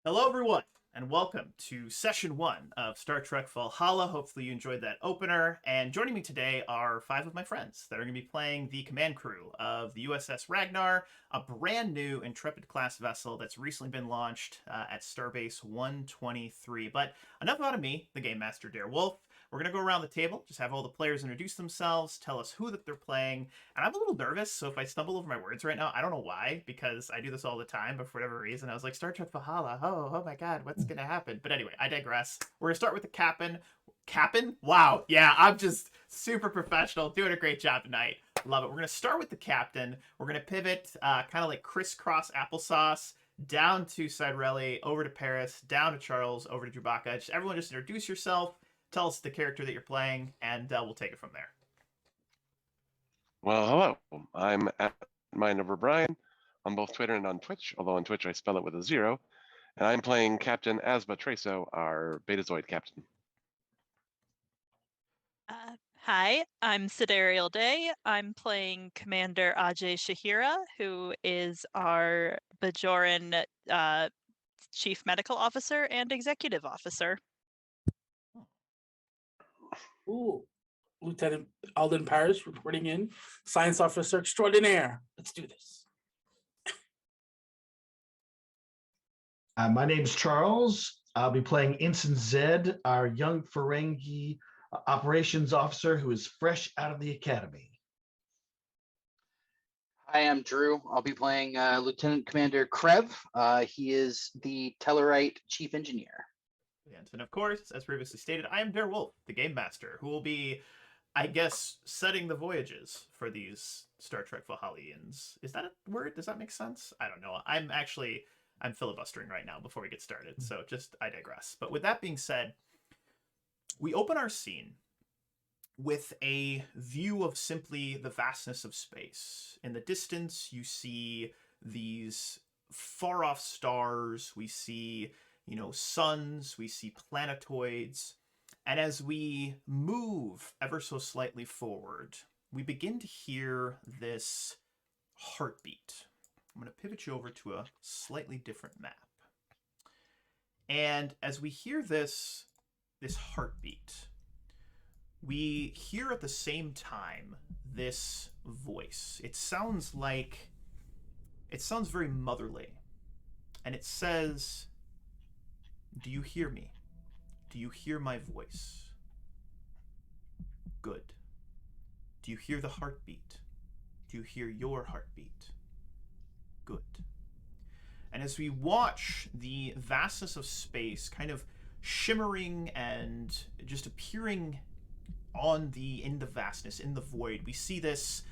Hello, everyone, and welcome to session one of Star Trek Valhalla. Hopefully, you enjoyed that opener. And joining me today are five of my friends that are going to be playing the command crew of the USS Ragnar, a brand new Intrepid class vessel that's recently been launched at Starbase 123. But enough out of me, the Game Master Dare Wolf. We're going to go around the table, just have all the players introduce themselves, tell us who that they're playing, and I'm a little nervous, so if I stumble over my words right now, I don't know why, because I do this all the time, but for whatever reason, I was like, Star Trek Valhalla, oh my god, what's gonna happen? But anyway, I digress. We're gonna start with the captain. Captain? Wow, yeah, I'm just super professional, doing a great job tonight. Love it. We're gonna start with the captain. We're gonna pivot, kind of like crisscross applesauce, down to Ciderelli, over to Paris, down to Charles, over to Chewbacca. Everyone just introduce yourself, tell us the character that you're playing, and we'll take it from there. Well, hello. I'm at Mind Over Brian on both Twitter and on Twitch, although on Twitch I spell it with a zero. And I'm playing Captain Asma Treso, our Betazoid captain. Hi, I'm Siderial Day. I'm playing Commander Ajay Shahira, who is our Bajoran Chief Medical Officer and Executive Officer. Ooh, Lieutenant Alden Parrish reporting in, Science Officer Extraordinaire. Let's do this. My name's Charles. I'll be playing Ensign Zed, our young Ferengi operations officer who is fresh out of the academy. Hi, I'm Drew. I'll be playing Lieutenant Commander Krev. He is the Tellarite Chief Engineer. And of course, as previously stated, I am Dare Wolf, the Game Master, who will be, I guess, setting the voyages for these Star Trek Valhallians. Is that a word? Does that make sense? I don't know. I'm filibustering right now before we get started, so I digress. But with that being said, we open our scene with a view of simply the vastness of space. In the distance, you see these far-off stars. We see, suns. We see planetoids. And as we move ever so slightly forward, we begin to hear this heartbeat. I'm going to pivot you over to a slightly different map. And as we hear this heartbeat, we hear at the same time this voice. It sounds very motherly. And it says, "Do you hear me? Do you hear my voice? Good. Do you hear the heartbeat? Do you hear your heartbeat? Good." And as we watch the vastness of space kind of shimmering and just appearing in the vastness, in the void, we see this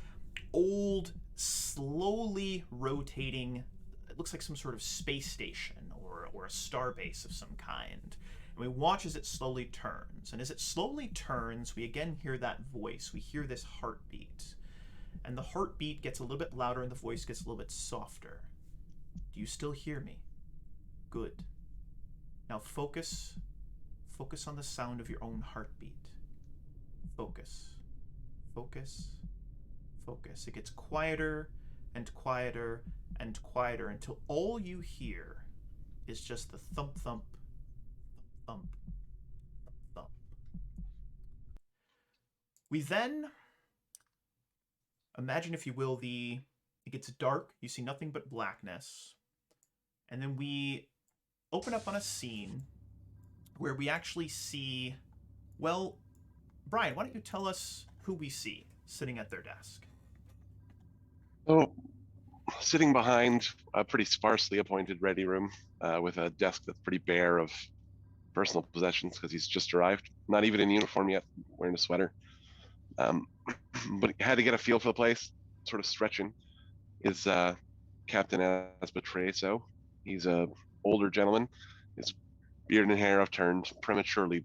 old, slowly rotating, it looks like some sort of space station or a star base of some kind. And we watch as it slowly turns. And as it slowly turns, we again hear that voice. We hear this heartbeat. And the heartbeat gets a little bit louder and the voice gets a little bit softer. Do you still hear me? Good. Now focus on the sound of your own heartbeat. Focus. It gets quieter and quieter and quieter until all you hear is just the thump, thump, thump, thump. We then, imagine if you will, it gets dark, you see nothing but blackness, and then we open up on a scene where we actually see, well, Brian, why don't you tell us who we see sitting at their desk? So, sitting behind a pretty sparsely appointed ready room with a desk that's pretty bare of personal possessions because he's just arrived, not even in uniform yet, wearing a sweater. But had to get a feel for the place, sort of stretching, is Captain Asma Treso. He's a older gentleman. His beard and hair have turned prematurely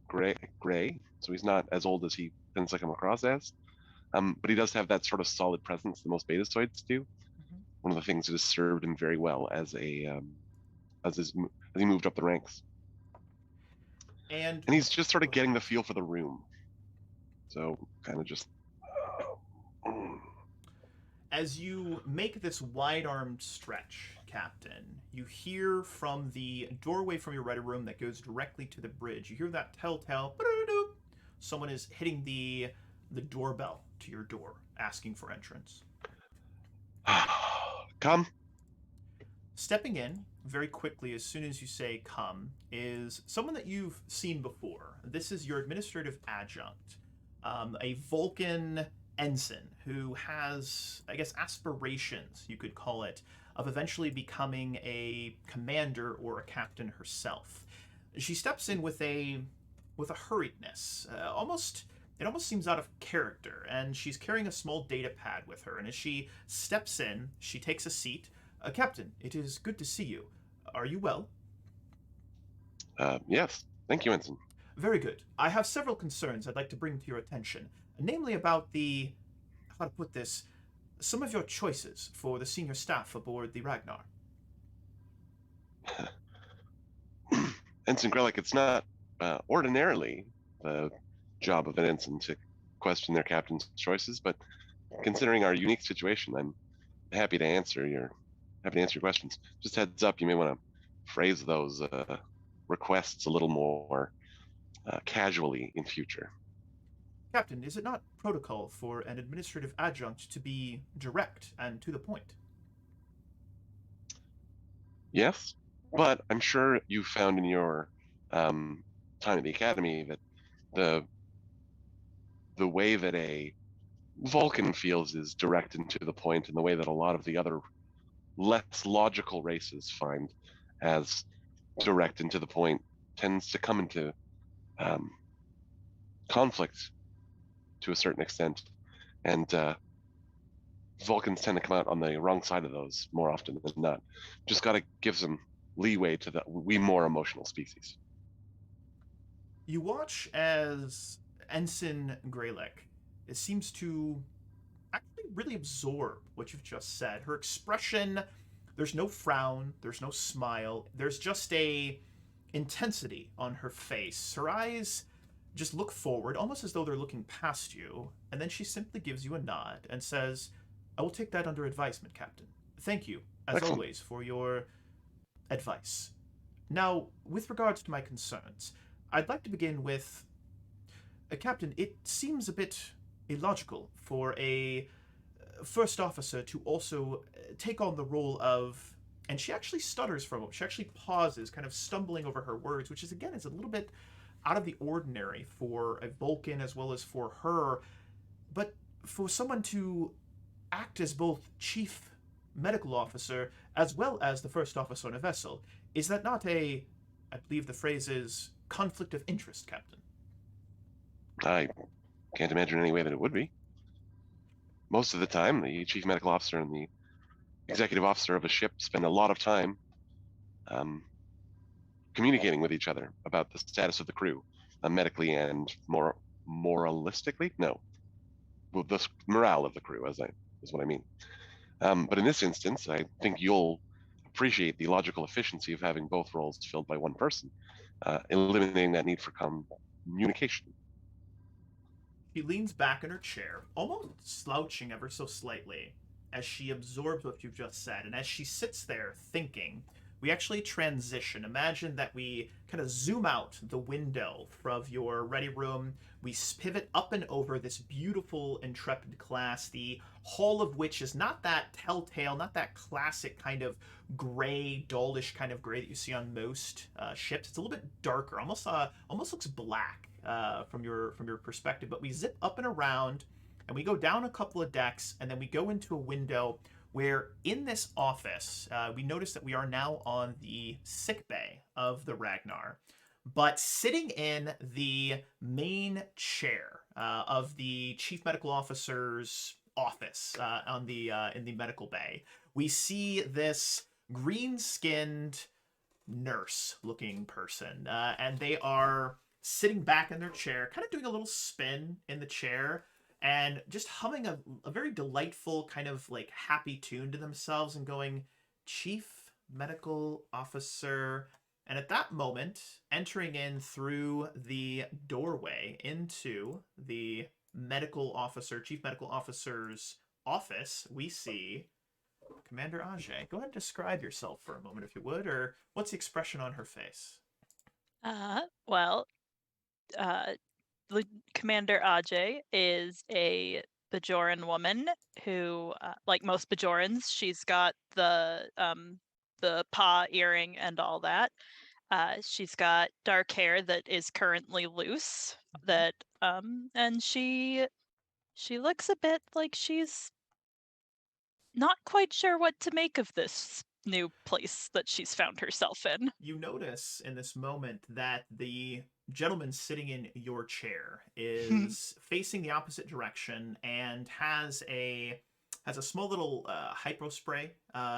gray, so he's not as old as he tends to come across as. But he does have that sort of solid presence that most betazoids do. Mm-hmm. One of the things that has served him very well as he moved up the ranks. And he's just sort of getting the feel for the room. So kind of just. As you make this wide-armed stretch, Captain, you hear from the doorway from your ready room that goes directly to the bridge. You hear that telltale. Someone is hitting the doorbell to your door, asking for entrance. Come. Stepping in very quickly as soon as you say come is someone that you've seen before. This is your administrative adjunct, a Vulcan ensign who has, I guess, aspirations, you could call it, of eventually becoming a commander or a captain herself. She steps in with a hurriedness, it almost seems out of character, and she's carrying a small data pad with her. And as she steps in, she takes a seat. Captain, it is good to see you. Are you well? Yes. Thank you, Ensign. Very good. I have several concerns I'd like to bring to your attention, namely about how to put this, some of your choices for the senior staff aboard the Ragnar. Ensign Grelick, it's not ordinarily the job of an ensign to question their captain's choices, but considering our unique situation, I'm happy to answer your questions. Just heads up, you may want to phrase those requests a little more casually in future. Captain, is it not protocol for an administrative adjunct to be direct and to the point? Yes, but I'm sure you found in your time at the academy that the way that a Vulcan feels is direct and to the point, in the way that a lot of the other less logical races find as direct and to the point tends to come into conflict to a certain extent, and Vulcans tend to come out on the wrong side of those more often than not. Just got to give some leeway to we more emotional species. You watch as Ensign Greylick seems to actually really absorb what you've just said. Her expression, there's no frown, there's no smile, there's just a intensity on her face. Her eyes just look forward, almost as though they're looking past you, and then she simply gives you a nod and says, I will take that under advisement, Captain. Thank you, as Excellent. always, for your advice. Now, with regards to my concerns, I'd like to begin with... Captain, it seems a bit illogical for a first officer to also take on the role of... And she actually stutters for a moment. She actually pauses, kind of stumbling over her words, which is, again, is a little bit out of the ordinary for a Vulcan as well as for her. But for someone to act as both chief medical officer as well as the first officer on a vessel, is that not I believe the phrase is, conflict of interest, Captain? I can't imagine any way that it would be. Most of the time, the chief medical officer and the executive officer of a ship spend a lot of time communicating with each other about the status of the crew, medically and more moralistically. No, well, the morale of the crew, is what I mean. But in this instance, I think you'll appreciate the logical efficiency of having both roles filled by one person, eliminating that need for communication. She leans back in her chair, almost slouching ever so slightly, as she absorbs what you've just said. And as she sits there thinking, we actually transition. Imagine that we kind of zoom out the window of your ready room. We pivot up and over this beautiful Intrepid class, the hull of which is not that telltale, not that classic kind of gray, dullish kind of gray that you see on most ships. It's a little bit darker, almost looks black from your perspective. But we zip up and around, and we go down a couple of decks, and then we go into a window where in this office, we notice that we are now on the sick bay of the Ragnar. But sitting in the main chair of the chief medical officer's office in the medical bay, we see this green-skinned nurse-looking person, and they are sitting back in their chair, kind of doing a little spin in the chair, and just humming a very delightful kind of like happy tune to themselves and going, Chief Medical Officer. And at that moment, entering in through the doorway into the medical officer, chief medical officer's office, we see Commander Ajay, go ahead and describe yourself for a moment, if you would, or what's the expression on her face? Well, Commander Ajay is a Bajoran woman who, like most Bajorans, she's got the paw earring and all that. She's got dark hair that is currently loose. And she looks a bit like she's not quite sure what to make of this new place that she's found herself in. You notice in this moment that the gentleman sitting in your chair is facing the opposite direction and has a small little hypo spray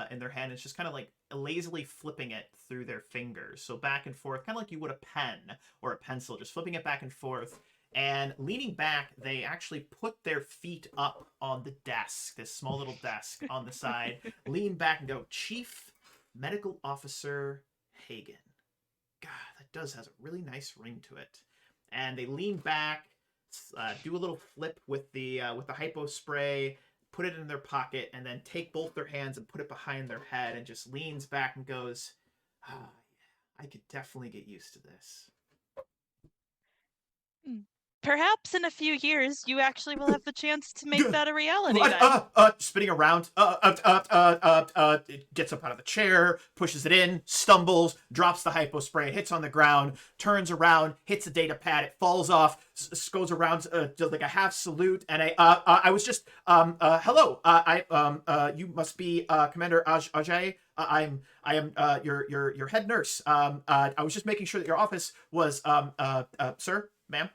in their hand. It's just kind of like lazily flipping it through their fingers, so back and forth, kind of like you would a pen or a pencil, just flipping it back and forth. And leaning back, they actually put their feet up on the desk, this small little desk on the side, lean back and go, Chief Medical Officer Hagen. God, that has a really nice ring to it. And they lean back, do a little flip with the hypo spray, put it in their pocket, and then take both their hands and put it behind their head, and just leans back and goes, "Ah, yeah, I could definitely get used to this." Perhaps in a few years, you actually will have the chance to make that a reality Spinning around, it gets up out of the chair, pushes it in, stumbles, drops the hypo spray, hits on the ground, turns around, hits a data pad, it falls off, goes around, does like a half salute, and I was just, hello, you must be, Commander Ajay. I am your head nurse. I was just making sure that your office was, sir, ma'am.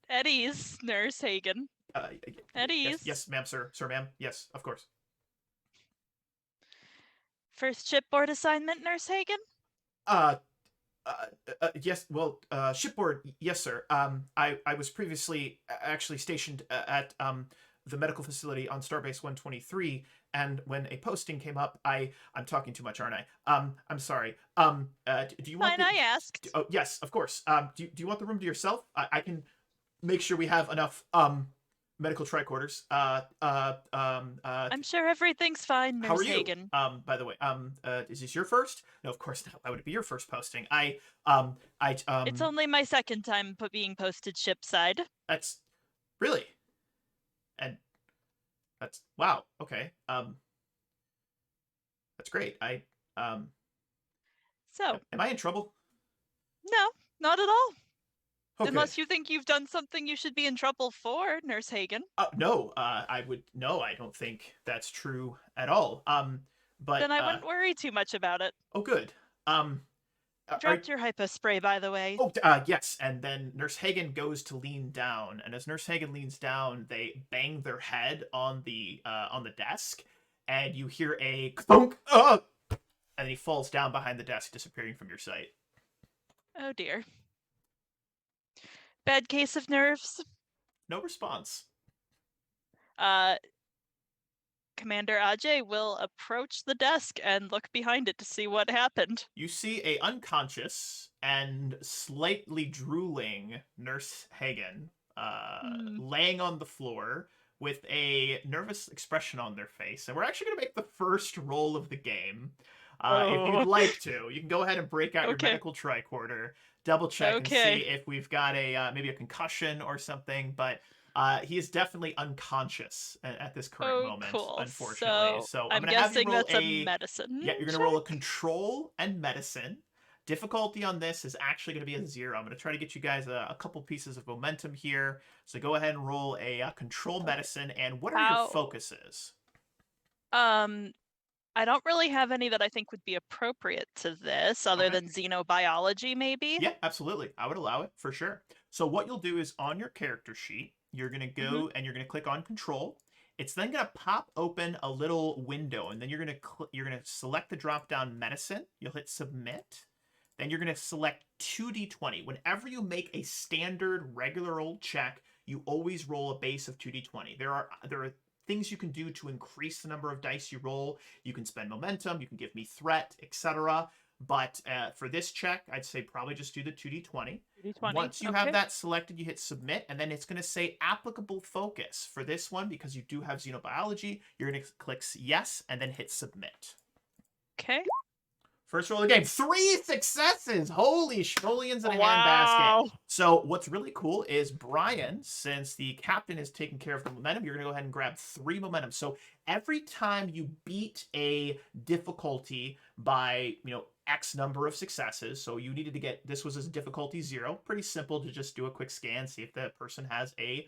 At ease, Nurse Hagen. At ease. Yes, ma'am, sir, ma'am. Yes, of course. First shipboard assignment, Nurse Hagen? Yes. Well, shipboard. Yes, sir. I was previously actually stationed at the medical facility on Starbase 123, and when a posting came up, I'm talking too much, aren't I? I'm sorry. Do you want? Fine, I asked. Oh, yes, of course. Do you want the room to yourself? I can make sure we have enough medical tricorders. I'm sure everything's fine, Nurse how are you? Hagen. By the way, is this your first? No, of course not. Why would it be your first posting? It's only my second time being posted shipside. That's really, and that's wow. Okay. That's great. So, am I in trouble? no, not at all. Okay. Unless you think you've done something you should be in trouble for, Nurse Hagen. No. I don't think that's true at all. But then I wouldn't worry too much about it. Oh, good. Dropped your hypo spray, by the way. Oh, yes. And then Nurse Hagen goes to lean down, and as Nurse Hagen leans down, they bang their head on the desk, and you hear a thunk, and then he falls down behind the desk, disappearing from your sight. Oh dear. Bad case of nerves. No response. Commander Ajay will approach the desk and look behind it to see what happened. You see a unconscious and slightly drooling Nurse Hagen laying on the floor with a nervous expression on their face. And we're actually going to make the first roll of the game. If you'd like to, you can go ahead and break out your medical tricorder, double check and see if we've got a maybe a concussion or something. But he is definitely unconscious at this current moment, unfortunately. So I'm going to have you roll a medicine. Yeah, you're going to roll a control and medicine. Difficulty on this is actually going to be a 0. I'm going to try to get you guys a couple pieces of momentum here. So go ahead and roll a control medicine. And what are your focuses? I don't really have any that I think would be appropriate to this, other than xenobiology, maybe. Yeah, absolutely. I would allow it for sure. So what you'll do is on your character sheet, you're going to go and you're going to click on control. It's then going to pop open a little window, and then you're going to select the drop down medicine. You'll hit submit. Then you're going to select 2d20. Whenever you make a standard regular old check, you always roll a base of 2d20. There are things you can do to increase the number of dice you roll. You can spend momentum, you can give me threat, etc. But for this check, I'd say probably just do the 2d20. 2d20. Once you Okay. have that selected, you hit submit, and then it's going to say applicable focus for this one because you do have xenobiology. You're going to click yes and then hit submit. Okay. First roll of the game, 3 successes! Holy schmolians in a Wow. handbasket. So what's really cool is Brian, since the captain is taking care of the momentum, you're going to go ahead and grab 3 momentum. So every time you beat a difficulty by, X number of successes, so you needed to get, this was a difficulty 0, pretty simple to just do a quick scan, see if that person has a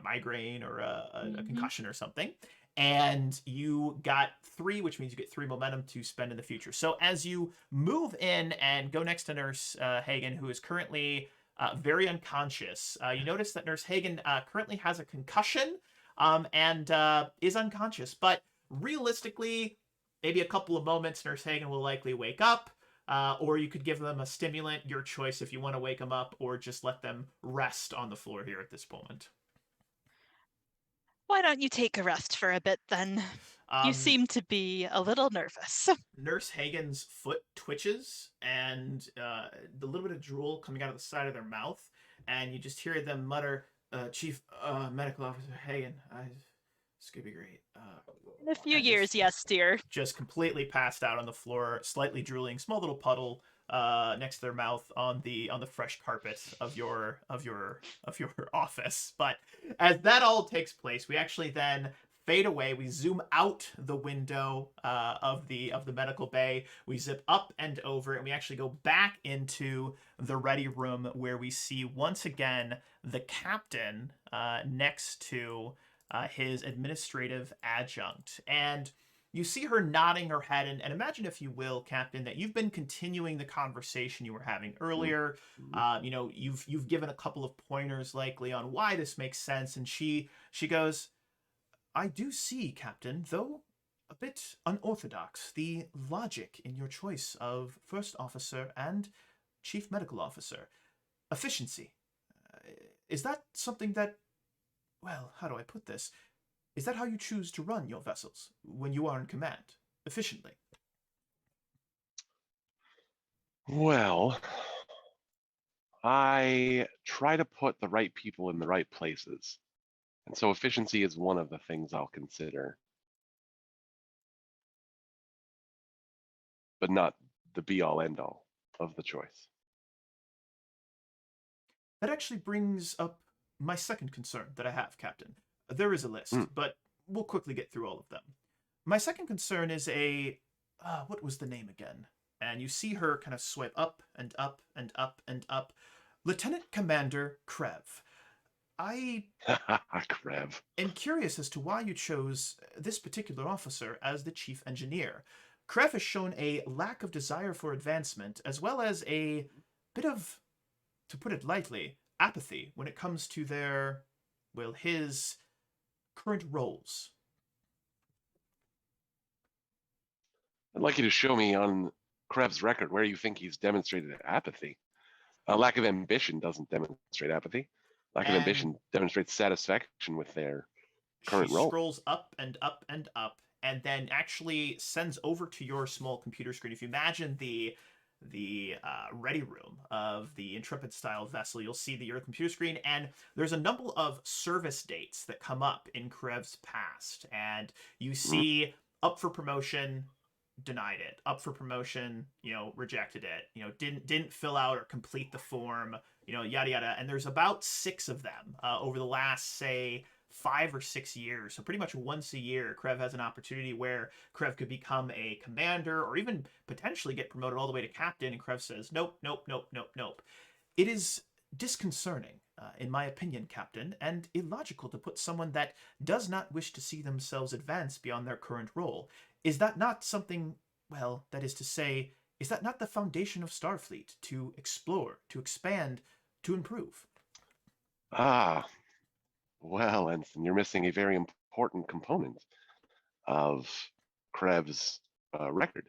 migraine or a concussion or something. And you got 3, which means you get 3 momentum to spend in the future. So as you move in and go next to Nurse Hagen, who is currently very unconscious, you notice that Nurse Hagen currently has a concussion and is unconscious. But realistically, maybe a couple of moments, Nurse Hagen will likely wake up. Or you could give them a stimulant, your choice if you want to wake them up, or just let them rest on the floor here at this moment. Why don't you take a rest for a bit then? You seem to be a little nervous. Nurse Hagen's foot twitches, and the little bit of drool coming out of the side of their mouth, and you just hear them mutter, Chief Medical Officer Hagen, this could be great. In a few years, yes, dear. Just completely passed out on the floor, slightly drooling, small little puddle next to their mouth on the fresh carpet of your office. But as that all takes place, we actually then fade away. We zoom out the window of the medical bay. We zip up and over, and we actually go back into the ready room where we see once again the captain next to his administrative adjunct. And you see her nodding her head, and imagine, if you will, Captain, that you've been continuing the conversation you were having earlier. You've given a couple of pointers likely on why this makes sense, and she goes, I do see, Captain, though a bit unorthodox, the logic in your choice of first officer and chief medical officer. Efficiency. Is that something that, well, how do I put this? Is that how you choose to run your vessels when you are in command, efficiently? Well, I try to put the right people in the right places. And so efficiency is one of the things I'll consider. But not the be-all, end-all of the choice. That actually brings up my second concern that I have, Captain. There is a list, but we'll quickly get through all of them. My second concern is what was the name again? And you see her kind of swipe up and up and up and up. Lieutenant Commander Krev. I Krev. am curious as to why you chose this particular officer as the chief engineer. Krev has shown a lack of desire for advancement, as well as a bit of, to put it lightly, apathy when it comes to his current roles. I'd like you to show me on Krev's record where you think he's demonstrated apathy. A lack of ambition doesn't demonstrate apathy. Lack of ambition demonstrates satisfaction with their current role. She scrolls up and up and up, and then actually sends over to your small computer screen. If you imagine the ready room of the Intrepid style vessel, you'll see your computer screen, and there's a number of service dates that come up in Krev's past, and you see up for promotion, denied it, up for promotion, rejected it, didn't fill out or complete the form, yada yada. And there's about 6 of them over the last, say, 5 or 6 years. So pretty much once a year, Krev has an opportunity where Krev could become a commander or even potentially get promoted all the way to captain. And Krev says, nope, nope, nope, nope, nope. It is disconcerting, in my opinion, Captain, and illogical to put someone that does not wish to see themselves advance beyond their current role. Is that not something, well, that is to say, is that not the foundation of Starfleet, to explore, to expand, to improve? Well, Ensign, you're missing a very important component of Krev's record.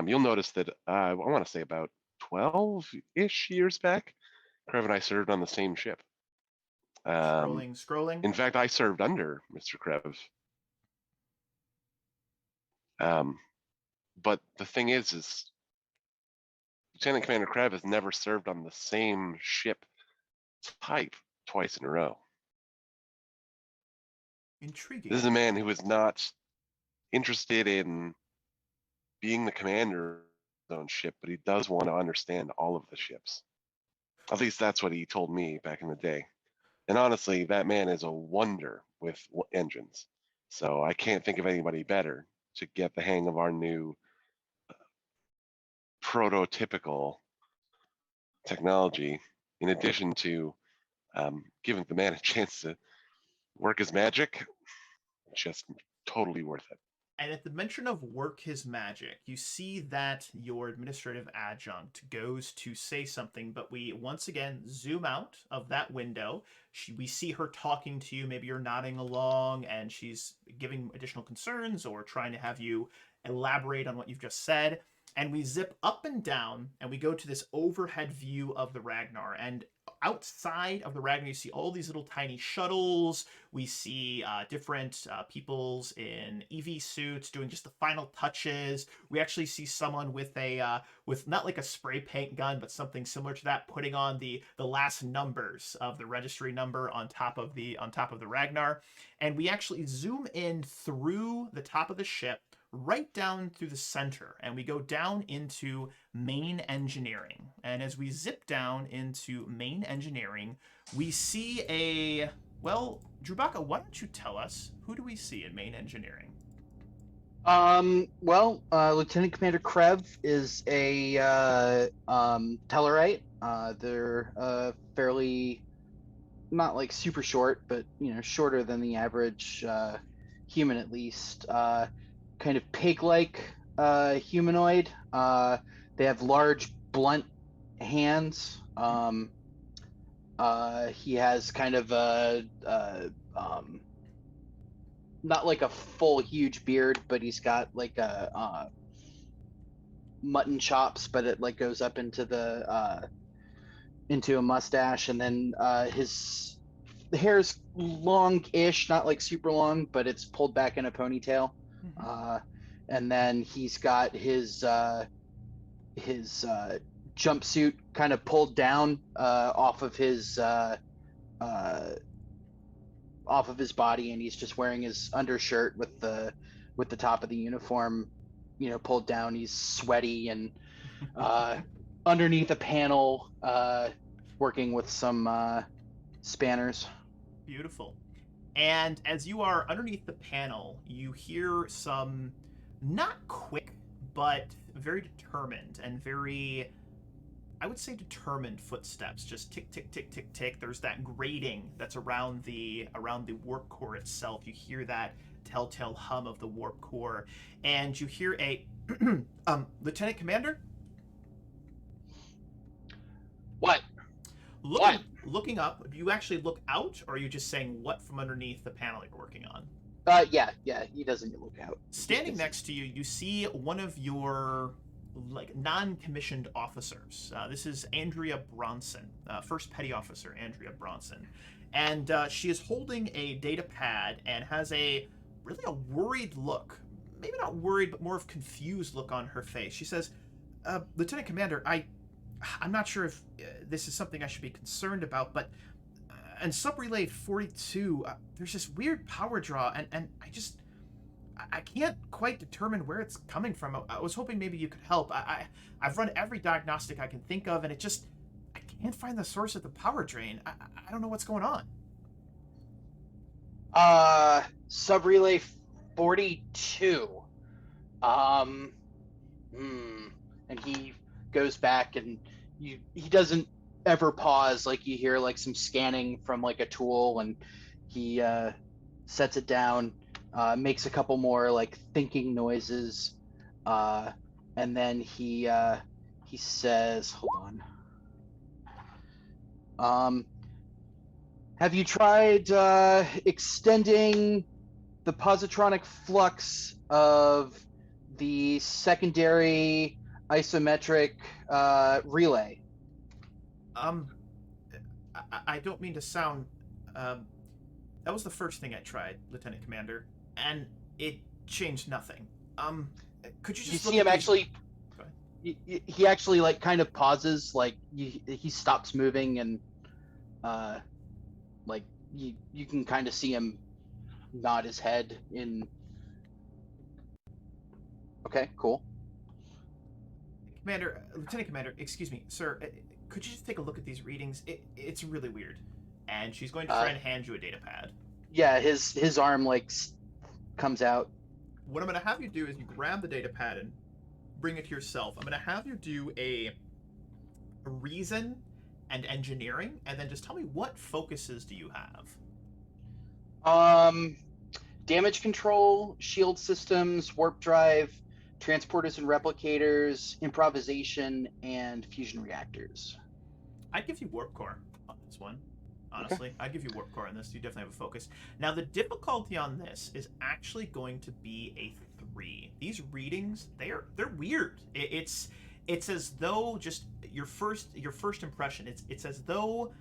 You'll notice that I want to say about 12-ish years back, Krev and I served on the same ship. Scrolling. In fact, I served under Mr. Krev. But the thing is Lieutenant Commander Kreb has never served on the same ship type twice in a row. Intriguing. This is a man who is not interested in being the commander of his own ship, but he does want to understand all of the ships. At least that's what he told me back in the day. And honestly, that man is a wonder with engines. So I can't think of anybody better to get the hang of our new prototypical technology, in addition to giving the man a chance to work his magic. Just totally worth it. And at the mention of work his magic, you see that your administrative adjunct goes to say something, but we once again zoom out of that window. We see her talking to you. Maybe you're nodding along and she's giving additional concerns or trying to have you elaborate on what you've just said. And we zip up and down and we go to this overhead view of the Ragnar. And outside of the Ragnar, you see all these little tiny shuttles. We see different peoples in EV suits doing just the final touches. We actually see someone with a with not like a spray paint gun, but something similar to that, putting on the last numbers of the registry number on top of the Ragnar. And we actually zoom in through the top of the ship, right down through the center, and we go down into main engineering. And as we zip down into main engineering, we see a, well, Drubaka, why don't you tell us, who do we see in main engineering? Lieutenant Commander Krev is a Tellarite. They're fairly, not like super short, but shorter than the average human at least. Kind of pig-like humanoid. They have large, blunt hands. He has kind of a not like a full huge beard, but he's got like a mutton chops, but it like goes up into the into a mustache, and then the hair's long-ish, not like super long, but it's pulled back in a ponytail. And then he's got his jumpsuit kind of pulled down off of his body, and he's just wearing his undershirt with the top of the uniform pulled down. He's sweaty and underneath a panel working with some spanners. Beautiful. And as you are underneath the panel, you hear some not quick, but very determined and very, I would say, determined footsteps. Just tick, tick, tick, tick, tick. There's that grating that's around the warp core itself. You hear that telltale hum of the warp core, and you hear a Lieutenant Commander? What? Looking up, do you actually look out, or are you just saying what from underneath the panel you're working on? Yeah, he doesn't look out. Standing next to you, you see one of your non-commissioned officers. This is Andrea Bronson, First Petty Officer Andrea Bronson, and she is holding a data pad and has a worried look. Maybe not worried, but more of confused look on her face. She says, "Lieutenant Commander, I'm not sure if this is something I should be concerned about, but in Subrelay 42, there's this weird power draw, and I can't quite determine where it's coming from. I was hoping maybe you could help. I've run every diagnostic I can think of, and I can't find the source of the power drain. I don't know what's going on." Subrelay 42. And he goes back, and he doesn't ever pause. Like, you hear like some scanning from like a tool, and he sets it down, makes a couple more like thinking noises, and then he says, hold on. Have you tried extending the positronic flux of the secondary isometric relay? I don't mean to sound. That was the first thing I tried, Lieutenant Commander, and it changed nothing. Could you You just see look him at these- actually. Go ahead. He actually like kind of pauses, like he stops moving, and like you can kind of see him nod his head in. Okay, cool. Commander, Lieutenant Commander, excuse me, sir. Could you just take a look at these readings? It's really weird. And she's going to try and hand you a data pad. Yeah, his arm like comes out. What I'm going to have you do is you grab the data pad and bring it to yourself. I'm going to have you do a reason and engineering, and then just tell me what focuses do you have? Damage control, shield systems, warp drive, transporters and replicators, improvisation, and fusion reactors. I'd give you warp core on this one. Honestly, I'd give you warp core on this. You definitely have a focus. Now, the difficulty on this is actually going to be a 3. These readings, they're weird. It's as though just your first impression. It's as though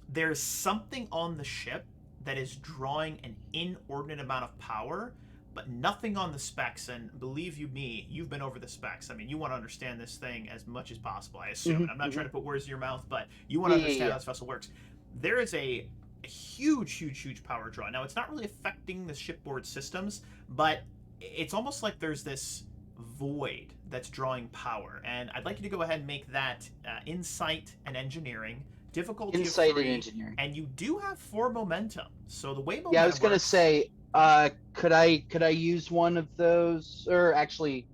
there's something on the ship that is drawing an inordinate amount of power, but nothing on the specs. And believe you me, you've been over the specs. I mean, you want to understand this thing as much as possible, I assume. And I'm not trying to put words in your mouth, but you want to understand how this vessel works. There is a huge power draw. Now, it's not really affecting the shipboard systems, but it's almost like there's this void that's drawing power. And I'd like you to go ahead and make that insight and engineering. Difficulty Insight of 3, and engineering. And you do have 4 momentum. So the way momentum Yeah, I was gonna works, say, could I use one of those, or actually,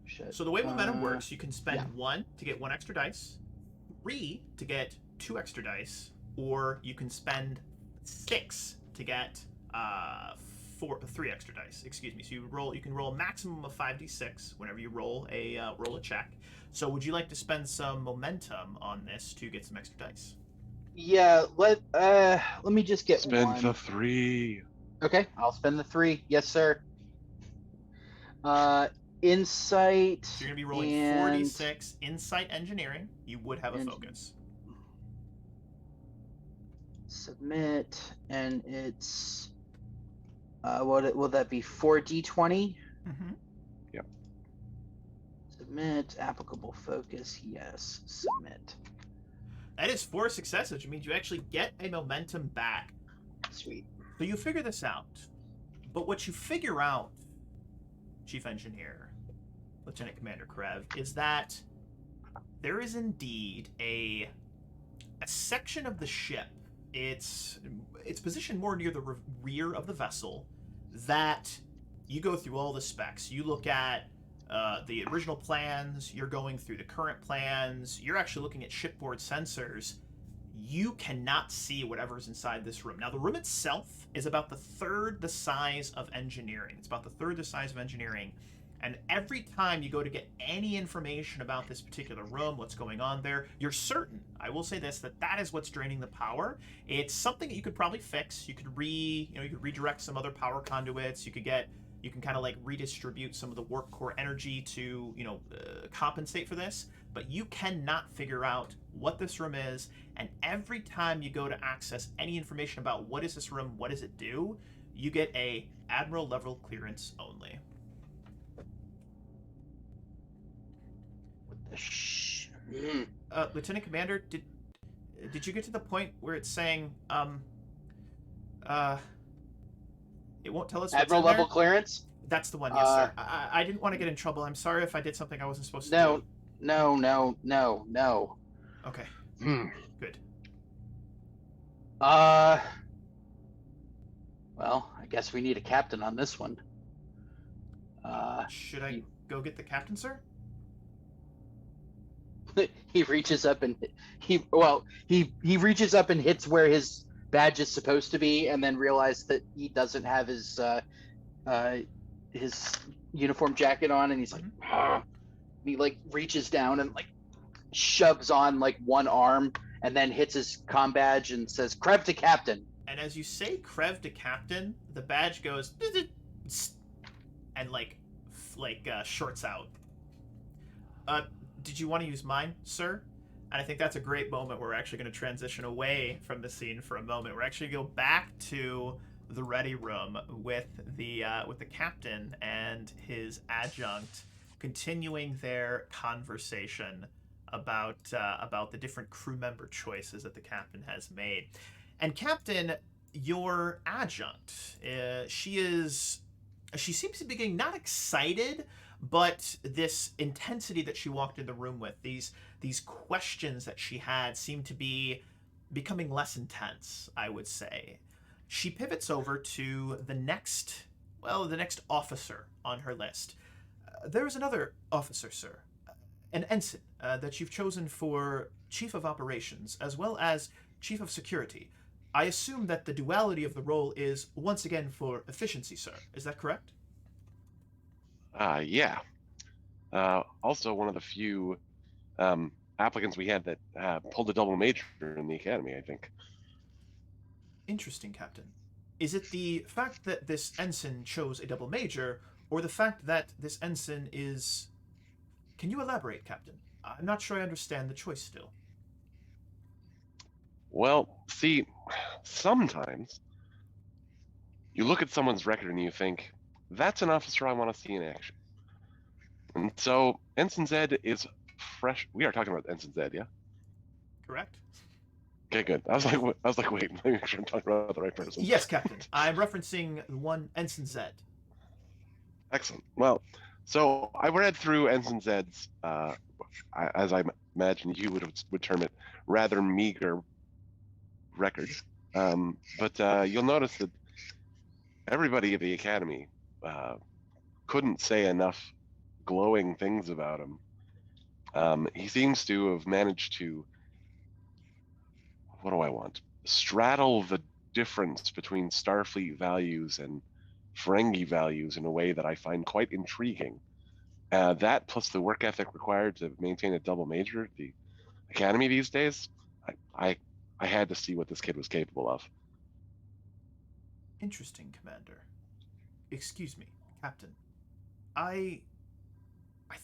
shit. So the way momentum works, you can spend yeah. 1 to get 1 extra dice, 3 to get 2 extra dice, or you can spend 6 to get 3 extra dice. Excuse me. So you can roll a maximum of 5d6 whenever you roll a check. So would you like to spend some momentum on this to get some extra dice? Yeah, let me just get Spend one. the 3. Okay, I'll spend the 3. Yes, sir. Insight. So you're gonna be rolling and 4d6 insight engineering. You would have a focus. Submit, and it's will that be 4d20? Mm-hmm. Yep. Submit, applicable focus, yes. Submit. That is 4 successes, which means you actually get a momentum back. Sweet. So you figure this out. But what you figure out, Chief Engineer, Lieutenant Commander Krev, is that there is indeed a section of the ship. It's positioned more near the rear of the vessel that you go through all the specs. You look at the original plans, you're going through the current plans, you're actually looking at shipboard sensors. You cannot see whatever's inside this room. Now, the room itself is about the third the size of engineering. It's about the third the size of engineering. And every time you go to get any information about this particular room, what's going on there, you're certain, I will say this, that is what's draining the power. It's something that you could probably fix. You could you could redirect some other power conduits. You can kind of like redistribute some of the warp core energy to, compensate for this. But you cannot figure out what this room is. And every time you go to access any information about what is this room, what does it do, you get a Admiral level clearance only. Lieutenant Commander, did you get to the point where it's saying it won't tell us what's Admiral in there? level clearance? That's the one, yes, sir. I didn't want to get in trouble. I'm sorry if I did something I wasn't supposed to do. No. Okay. Good. Well, I guess we need a captain on this one. Should I go get the captain, sir? He reaches up and he reaches up and hits where his badge is supposed to be, and then realizes that he doesn't have his uniform jacket on, and he's like, and he like reaches down and like shoves on like one arm, and then hits his comm badge and says, "Krev to captain." And as you say Krev to captain, the badge goes and like shorts out. Did you want to use mine, sir? And I think that's a great moment where we're actually going to transition away from the scene for a moment. We're actually going to go back to the ready room with the captain and his adjunct, continuing their conversation about the different crew member choices that the captain has made. And Captain, your adjunct, she seems to be getting not excited, but this intensity that she walked in the room with, these questions that she had, seem to be becoming less intense, I would say. She pivots over to the next officer on her list. There is another officer, sir, an ensign that you've chosen for Chief of Operations as well as Chief of Security. I assume that the duality of the role is once again for efficiency, sir. Is that correct? Yeah. Also, one of the few applicants we had that pulled a double major in the academy, I think. Interesting, Captain. Is it the fact that this ensign chose a double major, or the fact that this ensign is... Can you elaborate, Captain? I'm not sure I understand the choice still. Well, see, sometimes you look at someone's record and you think, that's an officer I want to see in action. And so Ensign Zed is fresh. We are talking about Ensign Zed, yeah? Correct? Okay, good. I was like, wait, let me make sure I'm talking about the right person. Yes, Captain. I'm referencing one Ensign Zed. Excellent. Well, so I read through Ensign Zed's, as I imagine you would term it, rather meager records. But you'll notice that everybody at the academy couldn't say enough glowing things about him. He seems to have managed to, what do I want? Straddle the difference between Starfleet values and Ferengi values in a way that I find quite intriguing. That plus the work ethic required to maintain a double major at the academy these days, I had to see what this kid was capable of. Interesting, Commander. Excuse me, Captain. I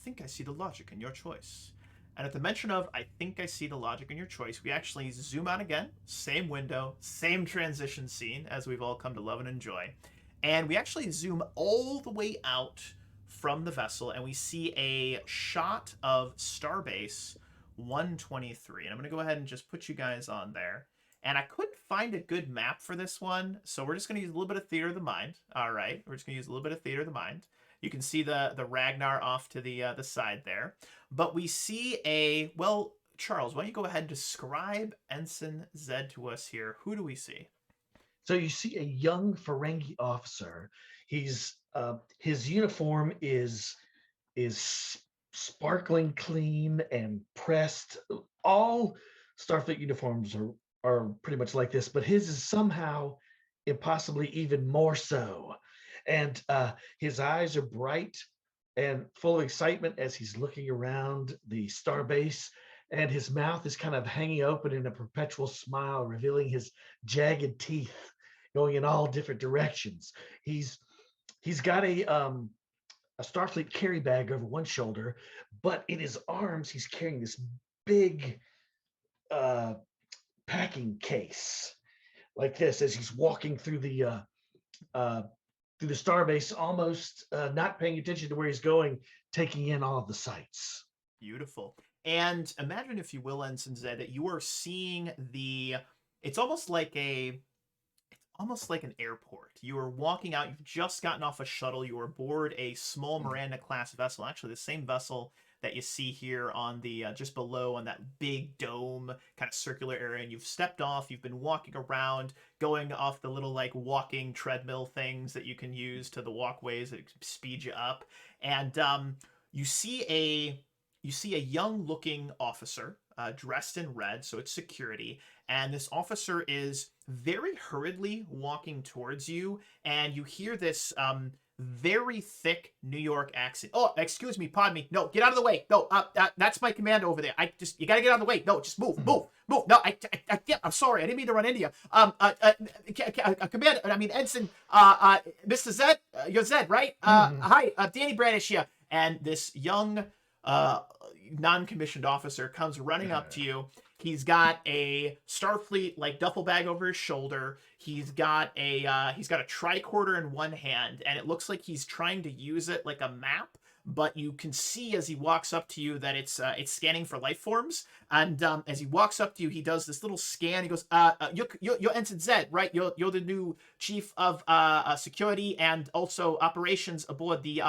think I see the logic in your choice. And at the mention of I think I see the logic in your choice, we actually zoom out again, same window, same transition scene, as we've all come to love and enjoy. And we actually zoom all the way out from the vessel, and we see a shot of Starbase 123. And I'm going to go ahead and just put you guys on there. And I couldn't find a good map for this one, so we're just going to use a little bit of theater of the mind. All right, we're just going to use a little bit of theater of the mind. You can see the Ragnar off to the side there. But we see a, well, Charles, why don't you go ahead and describe Ensign Zed to us here? Who do we see? So you see a young Ferengi officer. He's his uniform is sparkling clean and pressed. All Starfleet uniforms are pretty much like this, but his is somehow impossibly even more so. And his eyes are bright and full of excitement as he's looking around the starbase, and his mouth is kind of hanging open in a perpetual smile, revealing his jagged teeth going in all different directions. He's got a Starfleet carry bag over one shoulder, but in his arms he's carrying this big packing case like this as he's walking through the starbase, almost not paying attention to where he's going, taking in all of the sights. Beautiful. And imagine, if you will, Ensign Zed, that you are seeing it's almost like an airport. You are walking out, you've just gotten off a shuttle, you are aboard a small Miranda-class vessel, actually the same vessel that you see here on the, just below on that big dome kind of circular area, and you've stepped off, you've been walking around, going off the little like walking treadmill things that you can use to the walkways that speed you up, and you see a young looking officer dressed in red, so it's security, and this officer is very hurriedly walking towards you, and you hear this very thick New York accent. Oh, excuse me, pardon me. No, get out of the way. No, that's my commander over there. You gotta get out of the way. No, just move. No, I can't. I'm sorry, I didn't mean to run into you. Commander, Ensign, Mr. Zed, you're Zed, right? Hi, Danny Bradish here. And this young non-commissioned officer comes running up to you. He's got a Starfleet like duffel bag over his shoulder. He's got a tricorder in one hand, and it looks like he's trying to use it like a map, but you can see as he walks up to you that it's scanning for life forms. And as he walks up to you, he does this little scan. He goes, "You're Ensign Zed, right? You're the new chief of security and also operations aboard the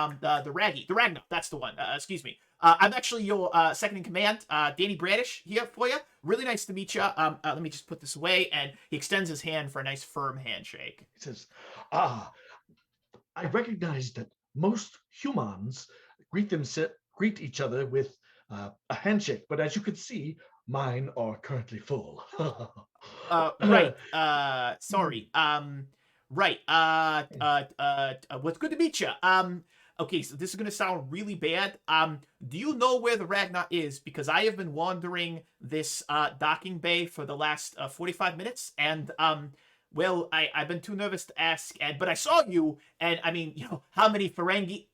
Ragnar. That's the one. Excuse me. I'm actually your second in command, Danny Bradish, here for you. Really nice to meet you. Let me just put this away." And he extends his hand for a nice firm handshake. He says, I recognize that most humans greet each other with a handshake, but as you can see, mine are currently full. Right. Sorry. Right. What's good to meet you. Okay, so this is gonna sound really bad. Do you know where the Ragnar is? Because I have been wandering this docking bay for the last 45 minutes, and well, I've been too nervous to ask, but I saw you, and I mean, how many Ferengi?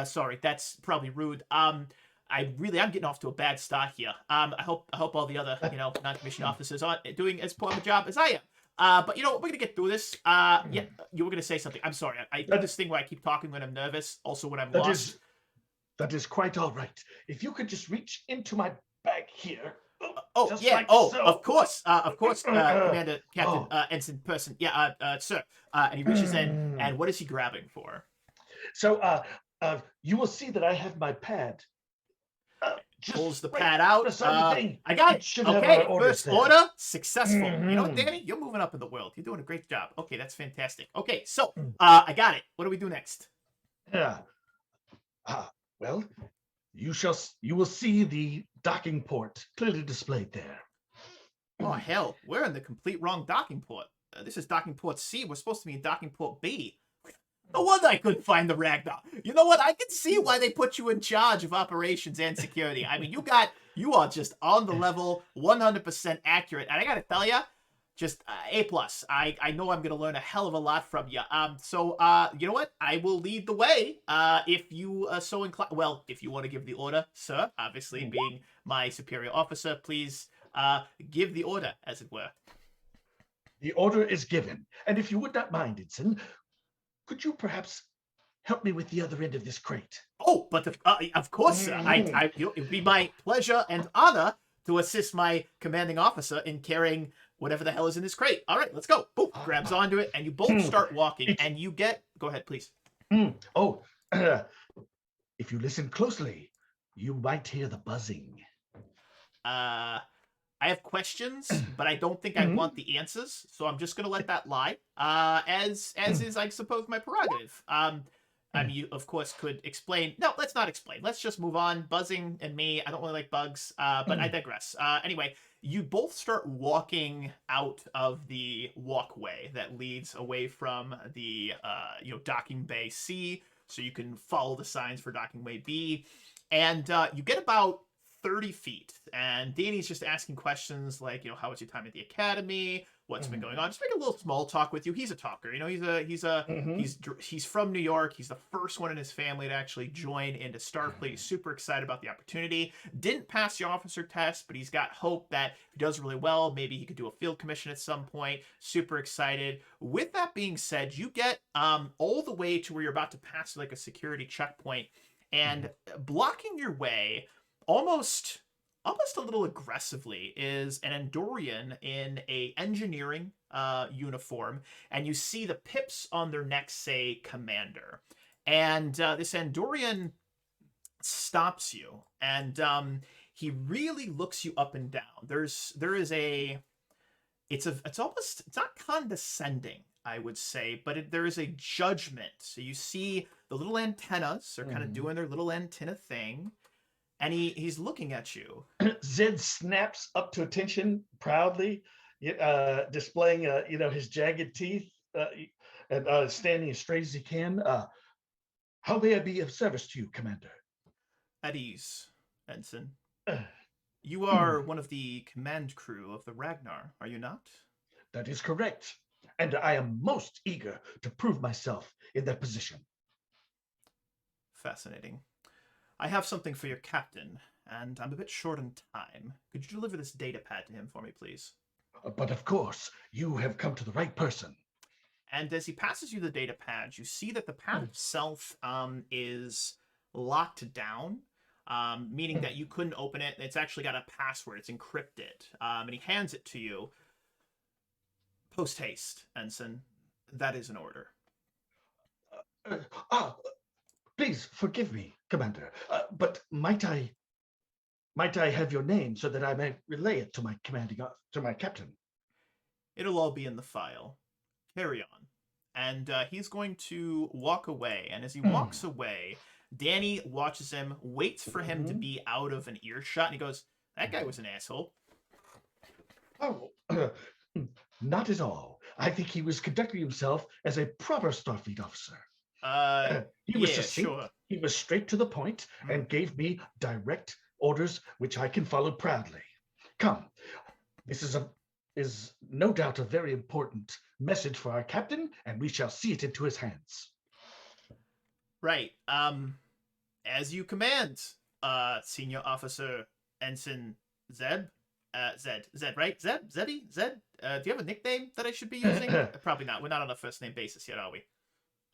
Sorry, that's probably rude. I'm getting off to a bad start here. I hope all the other, non-commissioned officers aren't doing as poor of a job as I am. But we're gonna get through this. Yeah, you were gonna say something. I'm sorry. I do this thing where I keep talking when I'm nervous, also when I'm lost. That is quite all right. If you could just reach into my bag here. Oh, yeah. Like so. So. Of course, Commander, Captain, Ensign, person. Yeah, sir. And he reaches in, and what is he grabbing for? So, you will see that I have my pad. Pulls the pad out. I got it. Okay, first order successful. Mm-hmm. You know what, Danny? You're moving up in the world. You're doing a great job. Okay, that's fantastic. Okay, so I got it. What do we do next? Yeah. Well, you will see the docking port clearly displayed there. Oh hell, we're in the complete wrong docking port. This is docking port C. We're supposed to be in docking port B. No wonder I couldn't find the Ragnar. You know what? I can see why they put you in charge of operations and security. I mean, you are just on the level, 100% accurate. And I gotta tell you, just A+. I know I'm gonna learn a hell of a lot from you. So you know what? I will lead the way. If you are so inclined. Well, if you want to give the order, sir. Obviously, being my superior officer, please give the order, as it were. The order is given, and if you would not mind, Ensign, could you perhaps help me with the other end of this crate? Oh, but of course, sir. It would be my pleasure and honor to assist my commanding officer in carrying whatever the hell is in this crate. All right, let's go. Boom, grabs onto it, and you both start walking, and you get... Go ahead, please. If you listen closely, you might hear the buzzing. I have questions, but I don't think I want the answers, so I'm just gonna let that lie. As is, I suppose, my prerogative. I mean, you of course could explain. No, let's not explain. Let's just move on. Buzzing and me, I don't really like bugs, but I digress. Anyway, you both start walking out of the walkway that leads away from the docking bay C, so you can follow the signs for docking bay B, and you get about 30 feet, and Danny's just asking questions like, how was your time at the academy? What's been going on? Just make a little small talk with you. He's a talker, he's from New York. He's the first one in his family to actually join into Starfleet. He's super excited about the opportunity. Didn't pass the officer test, but he's got hope that if he does really well, maybe he could do a field commission at some point. Super excited. With that being said, you get all the way to where you're about to pass like a security checkpoint, and blocking your way almost a little aggressively is an Andorian in a engineering uniform, and you see the pips on their necks say Commander. And this Andorian stops you, and he really looks you up and down. It's not condescending, I would say, but there is a judgment. So you see the little antennas are kind of doing their little antenna thing. And he's looking at you. Zed snaps up to attention proudly, displaying his jagged teeth and standing as straight as he can. How may I be of service to you, Commander? At ease, Ensign. You are one of the command crew of the Ragnar, are you not? That is correct, and I am most eager to prove myself in that position. Fascinating. I have something for your captain, and I'm a bit short on time. Could you deliver this data pad to him for me, please? But of course, you have come to the right person. And as he passes you the data pad, you see that the pad itself is locked down, meaning that you couldn't open it. It's actually got a password. It's encrypted. And he hands it to you. Post haste, Ensign. That is an order. Uh, ah, please forgive me, Commander. But might I have your name so that I may relay it to my to my captain? It'll all be in the file. Carry on. And he's going to walk away. And as he walks away, Danny watches him, waits for him to be out of an earshot, and he goes, "That guy was an asshole." Oh, not at all. I think he was conducting himself as a proper Starfleet officer. He was yeah, succinct, sure. he was straight to the point, and gave me direct orders which I can follow proudly. Come, this is no doubt a very important message for our captain, and we shall see it into his hands. Right. As you command, Senior Officer Ensign Zeb. Zed, right? Zebby? Zed? Do you have a nickname that I should be using? Probably not. We're not on a first name basis yet, are we?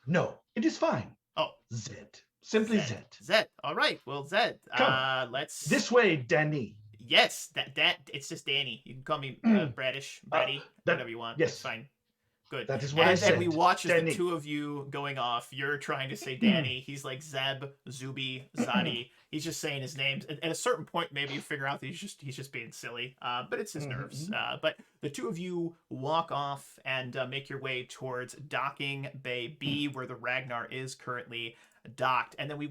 No, it is fine. Oh. Zed. Simply Zed. Zed. All right. Well, Zed. Come. Let's. This way, Danny. Yes, that it's just Danny. You can call me Bradish, Brady, whatever you want. Yes. It's fine. Good. That is what I said. And we watch as Danny. the two of you going off. You're trying to say Danny. He's like Zeb, Zuby, Zadi. He's just saying his names. And at a certain point, maybe you figure out that he's just being silly. But it's his nerves. But the two of you walk off and make your way towards Docking Bay B, where the Ragnar is currently docked. And then we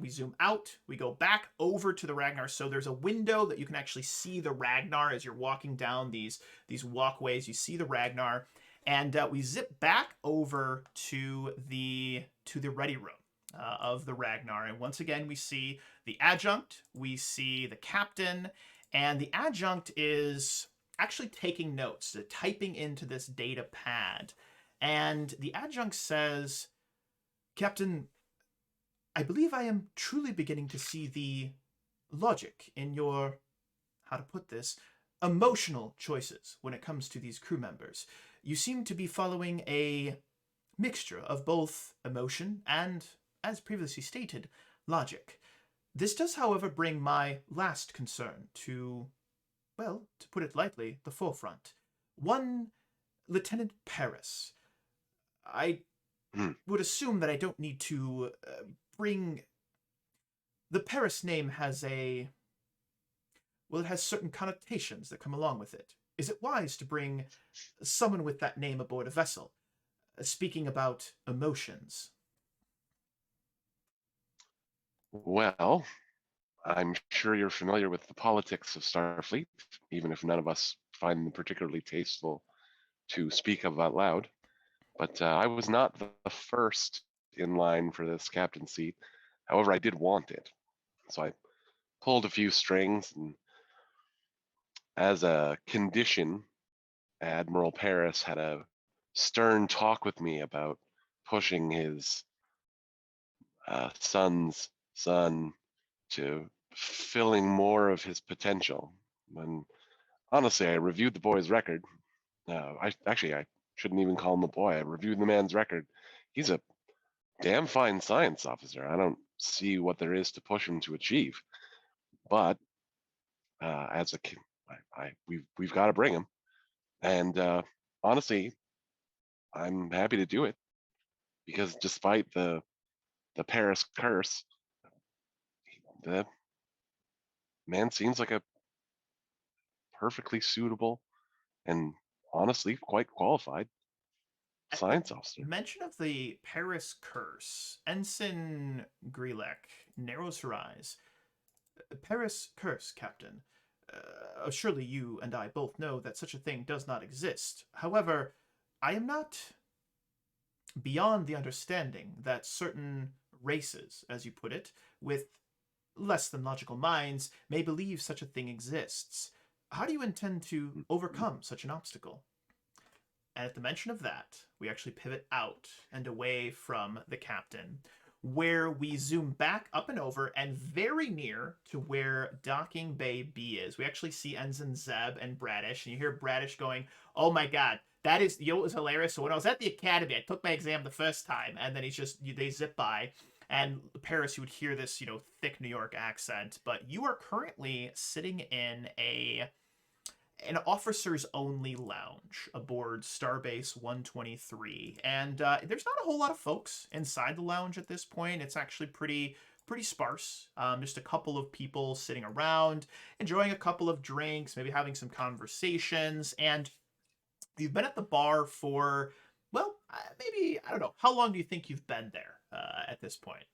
zoom out. We go back over to the Ragnar. So there's a window that you can actually see the Ragnar as you're walking down these walkways. You see the Ragnar. And we zip back over to the ready room of the Ragnar. And once again, we see the adjunct, we see the captain, and the adjunct is actually taking notes, typing into this data pad. And the adjunct says, "Captain, I believe I am truly beginning to see the logic in your, how to put this, emotional choices when it comes to these crew members. You seem to be following a mixture of both emotion and, as previously stated, logic. This does, however, bring my last concern to, well, to put it lightly, the forefront. One Lieutenant Paris. I would assume that I don't need to bring... The Paris name has it has certain connotations that come along with it. Is it wise to bring someone with that name aboard a vessel? Speaking about emotions." Well, I'm sure you're familiar with the politics of Starfleet, even if none of us find them particularly tasteful to speak of out loud. But I was not the first in line for this captain seat. However, I did want it. So I pulled a few strings, and as a condition, Admiral Paris had a stern talk with me about pushing his son's son to filling more of his potential. And honestly, I reviewed the boy's record. I shouldn't even call him a boy. I reviewed the man's record. He's a damn fine science officer. I don't see what there is to push him to achieve. But as a kid, we've got to bring him. And honestly, I'm happy to do it, because despite the Paris curse, the man seems like a perfectly suitable and honestly quite qualified science officer. Mention of the Paris curse. Ensign Grelek narrows her eyes. Paris curse, Captain. Surely you and I both know that such a thing does not exist. However, I am not beyond the understanding that certain races, as you put it, with less than logical minds, may believe such a thing exists. How do you intend to overcome such an obstacle? And at the mention of that, we actually pivot out and away from the captain, where we zoom back up and over and very near to where Docking Bay B is. We actually see Ensign Zeb and Bradish, and you hear Bradish going, "Oh my god, that is, it was hilarious. So when I was at the academy, I took my exam the first time," and then they zip by. And Paris, you would hear this, thick New York accent, but you are currently sitting in an officers only lounge aboard Starbase 123, and there's not a whole lot of folks inside the lounge at this point. It's actually pretty sparse. Just a couple of people sitting around, enjoying a couple of drinks, maybe having some conversations, and you've been at the bar for, well, maybe, I don't know, how long do you think you've been there at this point?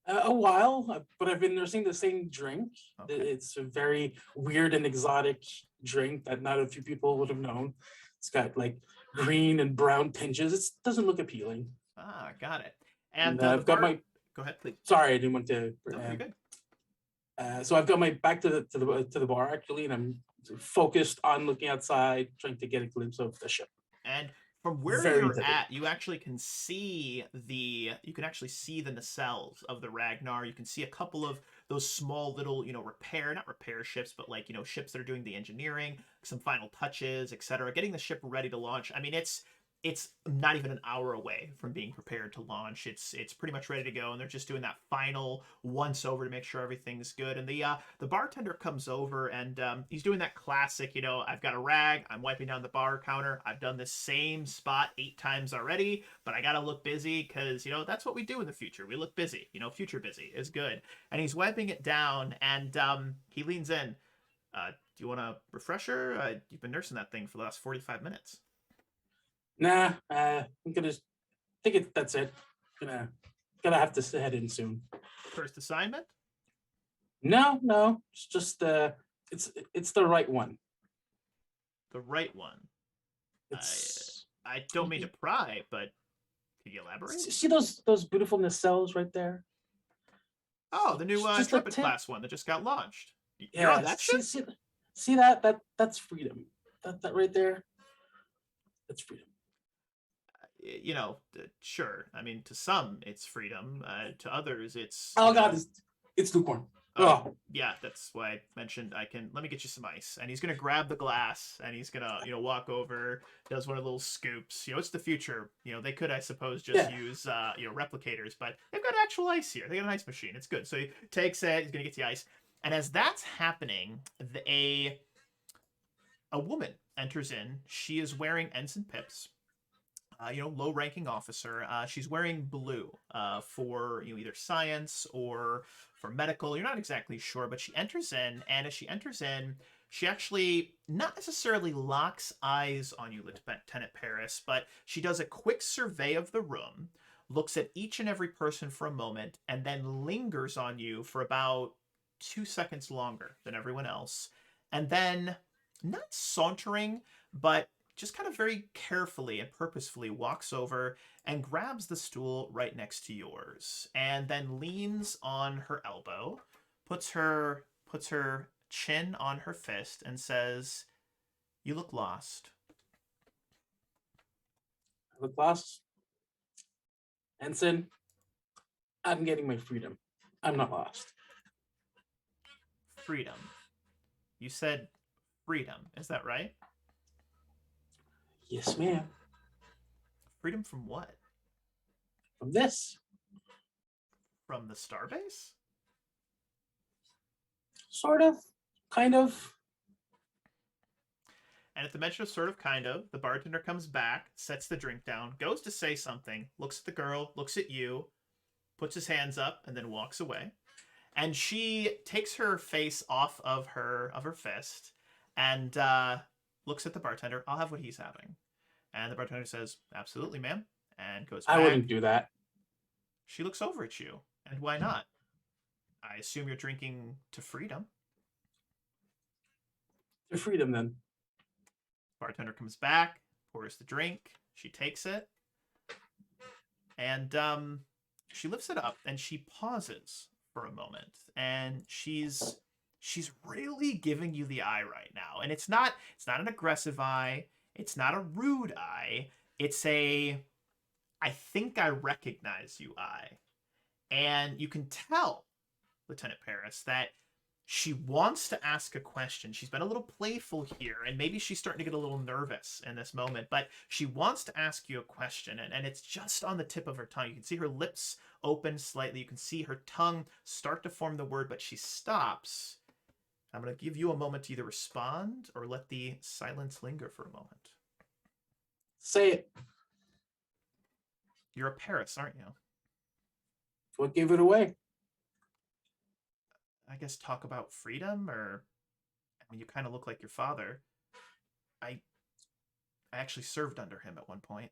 A while, but I've been nursing the same drink. Okay. It's a very weird and exotic drink that not a few people would have known. It's got like green and brown tinges. It doesn't look appealing. Ah, got it. And And I've got my. Go ahead, please. Sorry, I didn't want to. No, you're good. So I've got my back to the bar actually, and I'm focused on looking outside, trying to get a glimpse of the ship. And from where Very you're vivid. at, you actually can see the nacelles of the Ragnar. You can see a couple of those small little, not repair ships, but like, ships that are doing the engineering, some final touches, etc. Getting the ship ready to launch. I mean, it's not even an hour away from being prepared to launch. It's pretty much ready to go, and they're just doing that final once over to make sure everything's good. And the bartender comes over, and he's doing that classic, I've got a rag, I'm wiping down the bar counter. I've done this same spot 8 times already, but I gotta look busy because that's what we do in the future. We look busy. Future busy is good. And he's wiping it down, and he leans in. Do you want a refresher? You've been nursing that thing for the last 45 minutes. Nah, I'm gonna that's it. Gonna have to head in soon. First assignment? No, it's just it's the right one. The right one. It's I don't mean to pry, but can you elaborate? see those beautiful nacelles right there. Oh, the new Just a trumpet tip. class one that just got launched. You're Yeah, on that ship? see that's freedom. That right there. That's freedom. Sure. I mean, to some it's freedom. To others, it's. Oh God, it's lukewarm. Oh, Yeah, that's why I mentioned let me get you some ice. And he's gonna grab the glass and he's gonna, walk over, does one of the little scoops. It's the future. They could, I suppose, just use replicators, but they've got actual ice here. They got an ice machine. It's good. So he takes it, he's gonna get the ice. And as that's happening, a woman enters in. She is wearing ensign pips. Low-ranking officer. She's wearing blue for either science or for medical. You're not exactly sure, but she enters in, and as she enters in, she actually not necessarily locks eyes on you, Lieutenant Paris, but she does a quick survey of the room, looks at each and every person for a moment, and then lingers on you for about 2 seconds longer than everyone else, and then not sauntering, but just kind of very carefully and purposefully walks over and grabs the stool right next to yours, and then leans on her elbow, puts her chin on her fist, and says, "You look lost." I look lost. Ensign, I'm getting my freedom. I'm not lost. Freedom. You said freedom, is that right? Yes, ma'am. Freedom from what? From this. From the starbase? Sort of. Kind of. And at the mention of sort of kind of, the bartender comes back, sets the drink down, goes to say something, looks at the girl, looks at you, puts his hands up, and then walks away. And she takes her face off of her fist and looks at the bartender. "I'll have what he's having." And the bartender says, "Absolutely, ma'am," and goes back. I wouldn't do that. She looks over at you. "And why not? I assume you're drinking to freedom." To freedom, then. Bartender comes back, pours the drink. She takes it. And she lifts it up and she pauses for a moment. And she's really giving you the eye right now. And it's not an aggressive eye. It's not a rude eye. It's a "I think I recognize you" eye. And you can tell, Lieutenant Paris, that she wants to ask a question. She's been a little playful here, and maybe she's starting to get a little nervous in this moment, but she wants to ask you a question, and it's just on the tip of her tongue. You can see her lips open slightly. You can see her tongue start to form the word, but she stops. I'm going to give you a moment to either respond or let the silence linger for a moment. Say it. You're a Paris, aren't you? What gave it away? I guess talk about freedom, or I mean, you kind of look like your father. I actually served under him at one point.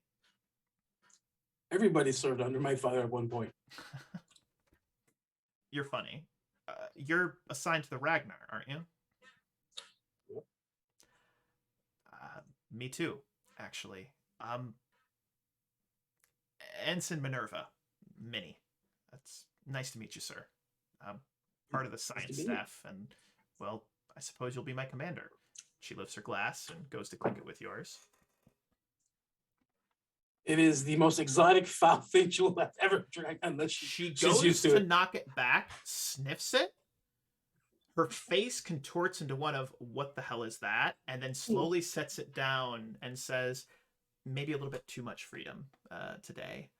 Everybody served under my father at one point. You're funny. You're assigned to the Ragnar, aren't you? Yep. Me too, actually. Ensign Minerva, Minnie. That's nice to meet you, sir. Part of the science meet you. staff, and, well, I suppose you'll be my commander. She lifts her glass and goes to clink it with yours. It is the most exotic foul facial I've ever drank, unless She she's goes used to to it. knock it back, sniffs it. Her face contorts into one of, what the hell is that? And then slowly sets it down and says, maybe a little bit too much freedom today.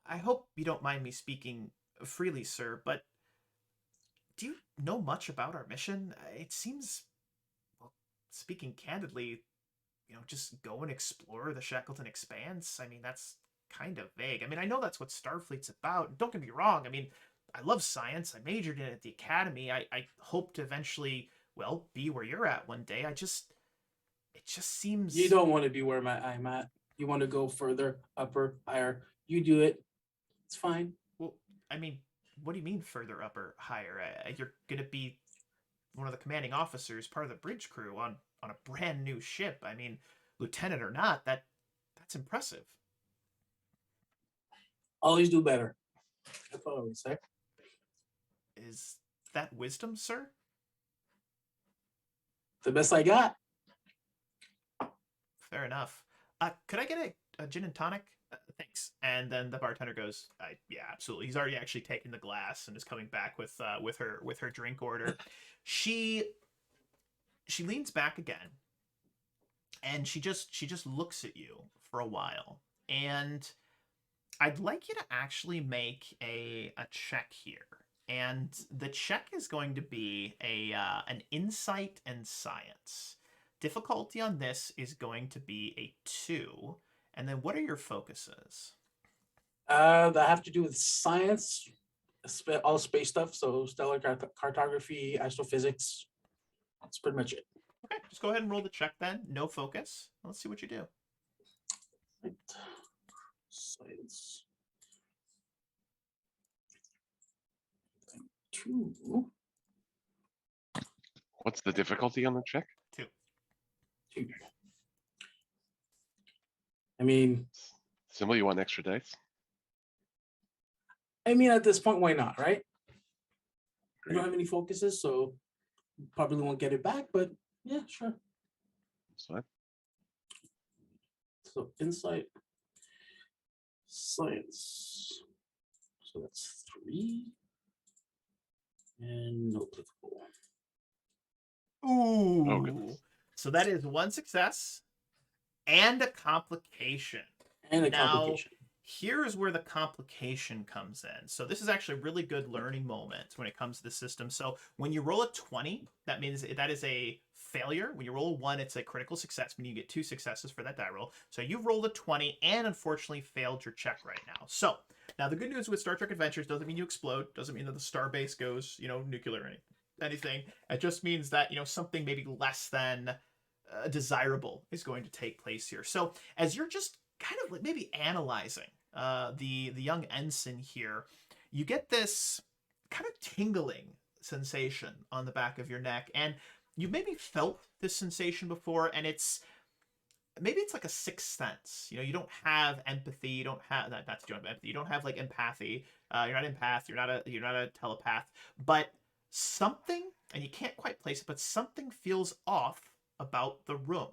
I hope you don't mind me speaking freely, sir, but do you know much about our mission? It seems, well, speaking candidly, just go and explore the Shackleton Expanse. I mean, that's kind of vague. I mean, I know that's what Starfleet's about. Don't get me wrong. I mean, I love science. I majored in it at the academy. I hope to eventually, well, be where you're at one day. It just seems... You don't want to be where I'm at. You want to go further, upper, higher. You do it. It's fine. Well, I mean, what do you mean further up or higher? You're going to be one of the commanding officers, part of the bridge crew on a brand new ship. I mean, lieutenant or not, that's impressive. Always do better. That's what I always say. Is that wisdom, sir? The best I got. Fair enough. Could I get a gin and tonic? Thanks. And then the bartender goes, yeah, absolutely. He's already actually taken the glass and is coming back with her drink order. She leans back again, and she just looks at you for a while. And I'd like you to actually make a check here. And the check is going to be an insight and science. Difficulty on this is going to be a 2. And then what are your focuses? That have to do with science, all space stuff. So stellar cartography, astrophysics. That's pretty much it. Okay, just go ahead and roll the check then. No focus. Let's see what you do. Right. Science. 2. What's the difficulty on the check? 2. 2. I mean, Symbol, you want extra dice? at this point, why not, right? You don't have any focuses, so you probably won't get it back, but yeah, sure. That's fine. So insight, science. So that's 3. And no applicable. Ooh. Oh, goodness. So that is 1 success and a complication. And a Now, complication. Here's where the complication comes in. So this is actually a really good learning moment when it comes to the system. So when you roll a 20, that means that is a failure. When you roll a 1, it's a critical success, meaning you get 2 successes for that die roll. So you've rolled a 20 and unfortunately failed your check right now. So now the good news with Star Trek Adventures doesn't mean you explode, doesn't mean that the starbase goes, nuclear or anything. It just means that, something maybe less than desirable is going to take place here. So as you're just kind of maybe analyzing the young ensign here, you get this kind of tingling sensation on the back of your neck, and you've maybe felt this sensation before, and maybe it's like a sixth sense. You don't have empathy, you don't have that's you don't have empathy, you don't have like empathy, you're not empath, you're not a telepath, but something, and you can't quite place it, but something feels off about the room.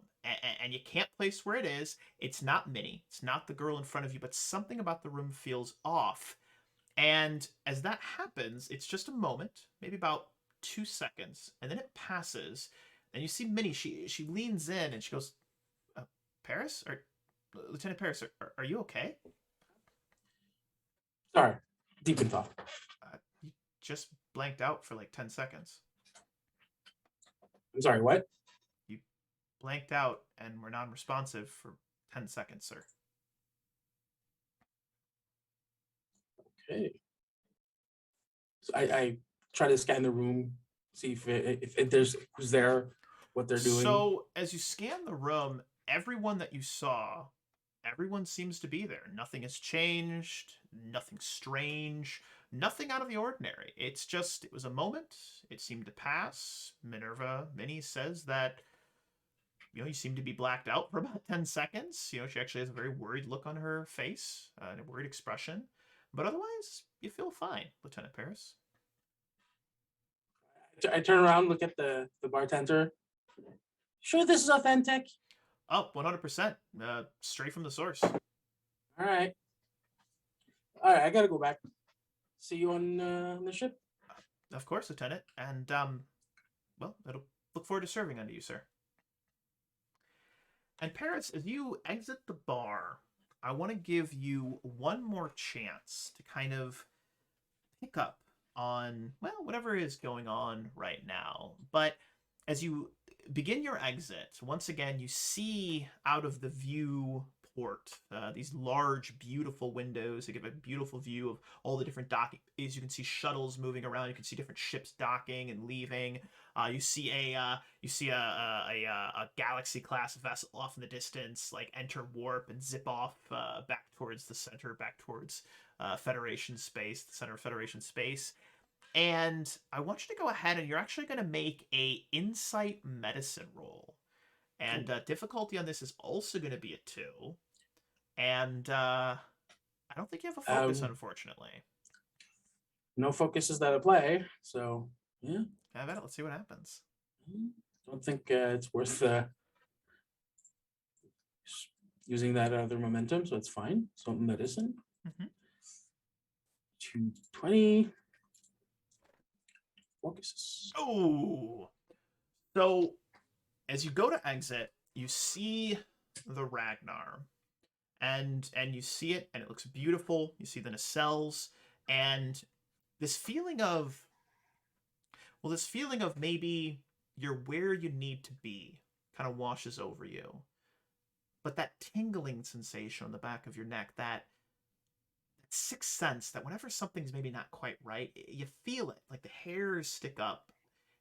And you can't place where it is. It's not Minnie. It's not the girl in front of you, but something about the room feels off. And as that happens, it's just a moment, maybe about 2 seconds, and then it passes. And you see Minnie, she leans in and she goes, Paris? Or Lieutenant Paris, are you okay? Sorry, deep in thought. You just blanked out for like 10 seconds. I'm sorry, what? You blanked out and were non-responsive for 10 seconds, sir. Okay. So I try to scan the room, see if there's who's there, what they're doing. So as you scan the room, everyone that you saw, everyone seems to be there. Nothing has changed, nothing strange, nothing out of the ordinary. It's just, it was a moment, it seemed to pass. Minnie says that, you seem to be blacked out for about 10 seconds. She actually has a very worried look on her face, and a worried expression. But otherwise, you feel fine, Lieutenant Paris. I turn around, look at the bartender. Sure, this is authentic. Oh, 100%. Straight from the source. All right. I gotta go back. See you on the ship. Of course, Lieutenant. And, well, it'll look forward to serving under you, sir. And Paris, as you exit the bar, I want to give you one more chance to kind of pick up on, well, whatever is going on right now. But as you begin your exit, once again, you see out of the view port these large, beautiful windows that give a beautiful view of all the different docking. You can see shuttles moving around. You can see different ships docking and leaving. You see a Galaxy class vessel off in the distance, like enter warp and zip off back towards the center, back towards Federation space, the center of Federation space. And I want you to go ahead and you're actually going to make a insight medicine roll. And difficulty on this is also going to be a 2. And I don't think you have a focus, unfortunately. No focuses that apply. So, yeah. Have at it. Let's see what happens. Don't think it's worth using that other momentum, so it's fine. So, medicine. 220. Focuses. Oh! So, as you go to exit, you see the Ragnar. And you see it, and it looks beautiful. You see the nacelles, and this feeling of maybe you're where you need to be kind of washes over you. But that tingling sensation on the back of your neck, that sixth sense that whenever something's maybe not quite right, you feel it. Like the hairs stick up.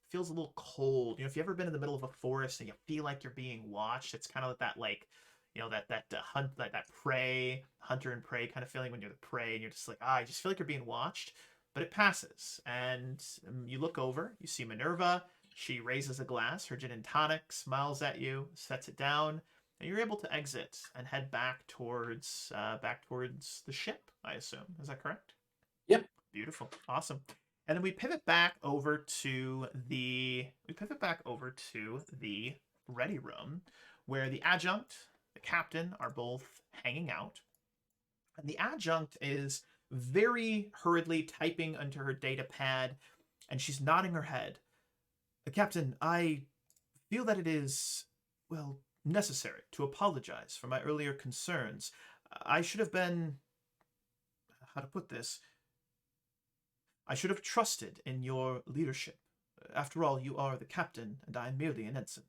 It feels a little cold. If you've ever been in the middle of a forest and you feel like you're being watched, it's kind of that like, that prey, hunter and prey kind of feeling when you're the prey and you're just like, I just feel like you're being watched. But it passes, and you look over, you see Minerva. She raises a glass, her gin and tonic, smiles at you, sets it down, and you're able to exit and head back towards the ship, I assume. Is that correct? Yep. Beautiful. Awesome. And then we pivot back over to the ready room, where the adjunct, the captain are both hanging out. And the adjunct is very hurriedly typing onto her data pad, and she's nodding her head. Captain, I feel that it is, well, necessary to apologize for my earlier concerns. I should have been, how to put this, I should have trusted in your leadership. After all, you are the captain, and I am merely an ensign.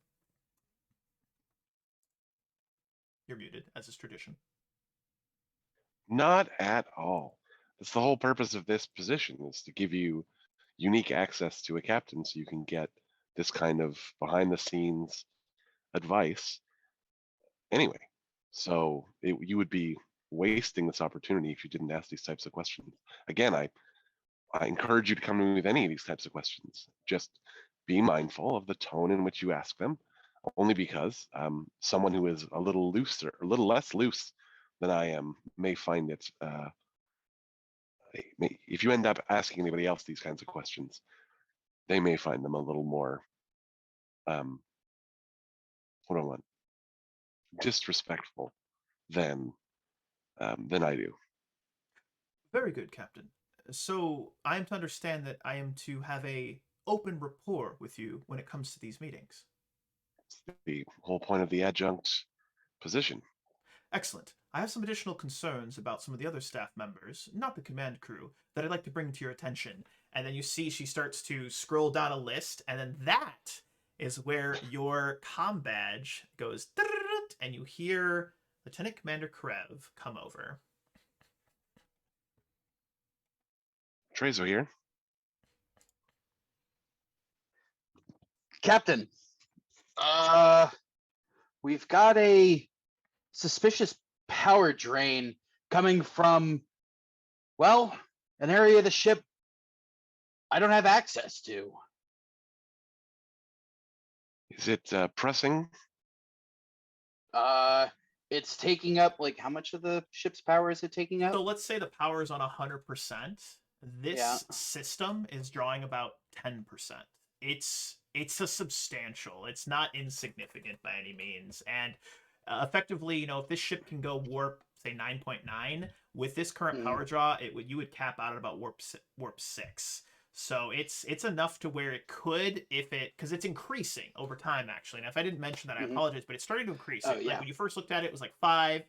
You're muted, as is tradition. Not at all. That's the whole purpose of this position, is to give you unique access to a captain so you can get this kind of behind the scenes advice anyway. So you would be wasting this opportunity if you didn't ask these types of questions. Again, I encourage you to come to me with any of these types of questions. Just be mindful of the tone in which you ask them, only because someone who is a little less loose than I am may find it, if you end up asking anybody else these kinds of questions, they may find them a little more, disrespectful than I do. Very good, Captain. So I am to understand that I am to have a open rapport with you when it comes to these meetings. It's the whole point of the adjunct position. Excellent. I have some additional concerns about some of the other staff members, not the command crew, that I'd like to bring to your attention. And then you see she starts to scroll down a list, and then that is where your comm badge goes, and you hear Lieutenant Commander Krev come over. Trezo here. Captain, we've got a suspicious power drain coming from, well, an area of the ship I don't have access to. Is it pressing? It's taking up, like, how much of the ship's power is it taking up? So let's say the power is on 100%. This Yeah. system is drawing about 10%. It's a substantial. It's not insignificant by any means. And effectively, if this ship can go warp, say 9.9, with this current power draw, you would cap out at about warp 6. So it's enough to where it could, because it's increasing over time, actually. And if I didn't mention that, I apologize, but it's starting to increase. Oh, yeah. Like when you first looked at it, it was like 5.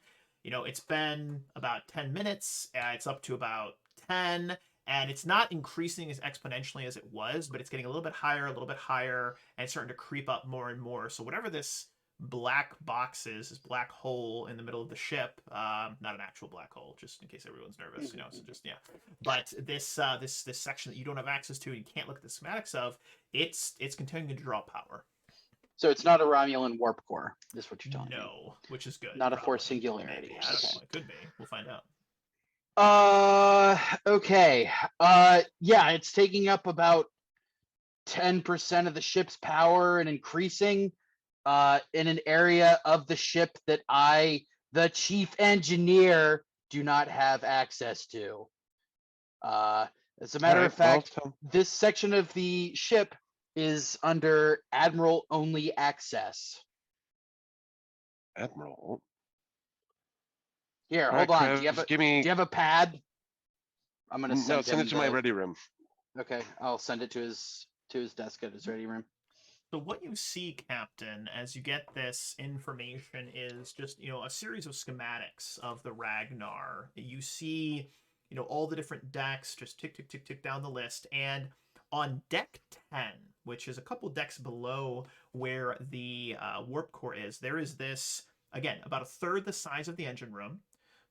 It's been about 10 minutes. It's up to about 10. And it's not increasing as exponentially as it was, but it's getting a little bit higher, and it's starting to creep up more and more. So whatever this black box is, this black hole in the middle of the ship, not an actual black hole, just in case everyone's nervous, so just, yeah. But this section that you don't have access to and you can't look at the schematics of, it's continuing to draw power. So it's not a Romulan warp core, is what you're telling me. No, which is good. Not a probably. force singularity. Maybe. I don't Okay. know. It could be. We'll find out. Okay. Yeah, it's taking up about 10% of the ship's power and increasing in an area of the ship that I, the chief engineer, do not have access to. As a matter of fact, this section of the ship is under Admiral only access. Admiral. Here, All hold right, on. Krev, Do you give me. have a pad? I'm gonna send Send him it to my ready room. Okay, I'll send it to his desk at his ready room. So what you see, Captain, as you get this information is just, a series of schematics of the Ragnar. You see, all the different decks, just tick, tick, tick, tick down the list. And on deck 10, which is a couple decks below where the warp core is, there is this, again, about a third the size of the engine room.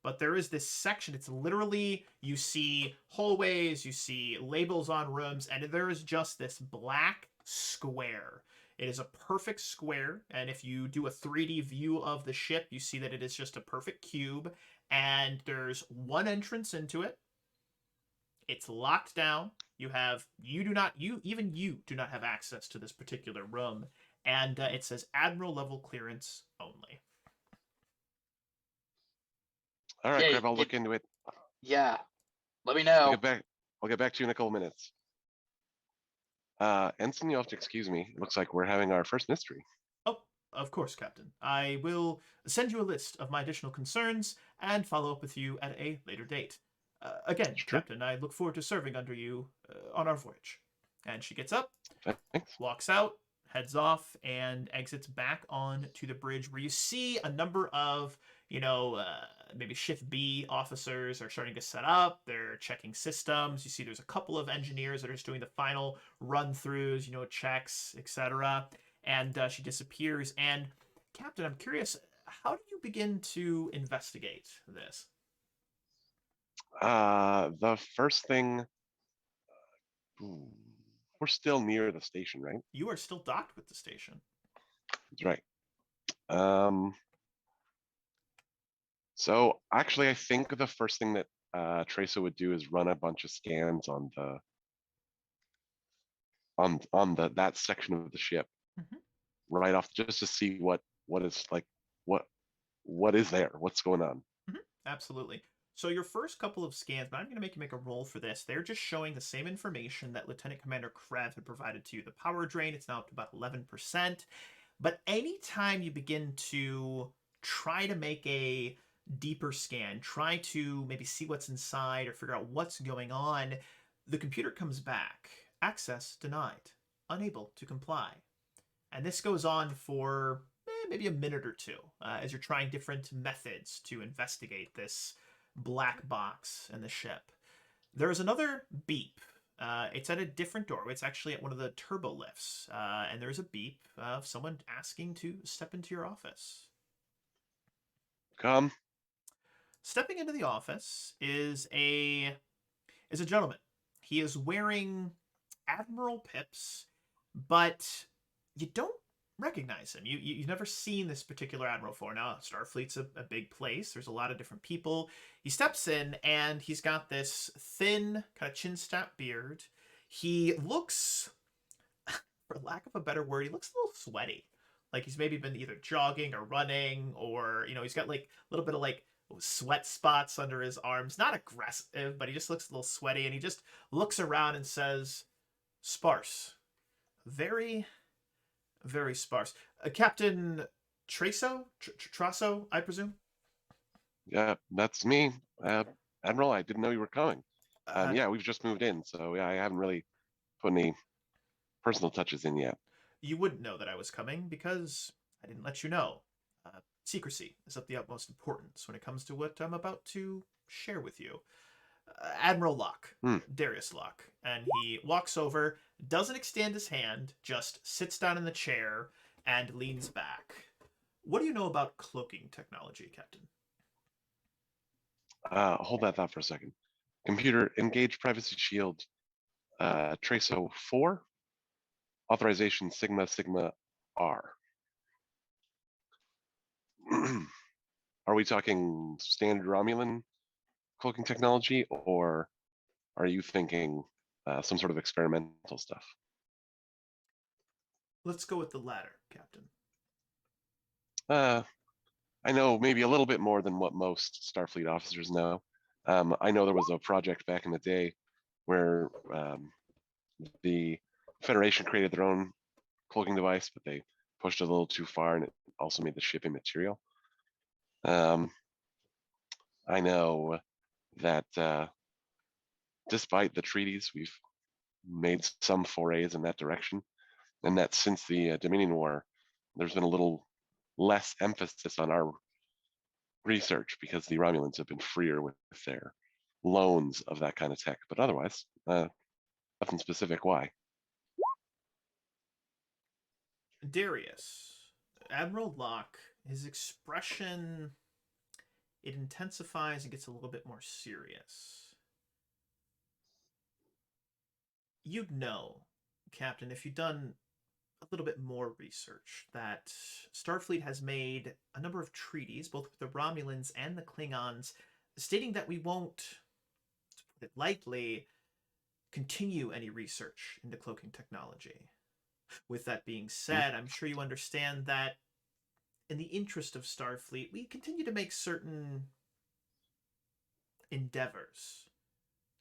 But there is this section, it's literally, you see hallways, you see labels on rooms, and there is just this black square. It is a perfect square, and if you do a 3D view of the ship, you see that it is just a perfect cube, and there's one entrance into it. It's locked down. Even you do not have access to this particular room, and it says Admiral level clearance only. All right, Yeah, Krev, I'll look into it. Yeah, let me I'll know. get back to you in a couple minutes. Ensign, you'll have to excuse me. It looks like we're having our first mystery. Oh, of course, Captain. I will send you a list of my additional concerns and follow up with you at a later date. Again, Sure. Captain, I look forward to serving under you on our voyage. And she gets up, Thanks. walks out, heads off, and exits back on to the bridge where you see a number of, maybe Shift B officers are starting to set up. They're checking systems. You see there's a couple of engineers that are just doing the final run-throughs, checks, etc. And she disappears. And Captain, I'm curious, how do you begin to investigate this? The first thing, we're still near the station, right? You are still docked with the station. That's right. So actually, I think the first thing that Trezo would do is run a bunch of scans on that section of the ship, right off, just to see what is like, what is there, what's going on. Absolutely. So your first couple of scans, but I'm going to make you make a roll for this. They're just showing the same information that Lieutenant Commander Krev had provided to you. The power drain, it's now up to about 11%. But anytime you begin to try to make a deeper scan, try to maybe see what's inside or figure out what's going on, the computer comes back. Access denied. Unable to comply. And this goes on for maybe a minute or two as you're trying different methods to investigate this black box in the ship. There is another beep. It's at a different doorway. It's actually at one of the turbo lifts. And there's a beep of someone asking to step into your office. Come. Stepping into the office is a gentleman. He is wearing Admiral pips, but you don't recognize him. You've never seen this particular Admiral before. Now, Starfleet's a big place. There's a lot of different people. He steps in, and he's got this thin, kind of chin-strap beard. He looks, for lack of a better word, he looks a little sweaty. Like he's maybe been either jogging or running, or, he's got like a little bit of like sweat spots under his arms. Not aggressive, but he just looks a little sweaty, and he just looks around and says, "Sparse. Very, very sparse. Captain Trasso, I presume?" Yeah, that's me. Admiral, I didn't know you were coming. Uh, Yeah, we've just moved in, so yeah, I haven't really put any personal touches in yet. You wouldn't know that I was coming because I didn't let you know. Secrecy is of the utmost importance when it comes to what I'm about to share with you. Admiral Locke, Darius Locke, and he walks over, doesn't extend his hand, just sits down in the chair and leans back. What do you know about cloaking technology, Captain? Hold that thought for a second. Computer, engage privacy shield. Traso 4. Authorization Sigma Sigma R. Are we talking standard Romulan cloaking technology, or are you thinking some sort of experimental stuff? Let's go with the latter, Captain. I know maybe a little bit more than what most Starfleet officers know. I know there was a project back in the day where the Federation created their own cloaking device, but they pushed it a little too far, and it also made the ship immaterial. I know that despite the treaties, we've made some forays in that direction, and that since the Dominion War, there's been a little less emphasis on our research because the Romulans have been freer with their loans of that kind of tech. But otherwise, nothing specific. Why? Darius, Admiral Locke, his expression, it intensifies and gets a little bit more serious. You'd know, Captain, if you'd done a little bit more research, that Starfleet has made a number of treaties, both with the Romulans and the Klingons, stating that we won't, to put it lightly, continue any research into cloaking technology. With that being said, I'm sure you understand that in the interest of Starfleet, we continue to make certain endeavors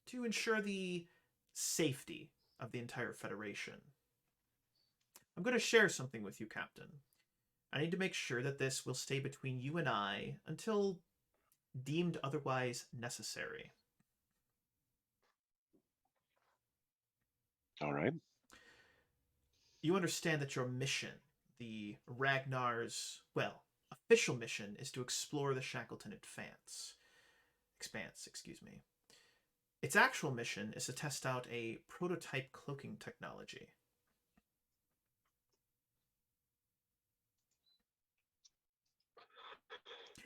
to ensure the safety of the entire Federation. I'm going to share something with you, Captain. I need to make sure that this will stay between you and I until deemed otherwise necessary. All right. You understand that your mission, the Ragnar's, official mission, is to explore the Shackleton expanse. Its actual mission is to test out a prototype cloaking technology.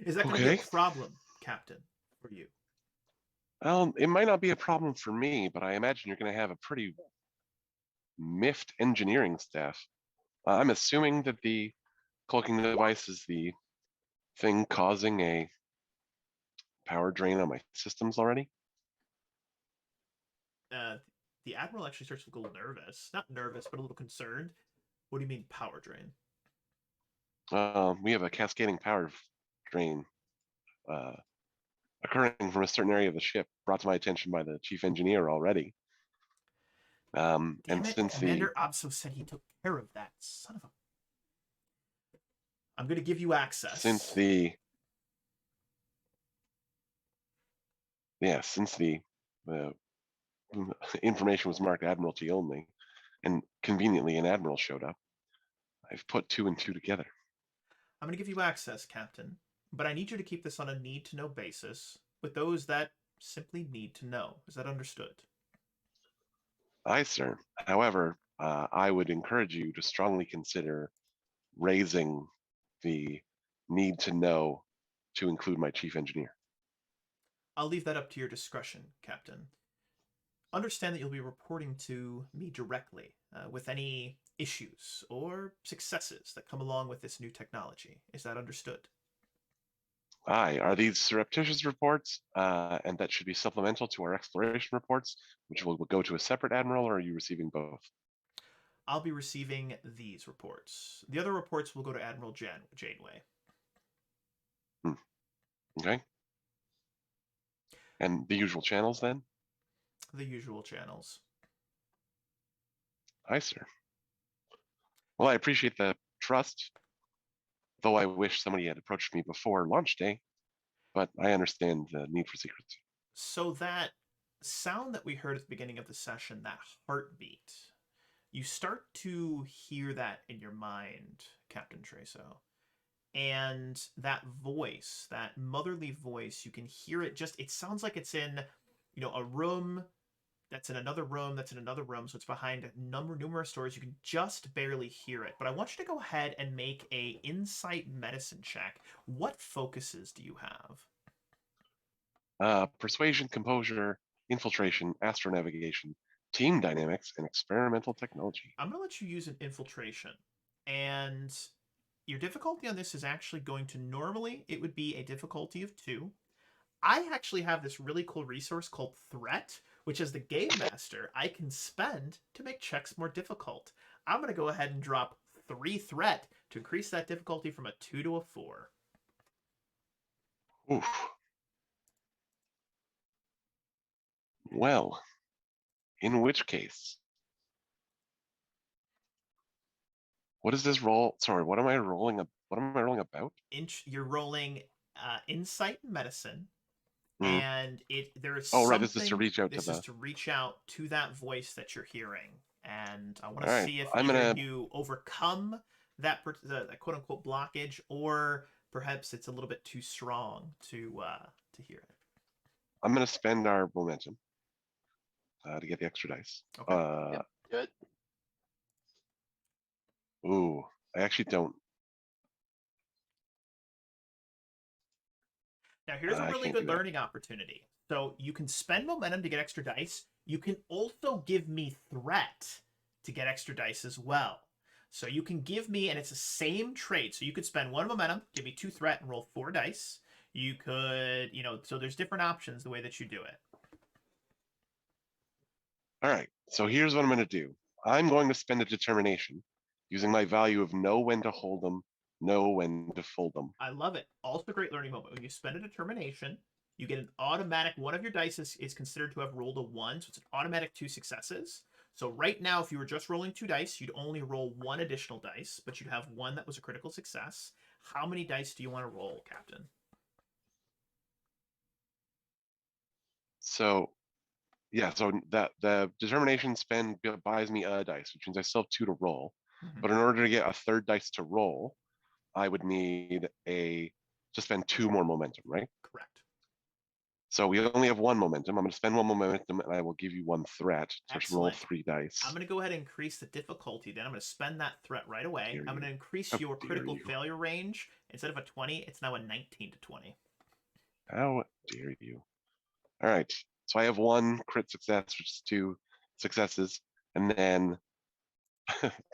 Is that going to be a problem, Captain, for you? It might not be a problem for me, but I imagine you're going to have a pretty miffed engineering staff. I'm assuming that the cloaking device is the thing causing a power drain on my systems already. The Admiral actually starts to look a little nervous. Not nervous, but a little concerned. What do you mean power drain? We have a cascading power drain occurring from a certain area of the ship, brought to my attention by the chief engineer already. Damn and it, since Commander Obso said he took care of that. Son of a... I'm going to give you access. Since the information was marked Admiralty only, and conveniently an Admiral showed up, I've put 2 and 2 together. I'm going to give you access, Captain, but I need you to keep this on a need-to-know basis with those that simply need to know. Is that understood? Aye, sir. However, I would encourage you to strongly consider raising the need to know to include my chief engineer. I'll leave that up to your discretion, Captain. Understand that you'll be reporting to me directly with any issues or successes that come along with this new technology. Is that understood? Aye, are these surreptitious reports, and that should be supplemental to our exploration reports, which will go to a separate admiral, or are you receiving both? I'll be receiving these reports. The other reports will go to Admiral Janeway. Okay. And the usual channels then? The usual channels. Aye, sir. Well, I appreciate the trust, though I wish somebody had approached me before launch day, but I understand the need for secrecy. So that sound that we heard at the beginning of the session, that heartbeat, you start to hear that in your mind, Captain Treso. And that voice, that motherly voice, you can hear it it sounds like it's in, a room that's in another room, that's in another room. So it's behind numerous doors. You can just barely hear it. But I want you to go ahead and make a insight medicine check. What focuses do you have? Persuasion, composure, infiltration, astronavigation, team dynamics, and experimental technology. I'm going to let you use an infiltration. And your difficulty on this is actually going to, normally it would be a difficulty of 2. I actually have this really cool resource called Threat, which as the game master, I can spend to make checks more difficult. I'm going to go ahead and drop 3 Threat to increase that difficulty from a 2 to a 4. Oof. Well, in which case, what is this roll? Sorry, what am I rolling? What am I rolling about? You're rolling Insight Medicine, Mm. and there is Oh, something. right. This is to reach out This to is the. to reach out to that voice that you're hearing, and I want to All right, see if I'm either gonna. you overcome that quote unquote blockage, or perhaps it's a little bit too strong to hear it. I'm gonna spend our momentum to get the extra dice. Okay. Yep, do it. Ooh, I actually don't. Now here's a I really can't do good that. learning opportunity. So you can spend momentum to get extra dice. You can also give me threat to get extra dice as well. So you can give me, and it's the same trade. So you could spend 1 momentum, give me 2 threat, and roll 4 dice. You could, so there's different options the way that you do it. All right, so here's what I'm gonna do. I'm going to spend a determination using my value of know when to hold them, know when to fold them. I love it. Also a great learning moment. When you spend a determination, you get an automatic, one of your dice is considered to have rolled a 1, so it's an automatic 2 successes. So right now, if you were just rolling 2 dice, you'd only roll 1 additional dice, but you'd have 1 that was a critical success. How many dice do you want to roll, Captain? So, yeah, so that the determination spend buys me a dice, which means I still have 2 to roll. Mm-hmm. But in order to get a 3rd dice to roll, I would need to spend 2 more momentum, right? Correct. So we only have 1 momentum. I'm going to spend 1 momentum, and I will give you 1 threat to roll Excellent. 3 dice. I'm going to go ahead and increase the difficulty. Then I'm going to spend that threat right away. Dare I'm going you. to increase How your dare critical you. failure range. Instead of a 20, it's now a 19 to 20. How dare you? All right. So I have 1 crit success, which is 2 successes, and then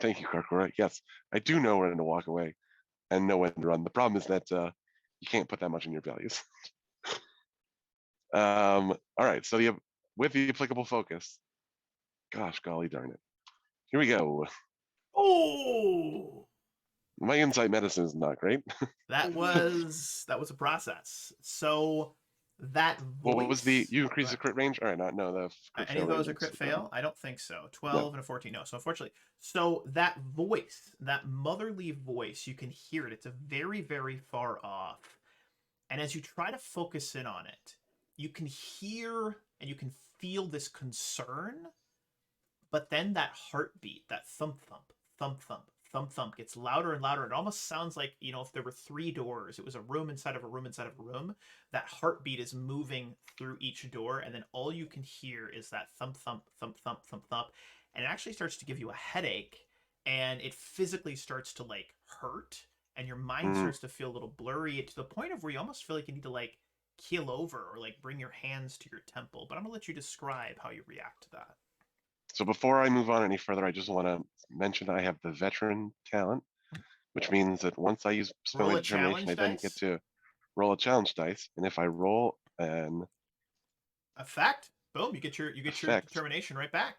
thank you, Karkora. Yes, I do know when to walk away and know when to run. The problem is that you can't put that much in your values. All right. So with the applicable focus, gosh, golly darn it. Here we go. Oh! My insight medicine is not great. That was a process. So that voice. What was you increased the crit range? All right, no, the crit any fail of those range are crit is, fail? I don't think so. 12 and a 14. No. So unfortunately, that voice, that motherly voice, you can hear it. It's a very, very far off. And as you try to focus in on it, you can hear and you can feel this concern, but then that heartbeat, that thump thump, thump thump, thump thump gets louder and louder. It almost sounds like, if there were 3 doors, it was a room inside of a room inside of a room. That heartbeat is moving through each door, and then all you can hear is that thump thump thump thump thump thump, and it actually starts to give you a headache, and it physically starts to like hurt, and your mind starts to feel a little blurry to the point of where you almost feel like you need to like keel over or like bring your hands to your temple. But I'm gonna let you describe how you react to that. So before I move on any further, I just want to mention I have the veteran talent, which means that once I use Roll spelling a determination, I challenge then dice? get to roll a challenge dice, and if I roll an Effect, boom, you get your effect, determination right back.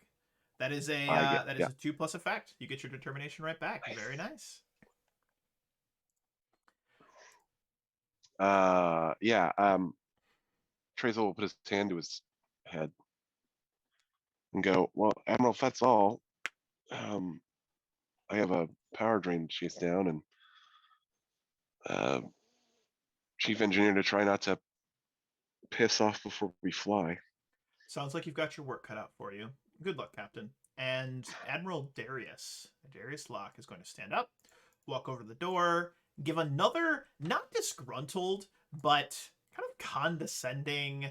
That is a I get that is a 2+ effect. You get your determination right back. Nice. Very nice. Trazel will put his hand to his head and go, well, Admiral, if that's all, I have a power drain to chase down, and chief engineer to try not to piss off before we fly. Sounds like you've got your work cut out for you. Good luck, Captain. And Admiral Darius Locke is going to stand up, walk over to the door, give another, not disgruntled, but kind of condescending,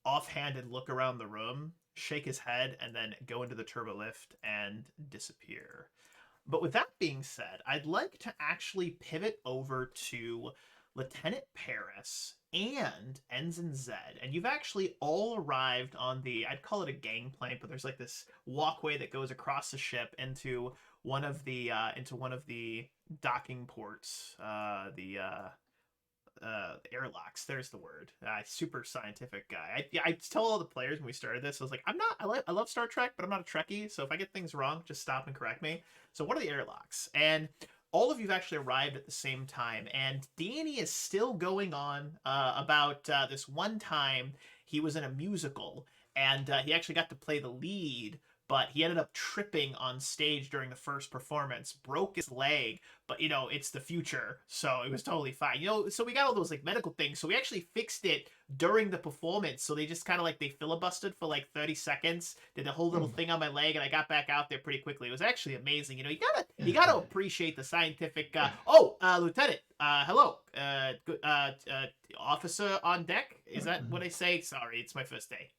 offhanded look around the room, shake his head, and then go into the turbo lift and disappear. But with that being said, I'd like to actually pivot over to Lieutenant Paris and Ensign Zed. And you've actually all arrived on the, I'd call it a gangplank, but there's like this walkway that goes across the ship into one of the docking ports, the airlocks. There's the word. Super scientific guy. I tell all the players when we started this, I was like, I love Star Trek, but I'm not a Trekkie. So if I get things wrong, just stop and correct me. So what are the airlocks? And all of you've actually arrived at the same time, and Danny is still going on about this one time he was in a musical, and he actually got to play the lead, but he ended up tripping on stage during the first performance, broke his leg, but it's the future, so it was totally fine. So we got all those like medical things, so we actually fixed it during the performance, so they just kind of like they filibustered for like 30 seconds, did a whole little thing on my leg, and I got back out there pretty quickly. It was actually amazing. You gotta appreciate the scientific Lieutenant, hello, good, officer on deck, is that what I say? Sorry, it's my first day.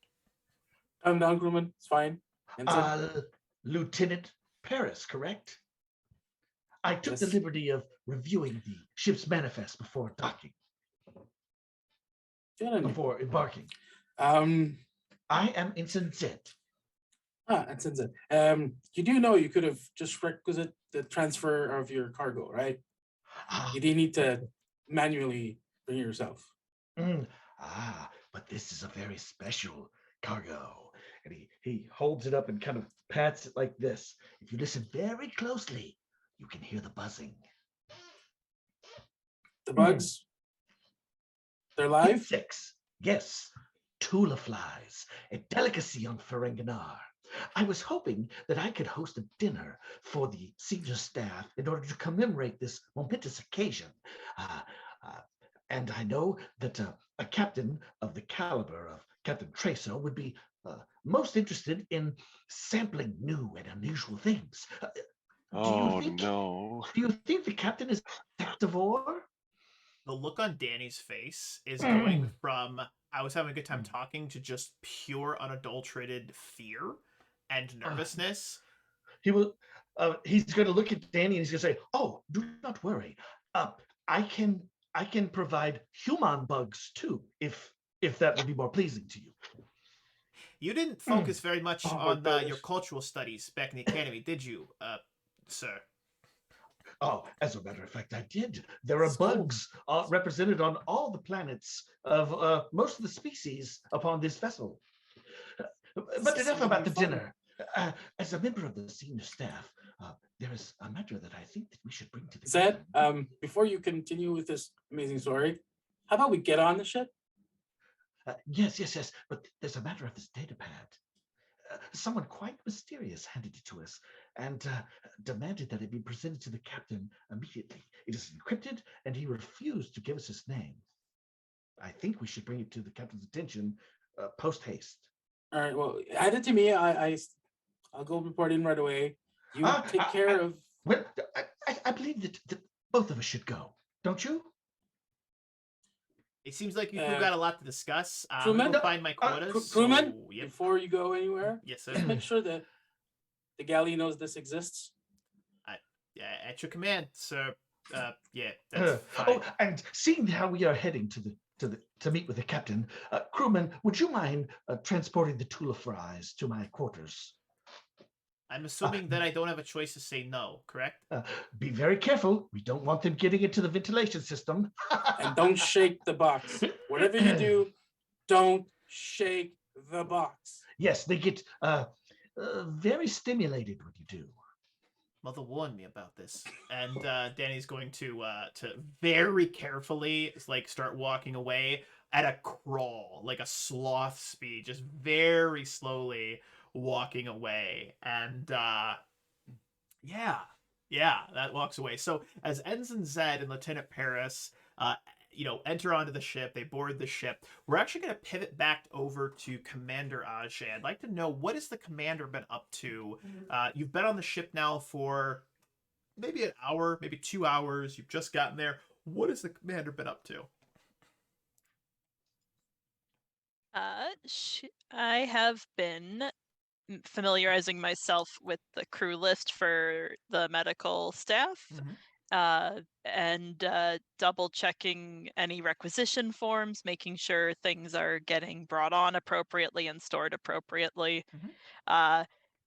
Calm down, crewman, it's fine. Lieutenant Paris, correct? I took the Yes. liberty of reviewing the ship's manifest before docking, before embarking. I am Ensign Zed. Ensign Zed. You do know you could have just requisite the transfer of your cargo, right? You didn't need to manually bring it yourself. But this is a very special cargo. And he holds it up and kind of pats it like this. If you listen very closely, you can hear the buzzing. The bugs, they're live? Insects, yes. Tula flies, a delicacy on Ferenginar. I was hoping that I could host a dinner for the senior staff in order to commemorate this momentous occasion. And I know that a captain of the caliber of Captain Tracer would be most interested in sampling new and unusual things. No. Do you think the captain is activore? The look on Danny's face is going from I was having a good time talking to just pure unadulterated fear and nervousness. He's going to look at Danny and he's going to say, "Oh, do not worry. I can provide human bugs too, if that would be more pleasing to you." You didn't focus very much on your cultural studies back in the academy, did you, sir? Oh, as a matter of fact, I did. There are bugs represented on all the planets of most of the species upon this vessel. But enough about the dinner. As a member of the senior staff, there is a matter that I think that we should bring to the Zed, before you continue with this amazing story, how about we get on the ship? Yes. But there's a matter of this data pad. Someone quite mysterious handed it to us and demanded that it be presented to the captain immediately. It is encrypted, and he refused to give us his name. I think we should bring it to the captain's attention post haste. All right, well, add it to me. I'll go report in right away. You take care of. Well, both of us should go, don't you? It seems like you Uh, got a lot to discuss. I'm crewman? gonna find my quotas. Crewman, So, yep. before you go anywhere, Yes, just sir. make sure that the galley knows this exists. Yeah, at your command, sir. Yeah, that's fine. Oh, and seeing how we are heading to meet with the captain, crewman, would you mind transporting the Tula fries to my quarters? I'm assuming that I don't have a choice to say no, correct? Be very careful. We don't want them getting into the ventilation system. And don't shake the box. Whatever you do, don't shake the box. Yes, they get very stimulated when you do. Mother warned me about this, and Danny's going to very carefully start walking away at a crawl, like a sloth speed, just very slowly walking away, and yeah, that walks away. So as Ensign Zed and Lieutenant Paris, enter onto the ship, they board the ship. We're actually going to pivot back over to Commander Ajay. I'd like to know, what has the commander been up to? You've been on the ship now for maybe an hour, maybe 2 hours. You've just gotten there. What has the commander been up to? I have been familiarizing myself with the crew list for the medical staff. And double checking any requisition forms, making sure things are getting brought on appropriately and stored appropriately.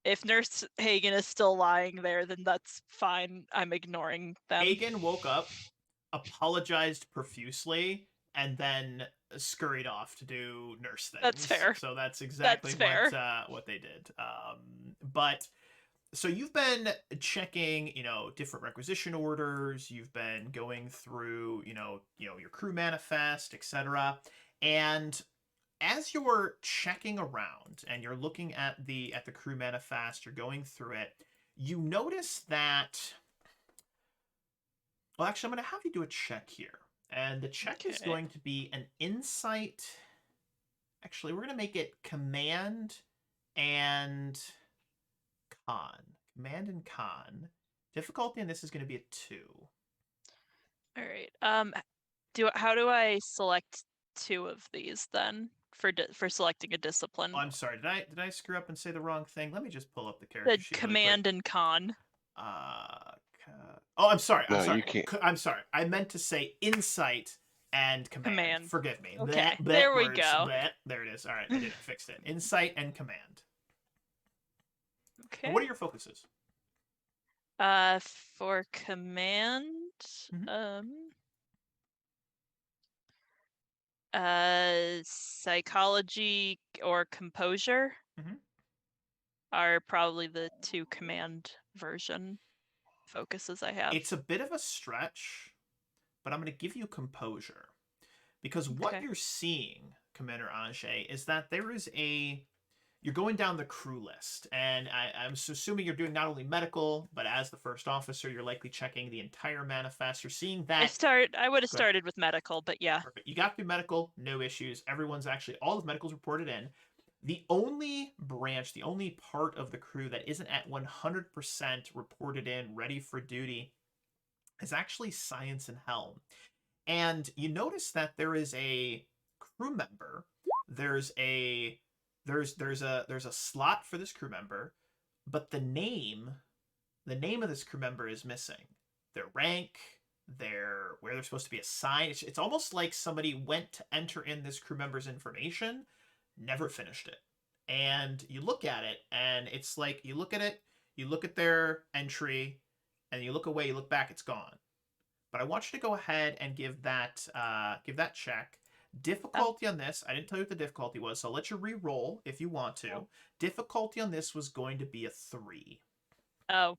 If Nurse Hagen is still lying there, then that's fine. I'm ignoring them. Hagen woke up, apologized profusely, and then scurried off to do nurse things. That's fair. So that's exactly what they did. But so you've been checking, different requisition orders. You've been going through, your crew manifest, etc. And as you're checking around and you're looking at the crew manifest, you're going through it, you notice that. Well, actually, I'm going to have you do a check here, and the check is going to be an insight. Actually, we're going to make it command and con. Command and con. Difficulty on this is going to be a 2. All right. How do I select 2 of these then for selecting a discipline? Oh, I'm sorry. Did I screw up and say the wrong thing? Let me just pull up the character sheet. Command and con. Oh, I'm sorry. No, you can't. I'm sorry. I meant to say insight and command. Forgive me. Okay. There we go. There it is. All right. I did it. Fixed it. Insight and command. Okay. And what are your focuses? For command, psychology or composure are probably the 2 command version focuses I have. It's a bit of a stretch, but I'm going to give you composure, because what you're seeing, Commander Ajay, is that there is you're going down the crew list, and I'm assuming you're doing not only medical, but as the first officer, you're likely checking the entire manifest. You're seeing that. I would have started with medical, but yeah. Perfect. You got through medical, no issues. All of medical's reported in. The only branch, the only part of the crew that isn't at 100% reported in, ready for duty, is actually science and helm. And you notice that there is a crew member. There's a slot for this crew member, but the name of this crew member is missing. Their rank, where they're supposed to be assigned. It's almost like somebody went to enter in this crew member's information, never finished it. And you look at it, and it's like you look at their entry, and you look away, you look back, it's gone. But I want you to go ahead and give that check. Difficulty on this, I didn't tell you what the difficulty was, so I'll let you re-roll if you want to. Difficulty on this was going to be a 3. Oh,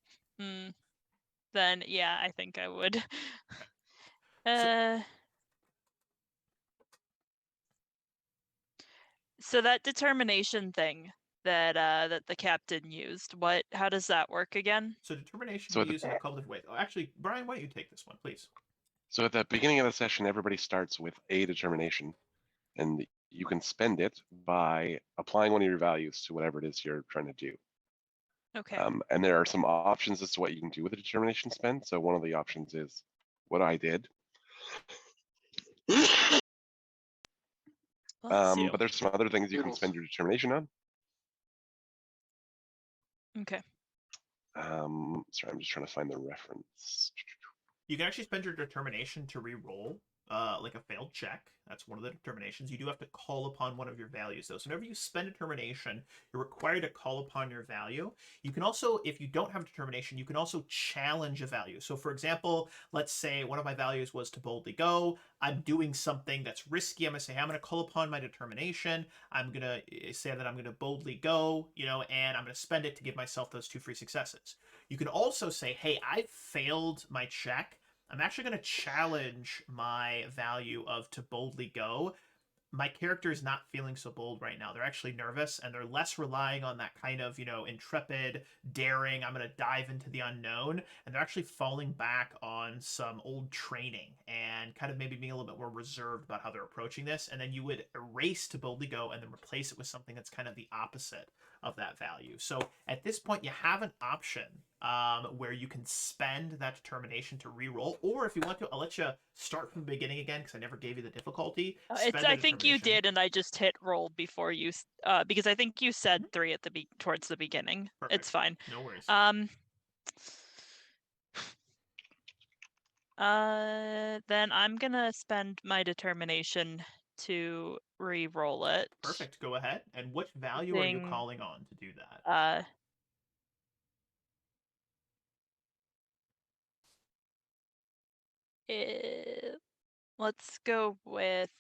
then yeah, I think I would. So that determination thing that that the captain used, how does that work again? So determination we use in a couple different ways. Oh, actually, Brian, why don't you take this one, please? So at the beginning of the session, everybody starts with a determination, and you can spend it by applying one of your values to whatever it is you're trying to do. Okay. And there are some options as to what you can do with a determination spend. So one of the options is what I did. Bless you. But there's some other things you can Noodles. spend your determination on. Okay. Sorry, I'm just trying to find the reference. You can actually spend your determination to re-roll like a failed check. That's one of the determinations. You do have to call upon one of your values, though. So whenever you spend determination, you're required to call upon your value. You can also, if you don't have determination, you can also challenge a value. So for example, let's say one of my values was to boldly go. I'm doing something that's risky. I'm going to say, hey, I'm going to call upon my determination. I'm going to say that I'm going to boldly go, and I'm going to spend it to give myself those 2 free successes. You can also say, hey, I failed my check. I'm actually going to challenge my value of to boldly go. My character is not feeling so bold right now. They're actually nervous, and they're less relying on that kind of, intrepid, daring, I'm going to dive into the unknown, and they're actually falling back on some old training and kind of maybe being a little bit more reserved about how they're approaching this. And then you would erase to boldly go and then replace it with something that's kind of the opposite of that value. So at this point, you have an option where you can spend that determination to re-roll, or if you want to, I'll let you start from the beginning again because I never gave you the difficulty. I think you did, and I just hit roll before you, because I think you said 3 at the towards the beginning. Perfect. It's fine. No worries. Then I'm gonna spend my determination to re-roll it. Perfect. Go ahead. And which value are you calling on to do that? Let's go with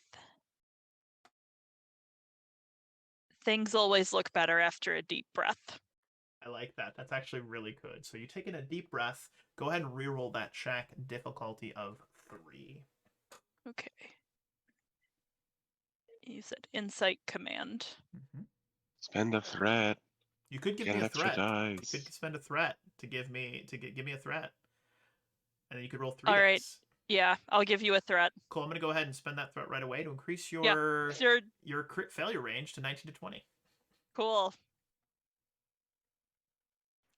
things always look better after a deep breath. I like that. That's actually really good. So you take in a deep breath. Go ahead and re-roll that check. Difficulty of 3. Okay. You said insight command. Mm-hmm. Spend a threat. You could give Get me an a extra threat. dice. You could spend a threat to give me a threat, and then you could roll 3 All dice. right. Yeah, I'll give you a threat. Cool. I'm gonna go ahead and spend that threat right away to increase your your crit failure range to 19 to 20. Cool.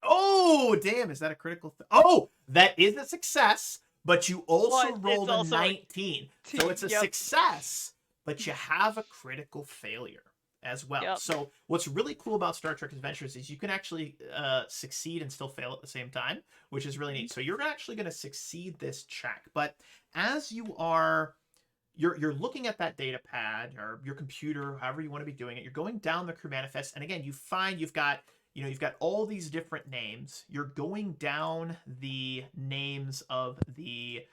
Oh, damn! Is that a critical? Oh, that is a success. But you also rolled a 19, so it's a success. But you have a critical failure as well. Yep. So what's really cool about Star Trek Adventures is you can actually succeed and still fail at the same time, which is really neat. So you're actually going to succeed this check. But as you are, you're looking at that data pad or your computer, however you want to be doing it. You're going down the crew manifest, and again, you find you've got all these different names. You're going down the names of the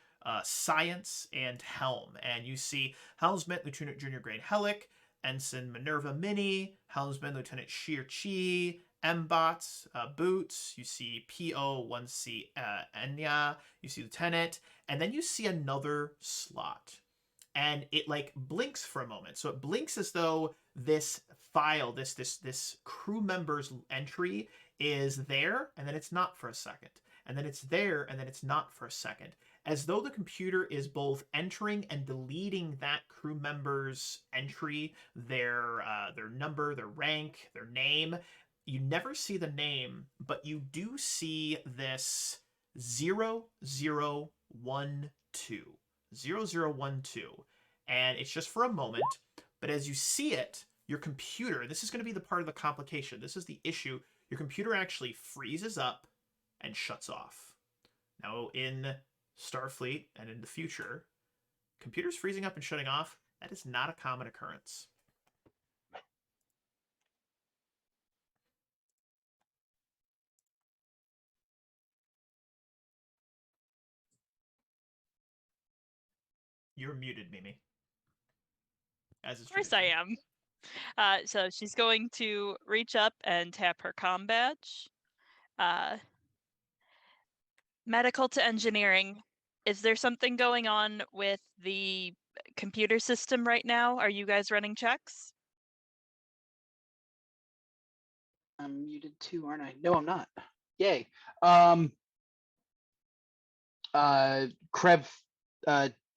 science and helm, and you see helmsman Lieutenant Junior Grade Hellick, Ensign Minerva Mini, helmsman Lieutenant Sheer Chi, Mbot Boots. You see PO1C Enya. You see Lieutenant, and then you see another slot. And it like blinks for a moment. So it blinks as though this file, this crew member's entry is there, and then it's not for a second. And then it's there, and then it's not for a second. As though the computer is both entering and deleting that crew member's entry, their number, their rank, their name. You never see the name, but you do see this 0012. 0012, and it's just for a moment, but as you see it, your computer, this is going to be the part of the complication, this is the issue, your computer actually freezes up and shuts off. Now in Starfleet and in the future, computers freezing up and shutting off, that is not a common occurrence. You're muted, Mimi. As of course I am. So she's going to reach up and tap her comm badge. Medical to engineering. Is there something going on with the computer system right now? Are you guys running checks? I'm muted too, aren't I? No, I'm not. Yay. Krev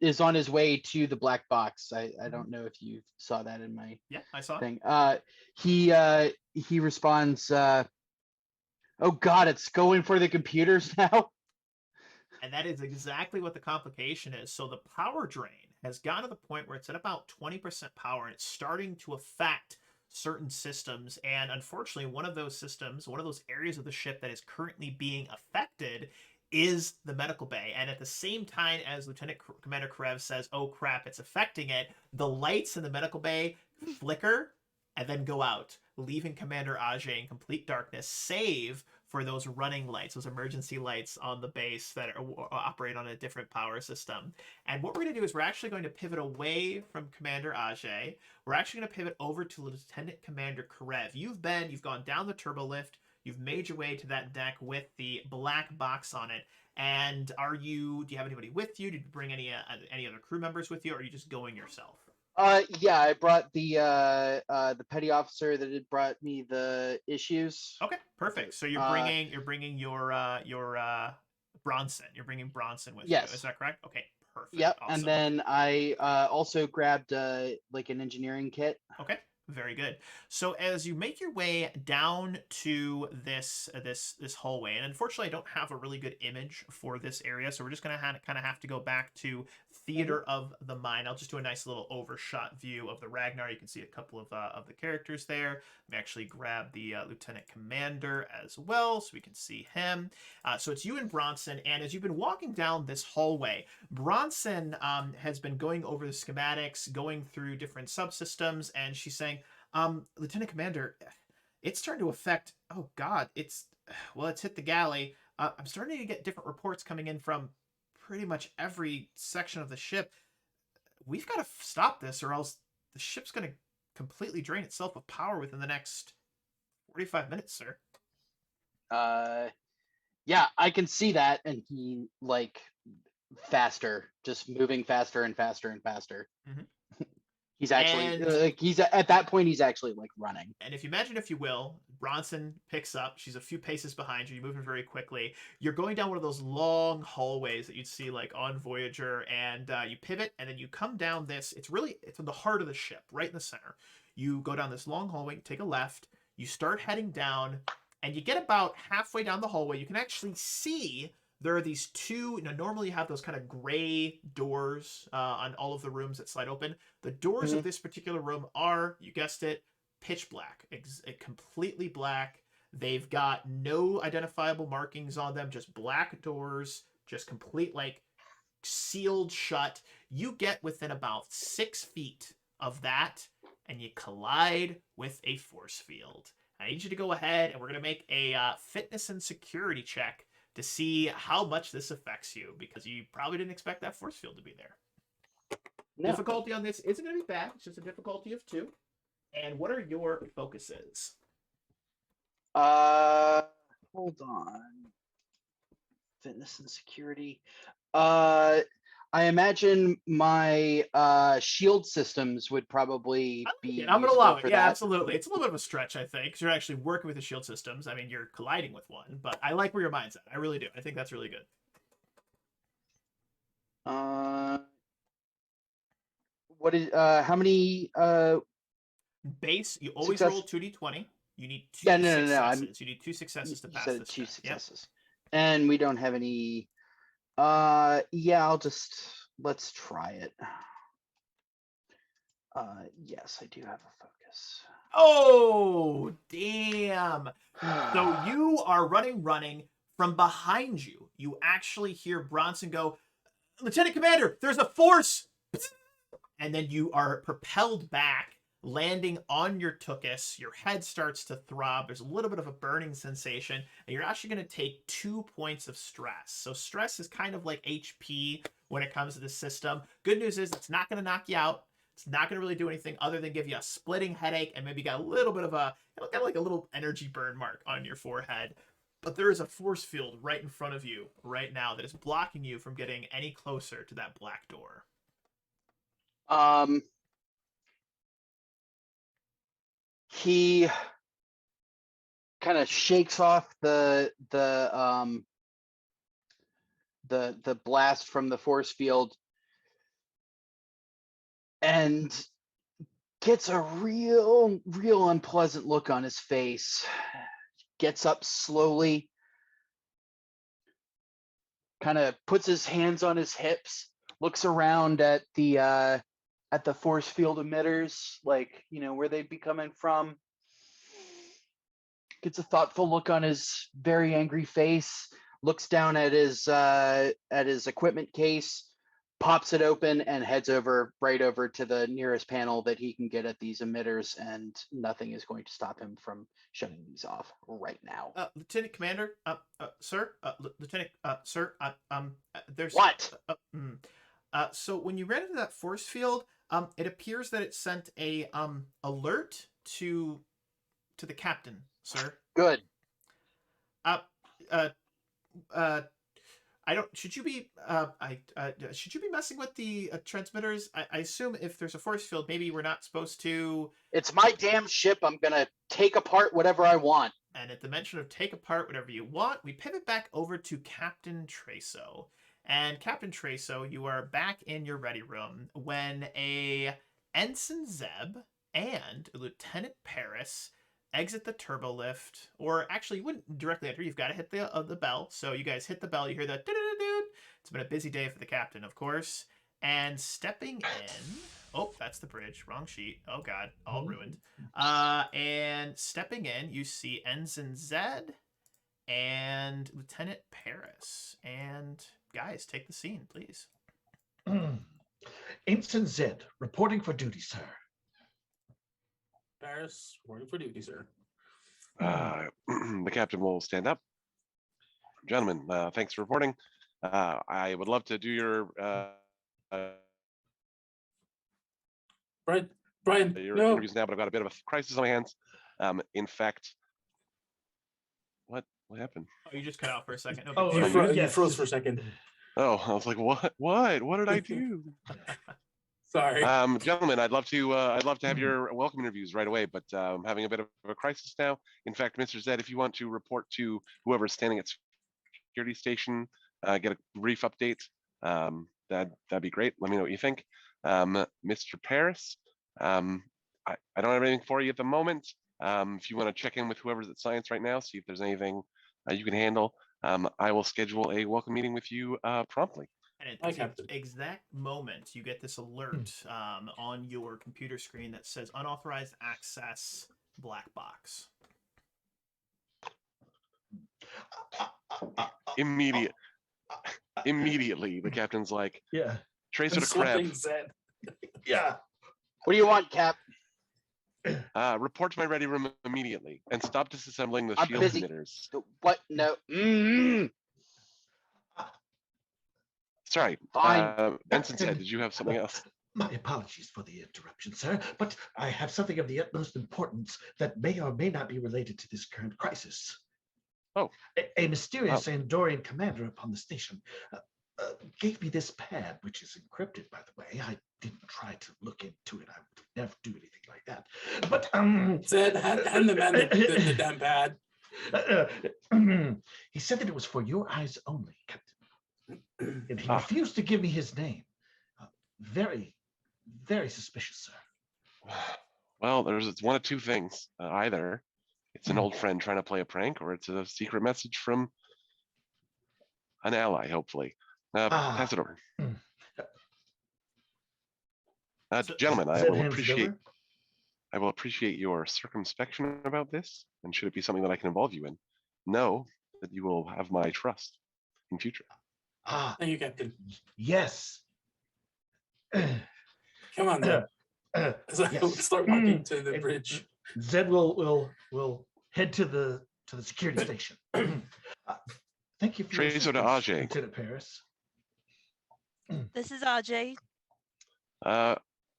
is on his way to the black box. I don't know if you saw that in my I saw thing. He responds, oh God, it's going for the computers now. And that is exactly what the complication is. So the power drain has gotten to the point where it's at about 20% power, and it's starting to affect certain systems. And unfortunately, one of those systems, one of those areas of the ship that is currently being affected is the medical bay. And at the same time as Lieutenant Commander Karev says, oh crap, it's affecting it, the lights in the medical bay flicker and then go out, leaving Commander Ajay in complete darkness, save for those running lights, those emergency lights on the base that operate on a different power system. And what we're going to do is we're actually going to pivot away from Commander Ajay. We're actually going to pivot over to Lieutenant Commander Karev. You've gone down the turbo lift. You've made your way to that deck with the black box on it. And do you have anybody with you? Did you bring any other crew members with you, or are you just going yourself? Yeah, I brought the petty officer that had brought me the issues. Okay, perfect. So you're bringing your Bronson. You're bringing Bronson with you. Is that correct? Okay, perfect. Yep. Awesome. And then I also grabbed like an engineering kit. Okay. Very good. So as you make your way down to this hallway, and unfortunately I don't have a really good image for this area, so we're just going to kind of have to go back to Theater of the Mind. I'll just do a nice little overshot view of the Ragnar. You can see a couple of the characters there. Let me actually grab the Lieutenant Commander as well so we can see him. So it's you and Bronson, and as you've been walking down this hallway, Bronson has been going over the schematics, going through different subsystems, and she's saying, Lieutenant Commander, it's starting to affect, oh God, it's hit the galley. I'm starting to get different reports coming in from pretty much every section of the ship. We've got to stop this, or else the ship's going to completely drain itself of power within the next 45 minutes, sir. Yeah, I can see that. And he faster, just moving faster and faster and faster. Mm-hmm. He's actually he's at that point. He's actually running. And if you imagine, if you will, Bronson picks up. She's a few paces behind you. You're moving very quickly. You're going down one of those long hallways that you'd see on Voyager, and you pivot, and then you come down this. It's in the heart of the ship, right in the center. You go down this long hallway, take a left. You start heading down, and you get about halfway down the hallway. You can actually see there are these two. Normally you have those kind of gray doors on all of the rooms that slide open. The doors of this particular room are, you guessed it, pitch black, completely black. They've got no identifiable markings on them, just black doors, just complete, sealed shut. You get within about 6 feet of that, and you collide with a force field. I need you to go ahead, and we're going to make a fitness and security check to see how much this affects you, because you probably didn't expect that force field to be there. No. Difficulty on this isn't going to be bad. It's just a difficulty of 2. And what are your focuses? Hold on. Fitness and security. I imagine my shield systems would probably be. I'm gonna allow it. Yeah, absolutely. It's a little bit of a stretch, I think, because you're actually working with the shield systems. I mean, you're colliding with one, but I like where your mind's at. I really do. I think that's really good. What is how many base? You always roll 2d20. You need 2 successes. You need 2 successes to pass this. 2 successes. Yep. And we don't have any. Yeah, let's try it. Yes, I do have a focus. Oh, damn. So you are running from behind you. You actually hear Bronson go, Lieutenant Commander, there's a force. And then you are propelled back, landing on your tuchus. Your head starts to throb. There's a little bit of a burning sensation, and you're actually going to take 2 points of stress. So stress is kind of like HP when it comes to this system. Good news is it's not going to knock you out. It's not going to really do anything other than give you a splitting headache, and maybe you got a little bit of a little energy burn mark on your forehead. But there is a force field right in front of you right now that is blocking you from getting any closer to that black door. He kind of shakes off the blast from the force field and gets a real unpleasant look on his face. Gets up slowly. kind of puts his hands on his hips, looks around at the force field emitters, like, where they'd be coming from. Gets a thoughtful look on his very angry face, looks down at his equipment case, pops it open, and heads right over to the nearest panel that he can get at these emitters, and nothing is going to stop him from shutting these off right now. Lieutenant Commander, sir, Lieutenant, sir, there's What? So when you ran into that force field, it appears that it sent a alert to the captain, sir. Good. I don't. Should you be? Should you be messing with the transmitters? I assume if there's a force field, maybe we're not supposed to. It's my damn ship. I'm gonna take apart whatever I want. And at the mention of take apart whatever you want, we pivot back over to Captain Treso. And Captain Treso, you are back in your ready room when a Ensign Zeb and Lieutenant Paris exit the turbo lift, or actually you wouldn't directly enter, you've got to hit the bell. So you guys hit the bell, you hear that doo-doo-doo-doo. It's been a busy day for the captain, of course. And stepping in, oh, that's the bridge, wrong sheet. Oh god, all ruined. And stepping in, you see Ensign Zed and Lieutenant Paris. And guys, take the scene, please. Ensign Zed, reporting for duty, sir. Paris, reporting for duty, sir. The captain will stand up. Gentlemen, thanks for reporting. I would love to do your Brian, no. interviews now, but I've got a bit of a crisis on my hands. In fact, what happened? Oh, you just cut out for a second. No, Oh, big deal. You yes. froze for a second. Oh, I was like, what did I do? Sorry. Gentlemen, I'd love to have your welcome interviews right away, but I'm having a bit of a crisis now. In fact, Mr. Zed, if you want to report to whoever's standing at security station, get a brief update, that'd be great. Let me know what you think. Mr. Paris, I don't have anything for you at the moment. If you want to check in with whoever's at science right now, see if there's anything you can handle, I will schedule a welcome meeting with you promptly. And at this exact moment, you get this alert on your computer screen that says unauthorized access black box. Immediately, the captain's like, Yeah. Tracer to Crab. Yeah. What do you want, Cap? Report to my ready room immediately and stop disassembling the I'm shield busy. emitters. What? No. Sorry. Fine. Ensign said, did you have something else? My apologies for the interruption, sir, but I have something of the utmost importance that may or may not be related to this current crisis. Oh. A mysterious Andorian commander upon the station gave me this pad, which is encrypted, by the way. I didn't try to look into it. I would never do anything like that. But Zed, hand the man the damn pad. He said that it was for your eyes only, Captain. And he refused to give me his name. Very, very suspicious, sir. Well, it's one of two things. Either it's an old friend trying to play a prank, or it's a secret message from an ally, hopefully. Pass it over. Gentlemen, I will appreciate your circumspection about this, and should it be something that I can involve you in, know that you will have my trust in future. Thank you, Captain. Yes. Come on, then. Yes. Start walking to the bridge. Zed will head to the security station. Thank you for your Tracer to assistance, Ajay. Lieutenant Paris. This is Ajay.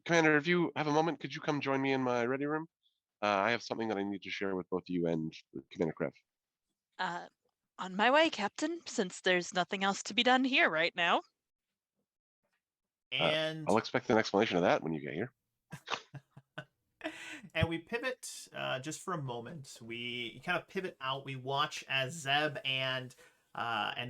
Commander, if you have a moment, could you come join me in my ready room? I have something that I need to share with both you and Commander Krev. On my way, Captain, since there's nothing else to be done here right now. And I'll expect an explanation of that when you get here. and we pivot just for a moment. We kind of pivot out. We watch as Zeb and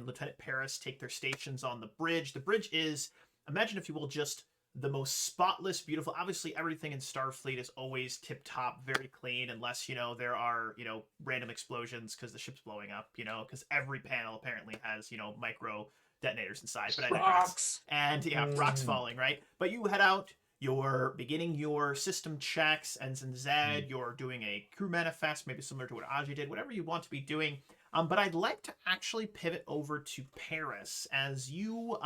Lieutenant Paris take their stations on the bridge. The bridge is, imagine if you will, just the most spotless, beautiful. Obviously, everything in Starfleet is always tip-top, very clean, unless, there are, random explosions because the ship's blowing up, because every panel apparently has, micro detonators inside, but I digress. Rocks. And yeah, rocks falling, right? But you head out, you're beginning your system checks, Ensign Zed, you're doing a crew manifest, maybe similar to what Ajay did, whatever you want to be doing. But I'd like to actually pivot over to Paris as you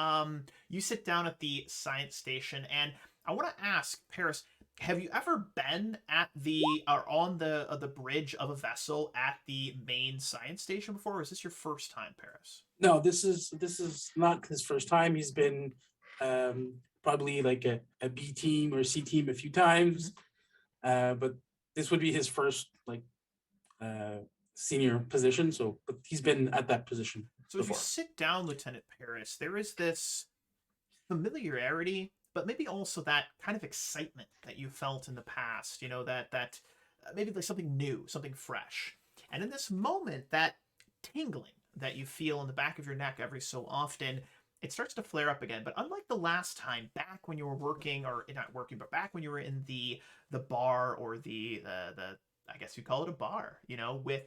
you sit down at the science station, and I want to ask Paris, have you ever been at the or on the bridge of a vessel at the main science station before, or is this your first time, Paris? No, this is not his first time. He's been probably like a B team or C team a few times, but this would be his first like senior position. So, but he's been at that position So as before. you sit down, Lieutenant Paris, there is this familiarity, but maybe also that kind of excitement that you felt in the past. You know, that maybe like something new, something fresh. And in this moment, that tingling that you feel in the back of your neck every so often, it starts to flare up again. But unlike the last time, back when you were working, or not working, but back when you were in the bar, or the I guess you call it a bar, you know, with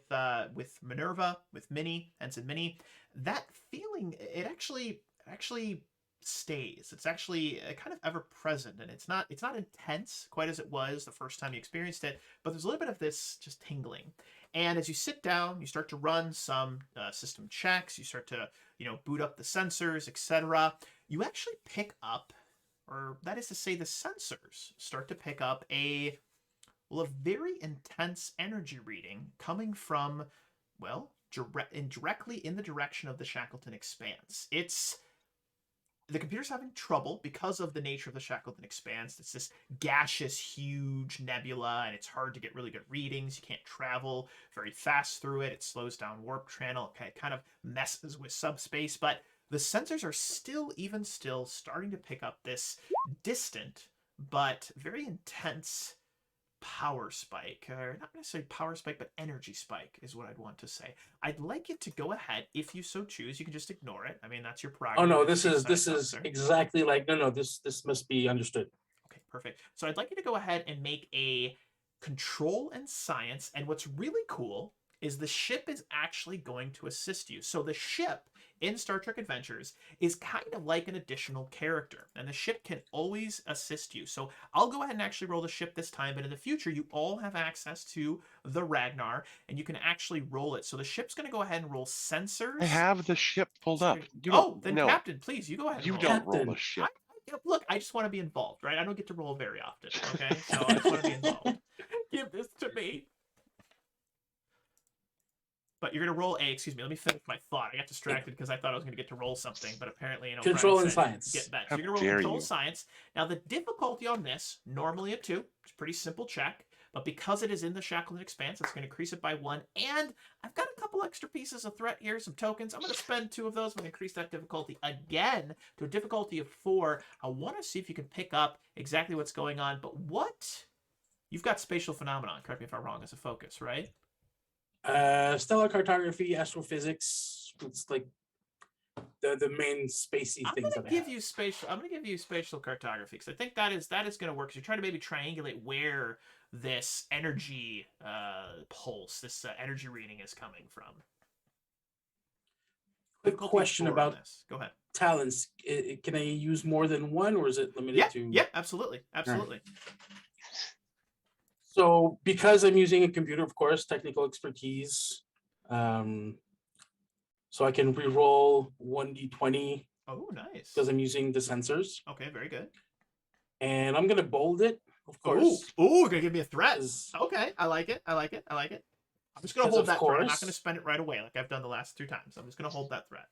Minerva, with Minnie, Ensign Minnie, that feeling, it actually stays. It's actually kind of ever present, and it's not intense quite as it was the first time you experienced it, but there's a little bit of this just tingling. And as you sit down, you start to run some system checks, you start to, you know, boot up the sensors, etc. You actually pick up, or that is to say, the sensors start to pick up a very intense energy reading coming from, well, directly in the direction of the Shackleton Expanse. The computer's having trouble because of the nature of the Shackleton Expanse. It's this gaseous, huge nebula, and it's hard to get really good readings. You can't travel very fast through it. It slows down warp channel. It kind of messes with subspace, but the sensors are even still starting to pick up this distant but very intense power spike, or not necessarily power spike, but energy spike is what I'd want to say. I'd like you to go ahead, if you so choose. You can just ignore it. I mean, that's your prerogative. Oh no, as this chief is science officer. exactly like no, this must be understood. Okay, perfect. So I'd like you to go ahead and make a control and science, and what's really cool is the ship is actually going to assist you. So the ship in Star Trek Adventures is kind of like an additional character, and the ship can always assist you. So I'll go ahead and actually roll the ship this time, but in the future, you all have access to the Ragnar, and you can actually roll it. So the ship's going to go ahead and roll sensors. I have the ship pulled up. Then Captain, please, you go ahead and You roll don't it. roll the Captain. ship. Look, I just want to be involved, right? I don't get to roll very often, okay? So I just want to be involved. Give this to me. But you're going to roll excuse me, let me finish my thought. I got distracted because I thought I was going to get to roll something, but apparently, you know, Control Brian and said, science. Get that. How So you're going to roll dare control you. science. Now, the difficulty on this, normally a 2. It's a pretty simple check. But because it is in the Shackleton Expanse, it's going to increase it by 1. And I've got a couple extra pieces of threat here, some tokens. I'm going to spend 2 of those. I'm going to increase that difficulty again to a difficulty of 4. I want to see if you can pick up exactly what's going on. But what? You've got spatial phenomenon, correct me if I'm wrong, as a focus, right? Stellar cartography, astrophysics. It's like the main spacey I'm things going that to I give have. you spatial. I'm going to give you spatial cartography because I think that is going to work. Because you're trying to maybe triangulate where this energy pulse, this energy reading is coming from. Quick Difficulty question 4 on about this. Go ahead. talents. Can I use more than one, or is it limited to? Yeah, absolutely, absolutely. So because I'm using a computer, of course, technical expertise. So I can re-roll 1d20 Oh, nice. because I'm using the sensors, Okay, very good. and I'm gonna bold it, of course. Ooh, gonna give me a threat. 'cause- Okay, I like it. I like it. I like it. I'm just gonna Because hold of that threat. I'm not course. gonna spend it right away like I've done the last 2 times. I'm just gonna hold that threat.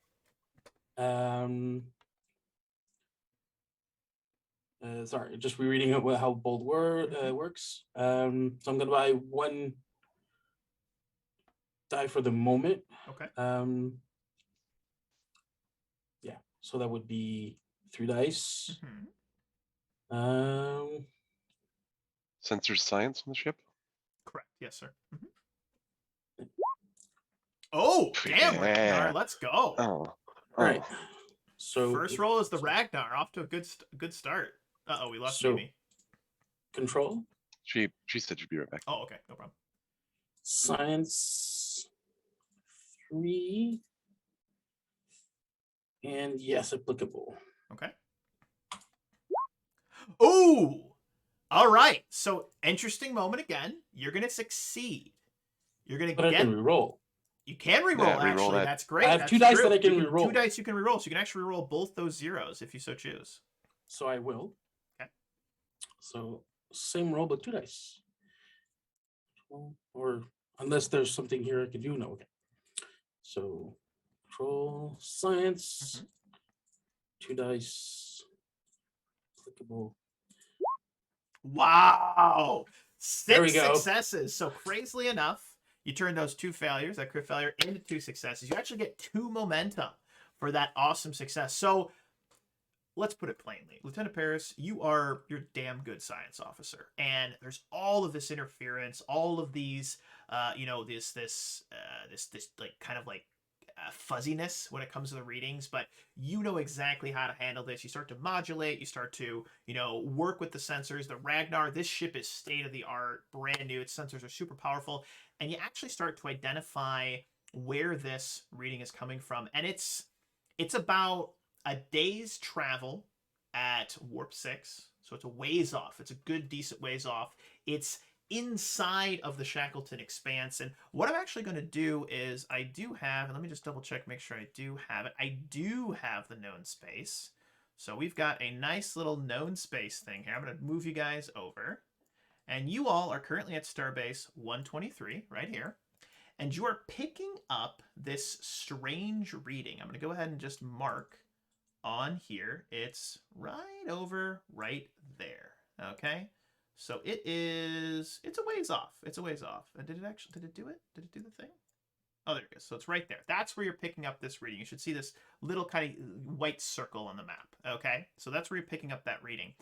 Sorry, just rereading how bold word works. So I'm gonna buy 1 die for the moment. Okay. Yeah, so that would be 3 dice. Mhm. Sensor science on the ship? Correct. Yes, sir. Oh, damn, Yeah. Ragnar. Let's go. Oh. Right. So First roll is the Ragnar. Off to a good start. Uh-oh, we lost So- Mimi. control, She said she'd be right back. Oh, okay. No problem. science 3. And yes, applicable. Okay. Ooh! All right. So, interesting moment again. You're going to succeed. You're going to But I can get... reroll. You can reroll, Yeah, reroll actually. that. That's great. I have That's 2 dice true. that I can You reroll. 2 dice you can reroll. So you can actually reroll both those zeros if you so choose. So I will. Okay. So same roll, but 2 dice. Or unless there's something here I can do. No. Okay. So control science. 2 dice. Applicable. Wow! There we 6 go. successes. So crazily enough, you turn those 2 failures, that crit failure, into 2 successes. You actually get 2 momentum for that awesome success. So let's put it plainly. Lieutenant Paris, you're a damn good science officer. And there's all of this interference, all of these this like kind of like fuzziness when it comes to the readings, but you know exactly how to handle this. You start to modulate, you start to, work with the sensors. The Ragnar, this ship is state of the art, brand new. Its sensors are super powerful, and you actually start to identify where this reading is coming from. And it's about a day's travel at warp 6. So it's a ways off. It's a good, decent ways off. It's inside of the Shackleton Expanse. And what I'm actually going to do is I do have, and let me just double check, make sure I do have it. I do have the known space. So we've got a nice little known space thing here. I'm going to move you guys over. And you all are currently at Starbase 123 right here. And you are picking up this strange reading. I'm going to go ahead and just mark on here. It's right over right there. Okay. So it's a ways off. It's a ways off. And did it do it? Did it do the thing? Oh, there it is. So it's right there. That's where you're picking up this reading. You should see this little kind of white circle on the map. Okay. So that's where you're picking up that reading.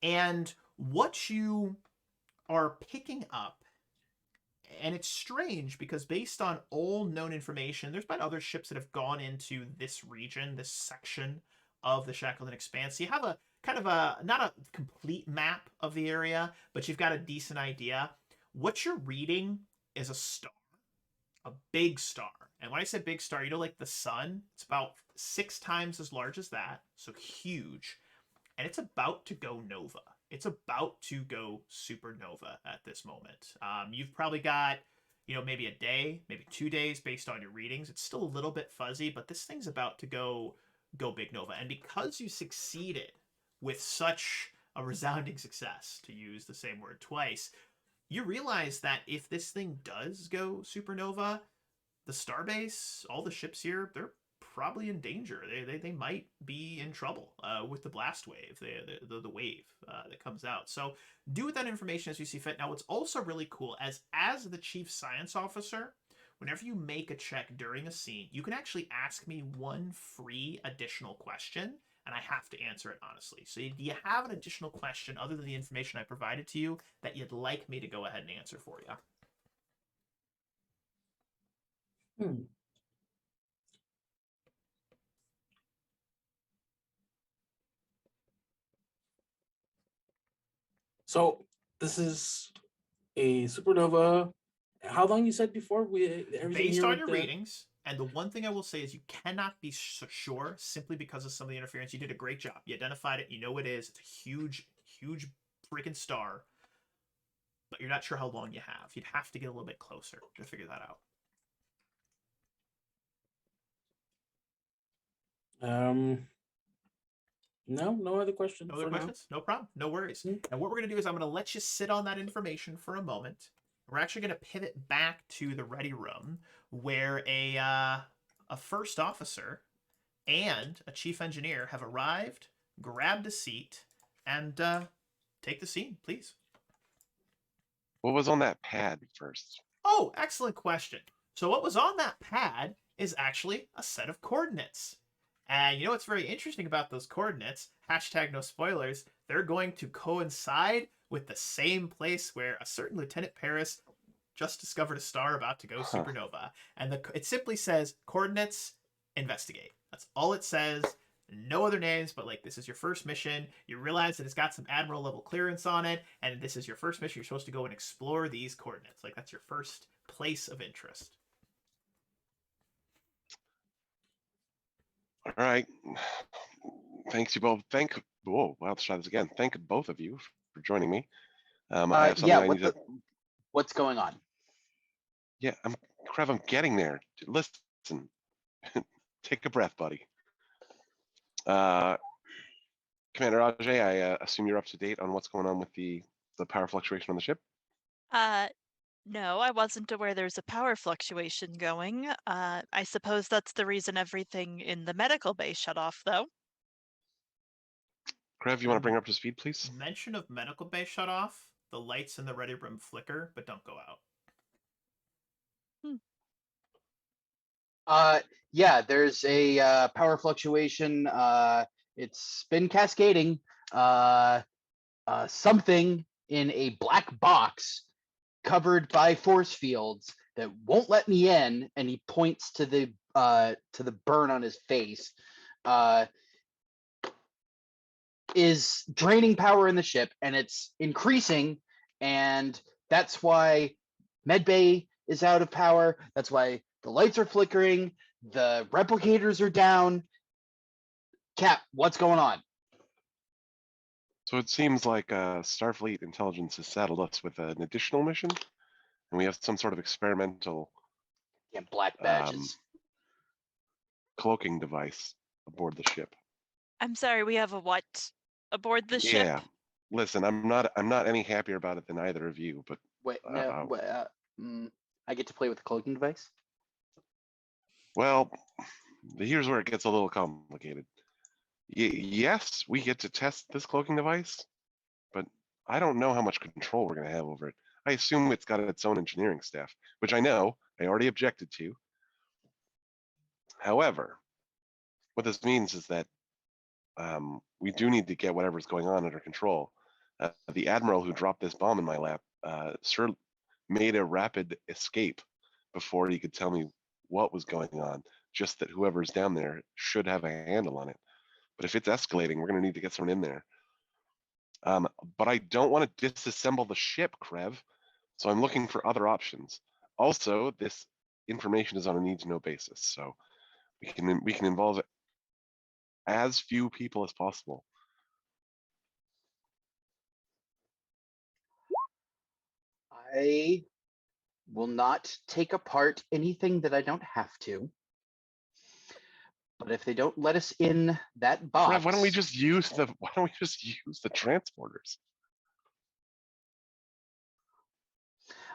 And what you are picking up, and it's strange because based on all known information, there's been other ships that have gone into this region, this section of the Shackleton Expanse. So you have a kind of not a complete map of the area, but you've got a decent idea. What you're reading is a star, a big star. And when I say big star, like the sun, it's about 6 times as large as that, so huge. And it's about to go nova. It's about to go supernova at this moment. You've probably got, maybe a day, maybe 2 days based on your readings. It's still a little bit fuzzy, but this thing's about to go big nova. And because you succeeded with such a resounding success, to use the same word twice, you realize that if this thing does go supernova, the starbase, all the ships here, they're probably in danger. They might be in trouble with the blast wave, the wave that comes out. So do with that information as you see fit. Now, what's also really cool, as the chief science officer, whenever you make a check during a scene, you can actually ask me one free additional question, and I have to answer it honestly. So do you have an additional question other than the information I provided to you that you'd like me to go ahead and answer for you? So this is a supernova. How long you said before? Based on your readings, and the one thing I will say is you cannot be sure simply because of some of the interference. You did a great job. You identified it. You know it is. It's a huge, huge freaking star. But you're not sure how long you have. You'd have to get a little bit closer to figure that out. No other questions. No other questions? No problem. No worries. And what we're going to do is I'm going to let you sit on that information for a moment. We're actually going to pivot back to the ready room where a first officer and a chief engineer have arrived, grabbed a seat, and take the scene, please. What was on that pad first? Oh, excellent question. So what was on that pad is actually a set of coordinates. And you know what's very interesting about those coordinates? Hashtag no spoilers. They're going to coincide with the same place where a certain Lieutenant Paris just discovered a star about to go supernova. And it simply says, coordinates, investigate. That's all it says. No other names, but like, this is your first mission. You realize that it's got some Admiral level clearance on it, and this is your first mission. You're supposed to go and explore these coordinates. Like, that's your first place of interest. All right. Thanks you both. Whoa, wow, let's try this again. Thank both of you for joining me. I have something Yeah. I need to. What's going on? Yeah, Krev, I'm getting there. Listen, take a breath, buddy. Commander Ajay, I assume you're up to date on what's going on with the power fluctuation on the ship. No, I wasn't aware there's a power fluctuation going. I suppose that's the reason everything in the medical bay shut off, though. Krev, you want to bring her up to speed, please? Mention of medical bay shut off. The lights in the ready room flicker, but don't go out. Yeah, there's a power fluctuation. It's been cascading. Something in a black box covered by force fields that won't let me in, and he points to the burn on his face. Is draining power in the ship, and it's increasing, and that's why medbay is out of power. That's why the lights are flickering, the replicators are down. Cap, what's going on? So it seems like Starfleet intelligence has saddled us with an additional mission, and we have some sort of experimental Yeah, black badges. cloaking device aboard the ship. I'm sorry, we have a what aboard the ship? Yeah. Listen, I'm not any happier about it than either of you, but Wait, no. I get to play with the cloaking device. well, here's where it gets a little complicated. Yes, we get to test this cloaking device, but I don't know how much control we're going to have over it. I assume it's got its own engineering staff, which I know I already objected to. However, what this means is that we do need to get whatever's going on under control. The Admiral who dropped this bomb in my lap sure made a rapid escape before he could tell me what was going on, just that whoever's down there should have a handle on it. But if it's escalating, we're going to need to get someone in there. But I don't want to disassemble the ship, Krev, so I'm looking for other options. Also, this information is on a need-to-know basis, so we can involve as few people as possible. I will not take apart anything that I don't have to. But if they don't let us in that box, Krev, why don't we just use the transporters?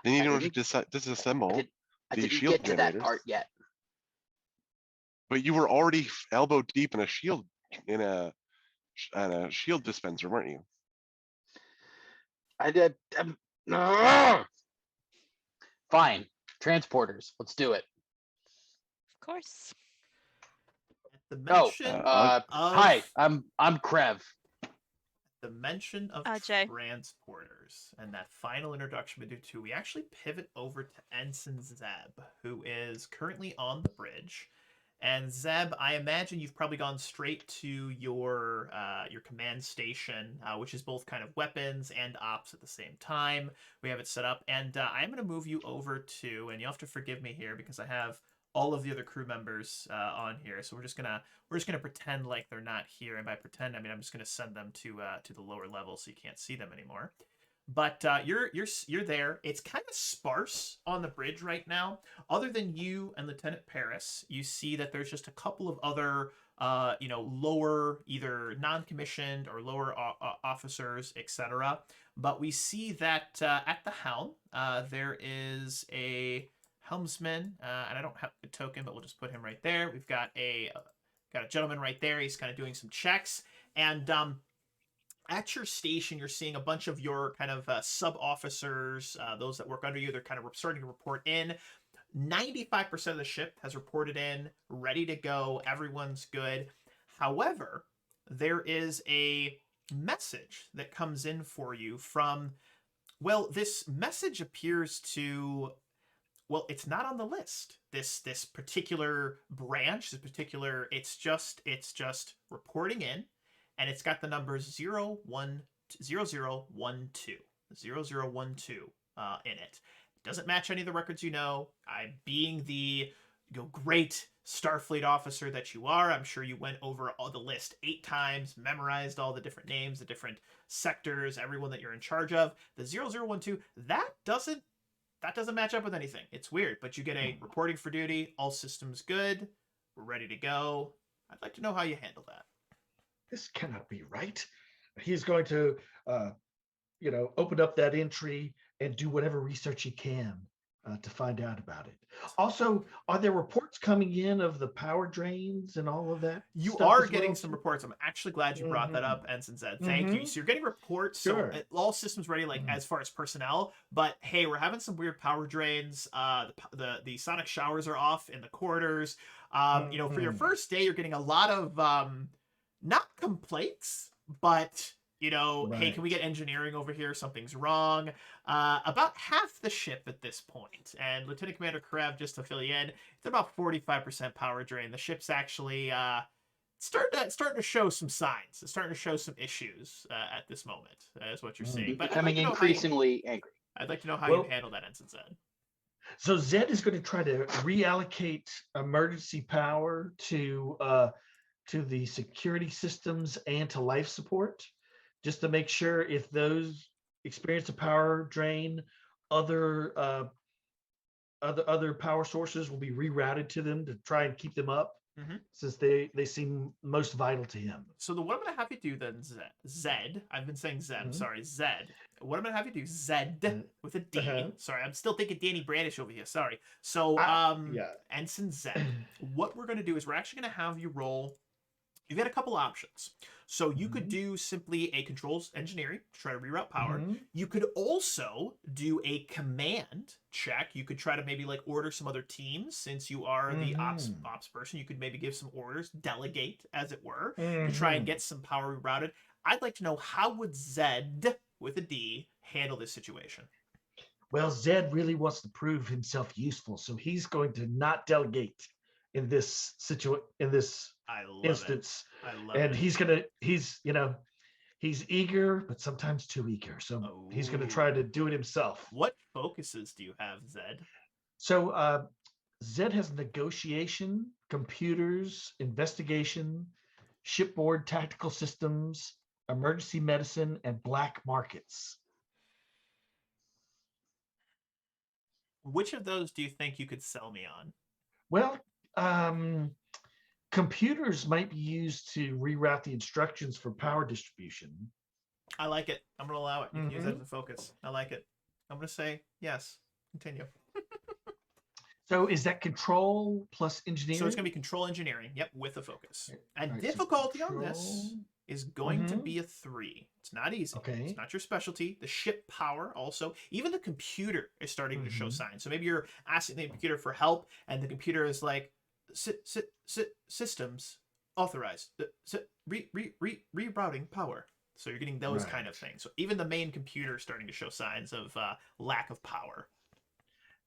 Then you don't have to disassemble I the didn't shield get to generators. that part yet. But you were already elbow deep in a shield shield dispenser, weren't you? I did. Fine, transporters. Let's do it. Of course. The mention Hi, I'm Krev. the mention of Ajay. transporters and that final introduction we do too, we actually pivot over to Ensign Zeb, who is currently on the bridge. And Zeb, I imagine you've probably gone straight to your command station, which is both kind of weapons and ops at the same time. We have it set up, and I'm going to move you over to, and you'll have to forgive me here because I have all of the other crew members on here, so we're just gonna pretend like they're not here, and by pretend I mean I'm just gonna send them to the lower level so you can't see them anymore. But you're there. It's kind of sparse on the bridge right now. Other than you and Lieutenant Paris, you see that there's just a couple of other lower, either non-commissioned or lower officers, etc. But we see that at the helm there is a helmsman, and I don't have a token, but we'll just put him right there. We've got a gentleman right there. He's kind of doing some checks, and at your station, you're seeing a bunch of your kind of sub-officers, those that work under you. They're kind of starting to report in. 95% of the ship has reported in, ready to go. Everyone's good. However, there is a message that comes in for you from, well, this message appears to, well, it's not on the list. This particular branch, it's just reporting in, and it's got the numbers 0012 in it. Doesn't match any of the records you know. I, being the great Starfleet officer that you are, I'm sure you went over all the list 8 times, memorized all the different names, the different sectors, everyone that you're in charge of. The 0012, that doesn't match up with anything. It's weird, but you get a reporting for duty, all systems good, we're ready to go. I'd like to know how you handle that. This cannot be right. He's going to, open up that entry and do whatever research he can to find out about it. Also, are there reports coming in of the power drains and all of that? You stuff are as getting well, some too? reports. I'm actually glad you brought that up, Ensign Zed. Thank you. Mhm. So you're getting reports. Sure. So all systems ready, like as far as personnel. But hey, we're having some weird power drains. The sonic showers are off in the corridors. For your first day, you're getting a lot of not complaints, but hey, can we get engineering over here? Something's wrong. About half the ship at this point, and Lieutenant Commander Karev, just to fill you in, it's about 45% power drain. The ship's actually starting to show some signs. It's starting to show some issues at this moment, is what you're seeing. But Becoming increasingly angry. I'd like to know how you handle that, Ensign Zed. So Zed is going to try to reallocate emergency power to the security systems and to life support, just to make sure if those experience a power drain, other power sources will be rerouted to them to try and keep them up, since they seem most vital to him. So what I'm going to have you do then, Zed, I've been saying Zed, sorry, Zed. What I'm going to have you do, Zed, with a D. Sorry, I'm still thinking Danny Brandish over here, sorry. So, Ensign Zed, what we're going to do is we're actually going to have you roll. You've got a couple options. So you could do simply a controls engineering to try to reroute power. You could also do a command check. You could try to maybe like order some other teams, since you are the ops person. You could maybe give some orders, delegate as it were, to try and get some power rerouted. I'd like to know, how would Zed with a D handle this situation? Well, Zed really wants to prove himself useful, so he's going to not delegate in this instance. I love and it. he's eager, but sometimes too eager. So he's going to try to do it himself. What focuses do you have, Zed? So Zed has negotiation, computers, investigation, shipboard tactical systems, emergency medicine, and black markets. Which of those do you think you could sell me on? Well, computers might be used to reroute the instructions for power distribution. I like it. I'm going to allow it. You can use that as a focus. I like it. I'm going to say yes. Continue. So is that control plus engineering? So it's going to be control engineering, yep, with a focus. And difficulty on this is going to be a 3. It's not easy. Okay. It's not your specialty. The ship power also. Even the computer is starting to show signs. So maybe you're asking the computer for help, and the computer is like, systems authorized. Rerouting power. So you're getting those kind of things. So even the main computer is starting to show signs of lack of power.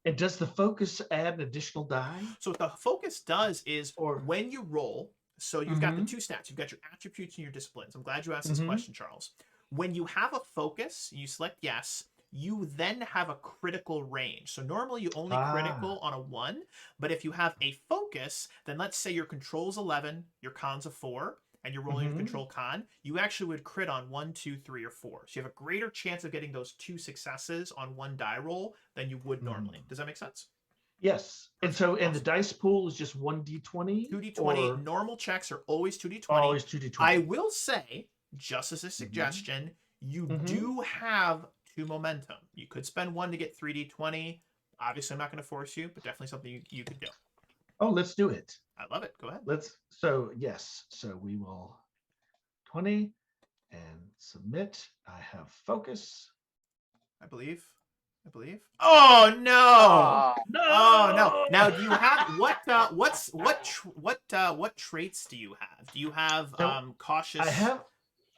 And does the focus add an additional die? So what the focus does is, when you roll, so you've got the 2 stats. You've got your attributes and your disciplines. I'm glad you asked this question, Charles. When you have a focus, you select yes, you then have a critical range. So normally you only critical on a 1, but if you have a focus, then let's say your control's 11, your con's a 4, and you're rolling your control con, you actually would crit on 1, 2, 3, or 4. So you have a greater chance of getting those 2 successes on 1 die roll than you would normally. Does that make sense? Yes. And so, and the dice pool is just 1d20? 2d20. Normal checks are always 2d20. Always 2d20. I will say, just as a suggestion, you do have 2 momentum. You could spend 1 to get 3d20. Obviously, I'm not going to force you, but definitely something you could do. Oh, let's do it. I love it. Go ahead. So we will 20 and submit. I have focus. I believe. Oh no! No! Oh no! Now, do you have what traits do you have? Do you have cautious?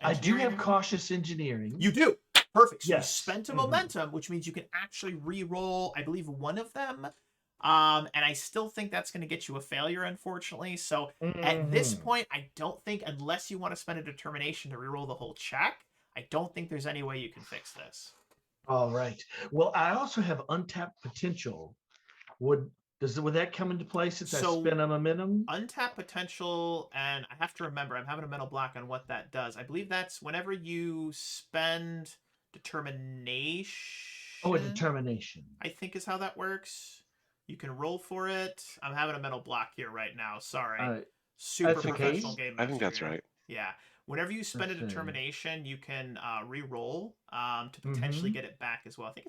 I do have cautious engineering. You do. Perfect. So yes. You spent a momentum, which means you can actually re-roll, I believe, one of them. And I still think that's going to get you a failure, unfortunately. So at this point, I don't think, unless you want to spend a determination to re-roll the whole check, I don't think there's any way you can fix this. All right. Well, I also have untapped potential. would that come into play since So, I spent a momentum? Untap potential, and I have to remember, I'm having a mental block on what that does. I believe that's whenever you spend determination. Oh, a determination. I think is how that works. You can roll for it. I'm having a mental block here right now. Sorry. Super that's okay. professional game master. I think that's here. right. Yeah. Whenever you spend a Let's see. determination, you can re-roll to potentially get it back as well. I think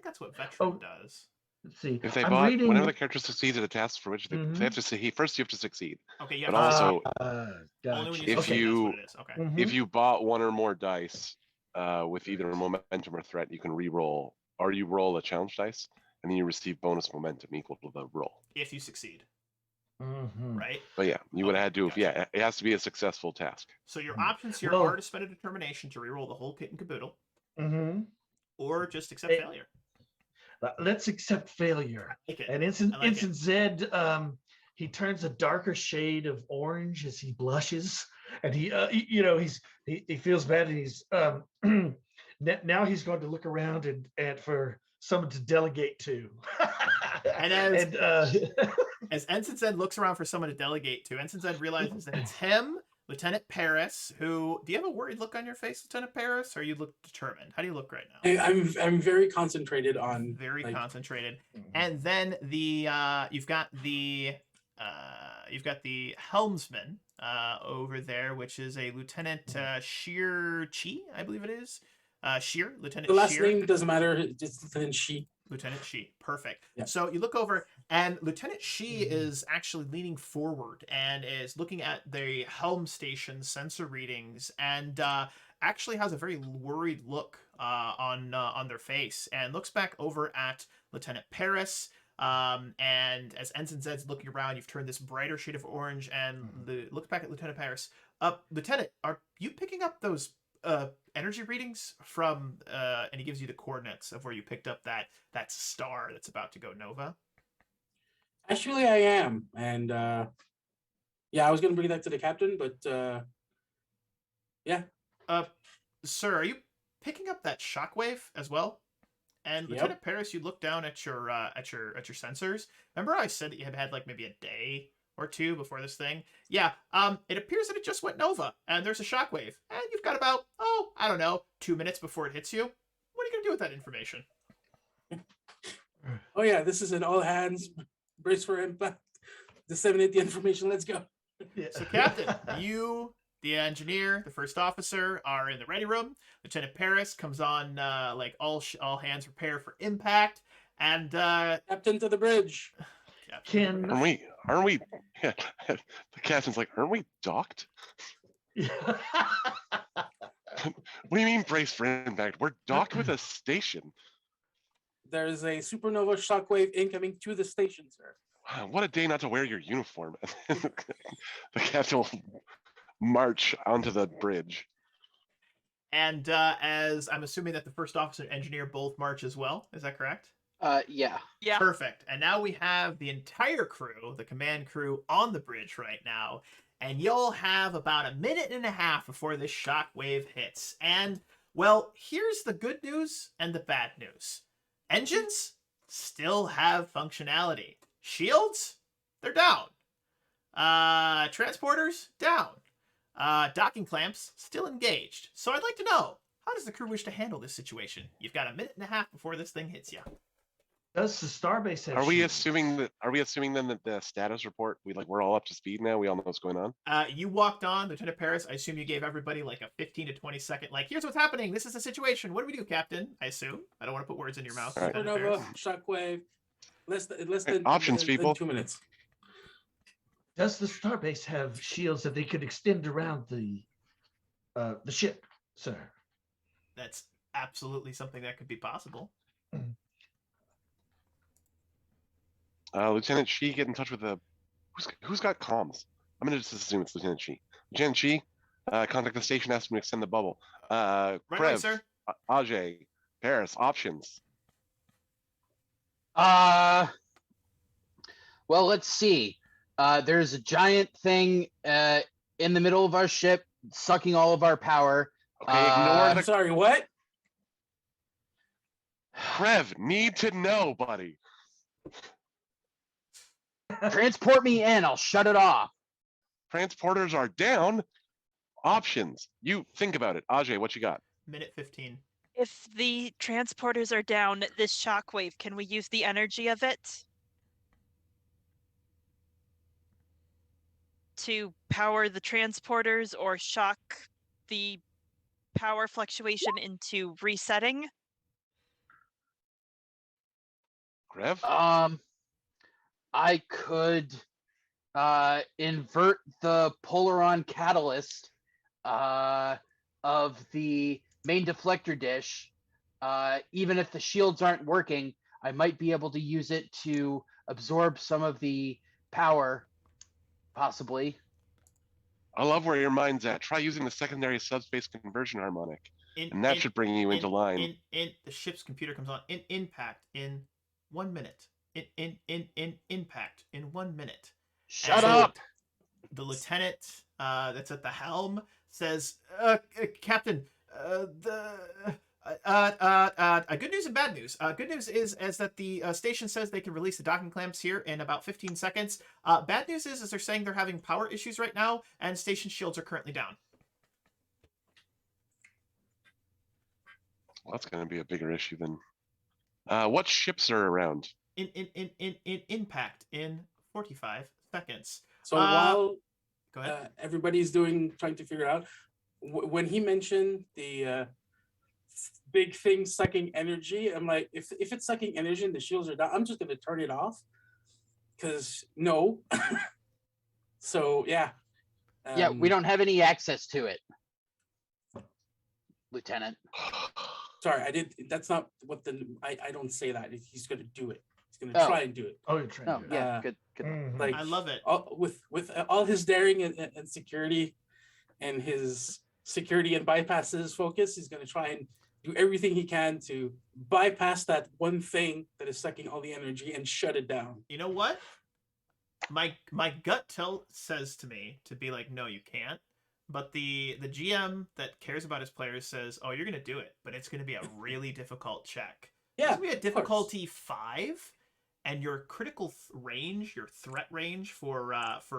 that's what veteran Oh. does. Let's see. If they I'm bought, reading. whenever the character succeeds at a task for which they have to say, first you have to succeed. Okay, But have to also, only when Gotcha. you if succeed, you- that's what it is. Okay. if you bought one or more dice with either a momentum or threat, you can re-roll, or you roll a challenge dice, and then you receive bonus momentum equal to the roll. If you succeed, Mhm. right? But yeah, you would have had to. Gotcha. Yeah, it has to be a successful task. So your options here Well- are to spend a determination to re-roll the whole kit and caboodle, Mm-hmm. or just accept failure. Let's accept failure. I like it. And I like Instant Zed, he turns a darker shade of orange as he blushes, and he feels bad, and he's now he's going to look around and for someone to delegate to. And as Ensign Zed looks around for someone to delegate to, Ensign Zed realizes that it's him, Lieutenant Paris, who... Do you have a worried look on your face, Lieutenant Paris, or you look determined? How do you look right now? I'm very concentrated on Very like, concentrated. And then you've got the helmsman over there, which is a Lieutenant Sheer Chi, I believe it is. Sheer, Lieutenant the last Sheer. name doesn't matter. It's Lieutenant She. Lieutenant Shi. Perfect. Yeah. So you look over, and Lieutenant Shi is actually leaning forward and is looking at the helm station sensor readings, and actually has a very worried look on their face, and looks back over at Lieutenant Paris. And as Ensign Zed's looking around, you've turned this brighter shade of orange, and look back at Lieutenant Paris. Lieutenant, are you picking up those energy readings from and he gives you the coordinates of where you picked up that star that's about to go nova? Actually, I am, and yeah, I was gonna bring that to the captain, but yeah. Sir, are you picking up that shockwave as well? And Yep. Lieutenant Paris, you look down at your sensors. Remember I said that you had like maybe a day or two before this thing? Yeah, it appears that it just went nova, and there's a shockwave, and you've got about, I don't know, 2 minutes before it hits you. What are you gonna do with that information? Oh yeah, this is an all hands brace for impact. Disseminate the information. Let's go. So, Captain, you, the engineer, the first officer are in the ready room. Lieutenant Paris comes on like all hands prepare for impact, and Captain to the bridge. Can Aren't we? Yeah, the captain's like, aren't we docked? What do you mean brace for impact? We're docked with a station. There's a supernova shockwave incoming to the station, sir. Wow, what a day not to wear your uniform. The captain will march onto the bridge. And as I'm assuming that the first officer and engineer both march as well. Is that correct? Yeah. Yeah. Perfect. And now we have the entire crew, the command crew, on the bridge right now. And you'll have about a minute and a half before this shockwave hits. And, well, here's the good news and the bad news. Engines still have functionality. Shields, they're down. Transporters, down. Docking clamps, still engaged. So I'd like to know, how does the crew wish to handle this situation? You've got a minute and a half before this thing hits you. Does the starbase have Are we shields? assuming then that the status report, we're all up to speed now? We all know what's going on? You walked on, Lieutenant Paris. I assume you gave everybody like a 15 to 20 second, like, here's what's happening. This is the situation. What do we do, Captain? I assume. I don't want to put words in your mouth. All right. Lieutenant Supernova Paris. shockwave. Less Hey, than options, than people. 2 minutes. Does the starbase have shields that they could extend around the ship, sir? That's absolutely something that could be possible. Lieutenant Shi, get in touch with the who's got comms. I'm gonna just assume it's Lieutenant Shi. Lieutenant Shi, contact the station, ask them to extend the bubble. Right away, Krev, sir. Ajay, Paris, options. Well, let's see. There's a giant thing in the middle of our ship, sucking all of our power. Okay, ignore I'm the sorry, what? Krev. Need to know, buddy. Transport me in. I'll shut it off. Transporters are down. Options. You think about it. Ajay, what you got? Minute 15. If the transporters are down, this shockwave, can we use the energy of it to power the transporters or shock the power fluctuation into resetting? Grev? I could invert the Polaron catalyst of the main deflector dish. Even if the shields aren't working, I might be able to use it to absorb some of the power, possibly. I love where your mind's at. Try using the secondary subspace conversion harmonic, and that should bring you into line. The ship's computer comes on. Impact in 1 minute. Impact in 1 minute. Shut And up! The lieutenant that's at the helm says, Captain, good news and bad news. Good news is that the station says they can release the docking clamps here in about 15 seconds. Bad news is they're saying they're having power issues right now, and station shields are currently down. Well, that's going to be a bigger issue than. What ships are around? Impact in 45 seconds. So while Go ahead. everybody's trying to figure out, when he mentioned the big thing sucking energy, I'm like, if it's sucking energy and the shields are down, I'm just gonna turn it off, because no. So yeah. Yeah, we don't have any access to it, Lieutenant. Sorry, I did. That's not what I don't say that. He's gonna do it. He's gonna try and do it. Oh, you're trying Oh, to do it. yeah, good. Mhm. Like I love it. With all his daring and security, and his security and bypasses focus, he's gonna try and do everything he can to bypass that one thing that is sucking all the energy and shut it down. You know what? My gut says to me to be like, no, you can't. But the GM that cares about his players says, oh, you're gonna do it, but it's gonna be a really difficult check. Yeah, It's gonna be a difficulty 5, and your critical range, your threat range for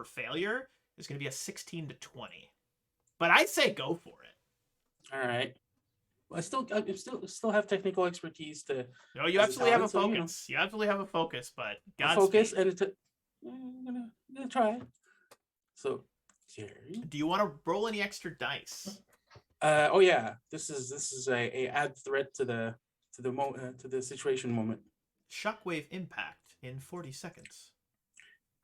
failure is gonna be a 16 to 20. But I'd say go for it. All right. I still have technical expertise to No, you absolutely have a talent, so, focus. You absolutely have a focus, but focus Godspeed. and I'm gonna try. So, Jerry. Do you want to roll any extra dice? Oh yeah, this is a add threat to the situation moment. Shockwave impact in 40 seconds.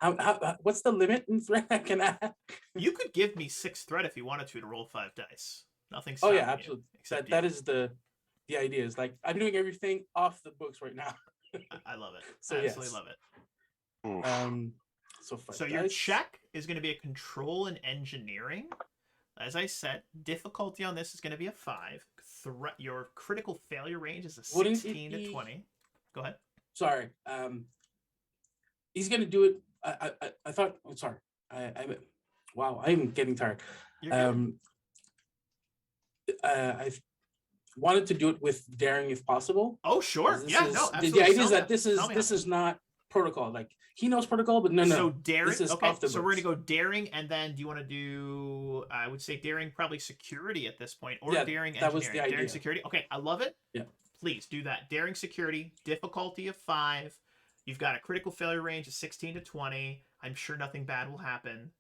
How what's the limit in threat I can add? You could give me 6 threat if you wanted to roll 5 dice. Nothing. Oh yeah, stopping you, absolutely. except That you. is the idea. Is like I'm doing everything off the books right now. I love it. So, Absolutely yes. love it. Oof. So 5 So your dice. check is going to be a control and engineering. As I said, difficulty on this is going to be a 5. Your critical failure range is a Wouldn't it 16 to be- 20. Go ahead. Sorry. He's gonna do it. I thought. I'm sorry. Wow. I'm getting tired. You're good. I wanted to do it with daring if possible. Oh, sure. This Yeah, is- no, the absolutely. idea Tell is me that this is not protocol. Like he knows protocol, but no. So daring. this is Okay, off the so we're books. gonna go daring, and then do you want to do? I would say daring, probably security at this point, or Yeah, daring that was the engineering. Daring idea. security. Okay, I love it. Yeah. Please do that. Daring security, difficulty of 5. You've got a critical failure range of 16 to 20. I'm sure nothing bad will happen.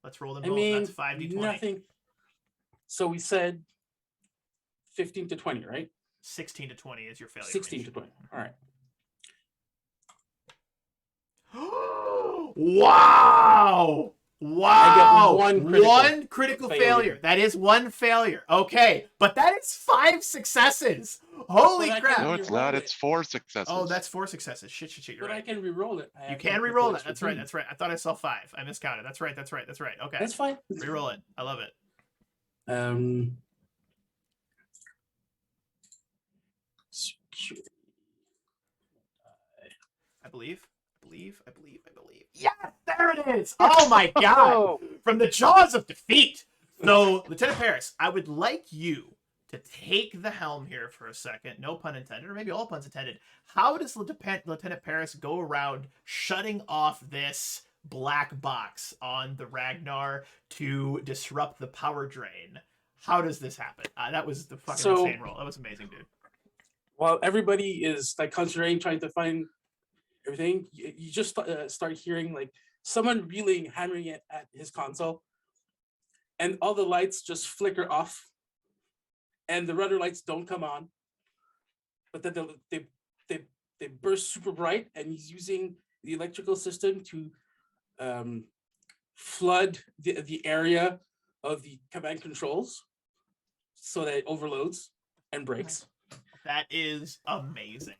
Let's roll them I both. mean, That's 5d20. nothing. So we said 15 to 20, right? 16 to 20 is your failure. 16 range. to 20. All right. Wow! Wow! one critical failure. failure. That is 1 failure. Okay, but that is 5 successes. Holy But I crap! can No, it's re-roll not. it. It's 4 successes. Oh, that's 4 successes. Shit. You're But I right. can re-roll it. I You have can technical re-roll that. That's right. expertise. That's right. I thought I saw 5. I miscounted. That's right. Okay. That's fine. Re-roll it. I love it. Security. I believe. Yes, there it is. Oh my god! From the jaws of defeat. So, Lieutenant Paris, I would like you to take the helm here for a second, no pun intended, or maybe all puns intended. How does Lieutenant Paris go around shutting off this black box on the Ragnar to disrupt the power drain? How does this happen? That was the fucking insane roll. That was amazing, dude. While everybody is like concentrating, trying to find everything, you just start hearing like someone reeling, hammering it at his console, and all the lights just flicker off, and the rudder lights don't come on, but then they burst super bright, and he's using the electrical system to flood the area of the command controls so that it overloads and breaks. That is amazing.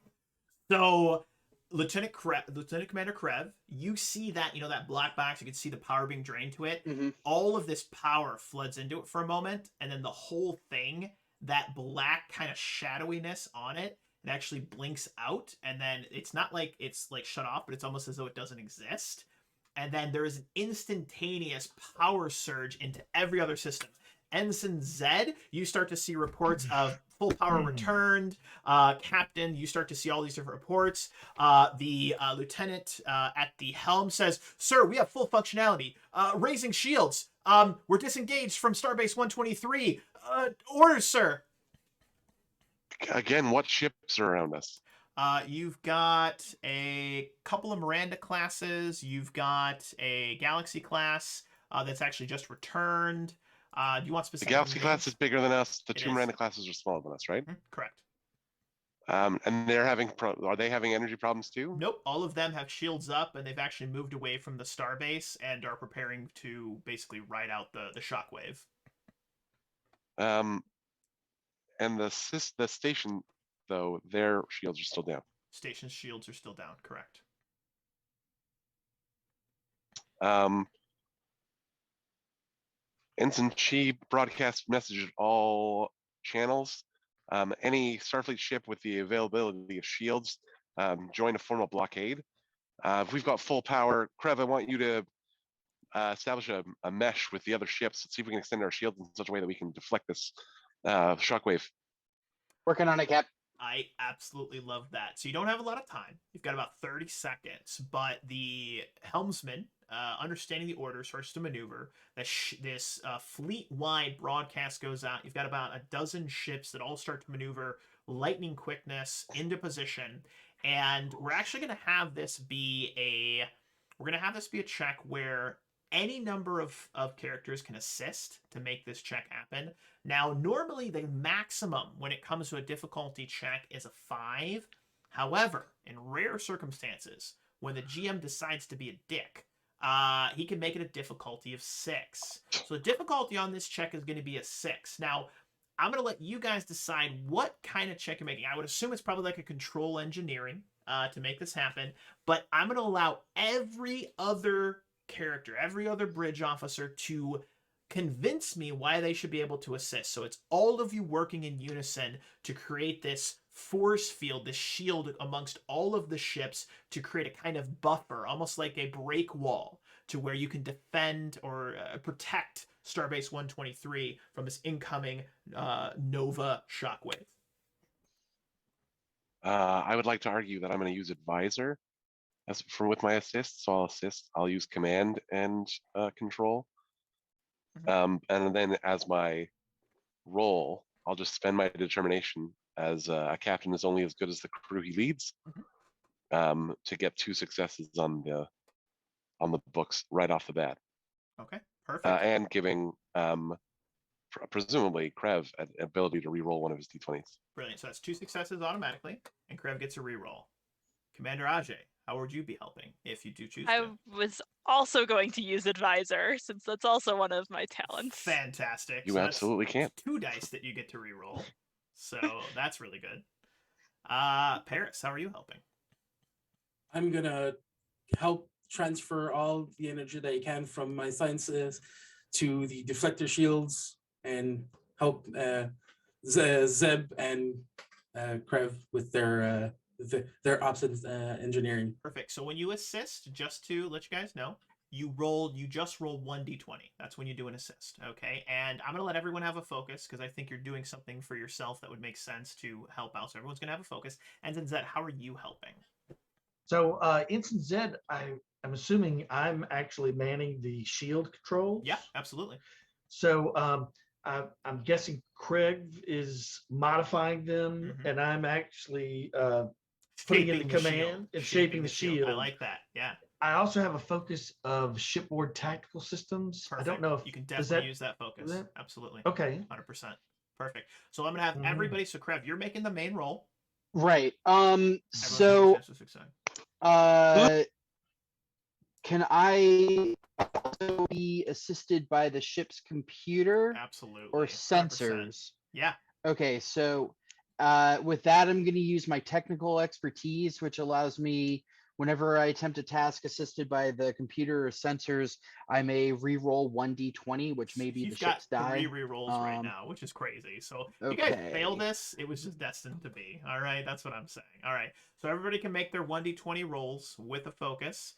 So, Lieutenant Commander Krev, you see that, that black box, you can see the power being drained to it. Mm-hmm. All of this power floods into it for a moment, and then the whole thing, that black kind of shadowiness on it, it actually blinks out, and then it's not like it's like shut off, but it's almost as though it doesn't exist. And then there is an instantaneous power surge into every other system. Ensign Zed, you start to see reports of full power returned. Captain, you start to see all these different reports. The lieutenant at the helm says, "Sir, we have full functionality. Raising shields. We're disengaged from Starbase 123. Orders, sir." Again, what ships are around us? You've got a couple of Miranda classes. You've got a Galaxy class that's actually just returned. Do you want The specific Galaxy names? class is bigger than us. The It two is. Miranda classes are smaller than us, right? Correct. And they're having are they having energy problems too? Nope, all of them have shields up, and they've actually moved away from the starbase and are preparing to basically ride out the shockwave. And the station, though, their shields are still down. Station's shields are still down, correct. Ensign Chi broadcast message all channels. Any Starfleet ship with the availability of shields, join a formal blockade. If we've got full power, Krev, I want you to establish a mesh with the other ships. Let's see if we can extend our shields in such a way that we can deflect this shockwave. Working on it, Cap. I absolutely love that. So you don't have a lot of time. You've got about 30 seconds, but the helmsman, understanding the order, starts to maneuver. This fleet-wide broadcast goes out. You've got about a dozen ships that all start to maneuver lightning quickness into position, and we're actually going to have this be a check where any number of characters can assist to make this check happen. Now, normally the maximum when it comes to a difficulty check is a 5. However, in rare circumstances, when the GM decides to be a dick, he can make it a difficulty of 6. So the difficulty on this check is going to be a 6. Now, I'm going to let you guys decide what kind of check you're making. I would assume it's probably like a control engineering to make this happen, but I'm going to allow every other character, every other bridge officer to convince me why they should be able to assist. So it's all of you working in unison to create this force field, this shield amongst all of the ships to create a kind of buffer, almost like a break wall, to where you can defend or protect Starbase 123 from this incoming Nova shockwave. I would like to argue that I'm going to use advisor with my assist. So I'll assist. I'll use command and control. And then as my role, I'll just spend my determination as a captain is only as good as the crew he leads, to get 2 successes on the books right off the bat. Okay, perfect. And giving presumably Krev an ability to re-roll one of his d20s. Brilliant. So that's 2 successes automatically, and Krev gets a reroll. Commander Ajay, how would you be helping if you do choose I to? was also going to use advisor, since that's also one of my talents. Fantastic. You So absolutely that's can't. 2 dice that you get to reroll. So that's really good. Paris, how are you helping? I'm gonna help transfer all the energy that I can from my sciences to the deflector shields and help Zeb and Krev with their ops and engineering. Perfect. So when you assist, just to let you guys know, you just roll 1d20. That's when you do an assist, okay? And I'm gonna let everyone have a focus because I think you're doing something for yourself that would make sense to help out. So everyone's gonna have a focus. And then Zed, how are you helping? So, Ensign Zed, I'm assuming I'm actually manning the shield controls. Yeah, absolutely. So, I'm guessing Craig is modifying them, Mhm. and I'm actually putting in the command and shaping the shield. I like that. Yeah. I also have a focus of shipboard tactical systems. Perfect. I don't know if you can definitely use that focus. Absolutely. Okay. 100%. Perfect. So I'm gonna have everybody. So Krev, you're making the main roll. Right. Everyone's So gonna chance to succeed. can I also be assisted by the ship's computer Absolutely. or 100%. sensors? Yeah. Okay, so with that, I'm going to use my technical expertise, which allows me, whenever I attempt a task assisted by the computer or sensors, I may re-roll 1d20, which may be the ship's die. He's got 3 re-rolls right now, which is crazy. So if you guys fail this, it was just destined to be. All right, that's what I'm saying. All right, so everybody can make their 1d20 rolls with a focus.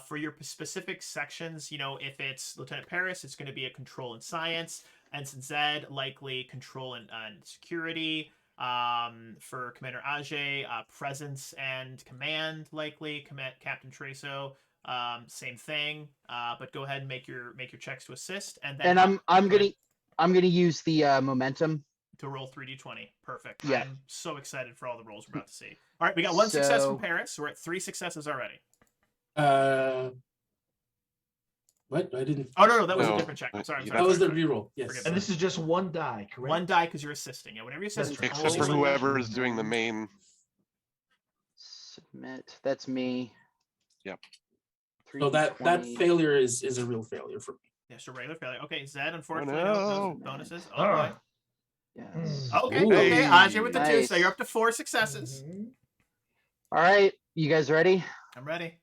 For your specific sections, you know, if it's Lieutenant Paris, it's going to be a control and science. Ensign Zed, likely control and security. For Commander Ajay, presence and command, likely. Captain Treso, same thing. But go ahead and make your checks to assist, and then I'm gonna use the momentum to roll 3d20. Perfect. Yeah. I'm so excited for all the rolls we're about to see. All right, we got 1 success from Paris. So we're at 3 successes already. What? I didn't. Oh no, that was a different check. I'm sorry. That was the reroll. Yes. And this is just 1 die, correct? 1 die because you're assisting. Yeah, whenever you assist, That's it's Except for only whoever is doing the main. submit. That's me. Yep. So that 3d20. failure is a real failure for me. Yeah, so regular failure. Okay, Zed, unfortunately, no. no bonuses. Oh boy. Yes. Okay, Ooh. okay. Ajay with the 2, Nice. so you're up to 4 successes. Mhm. All right, you guys ready? I'm ready.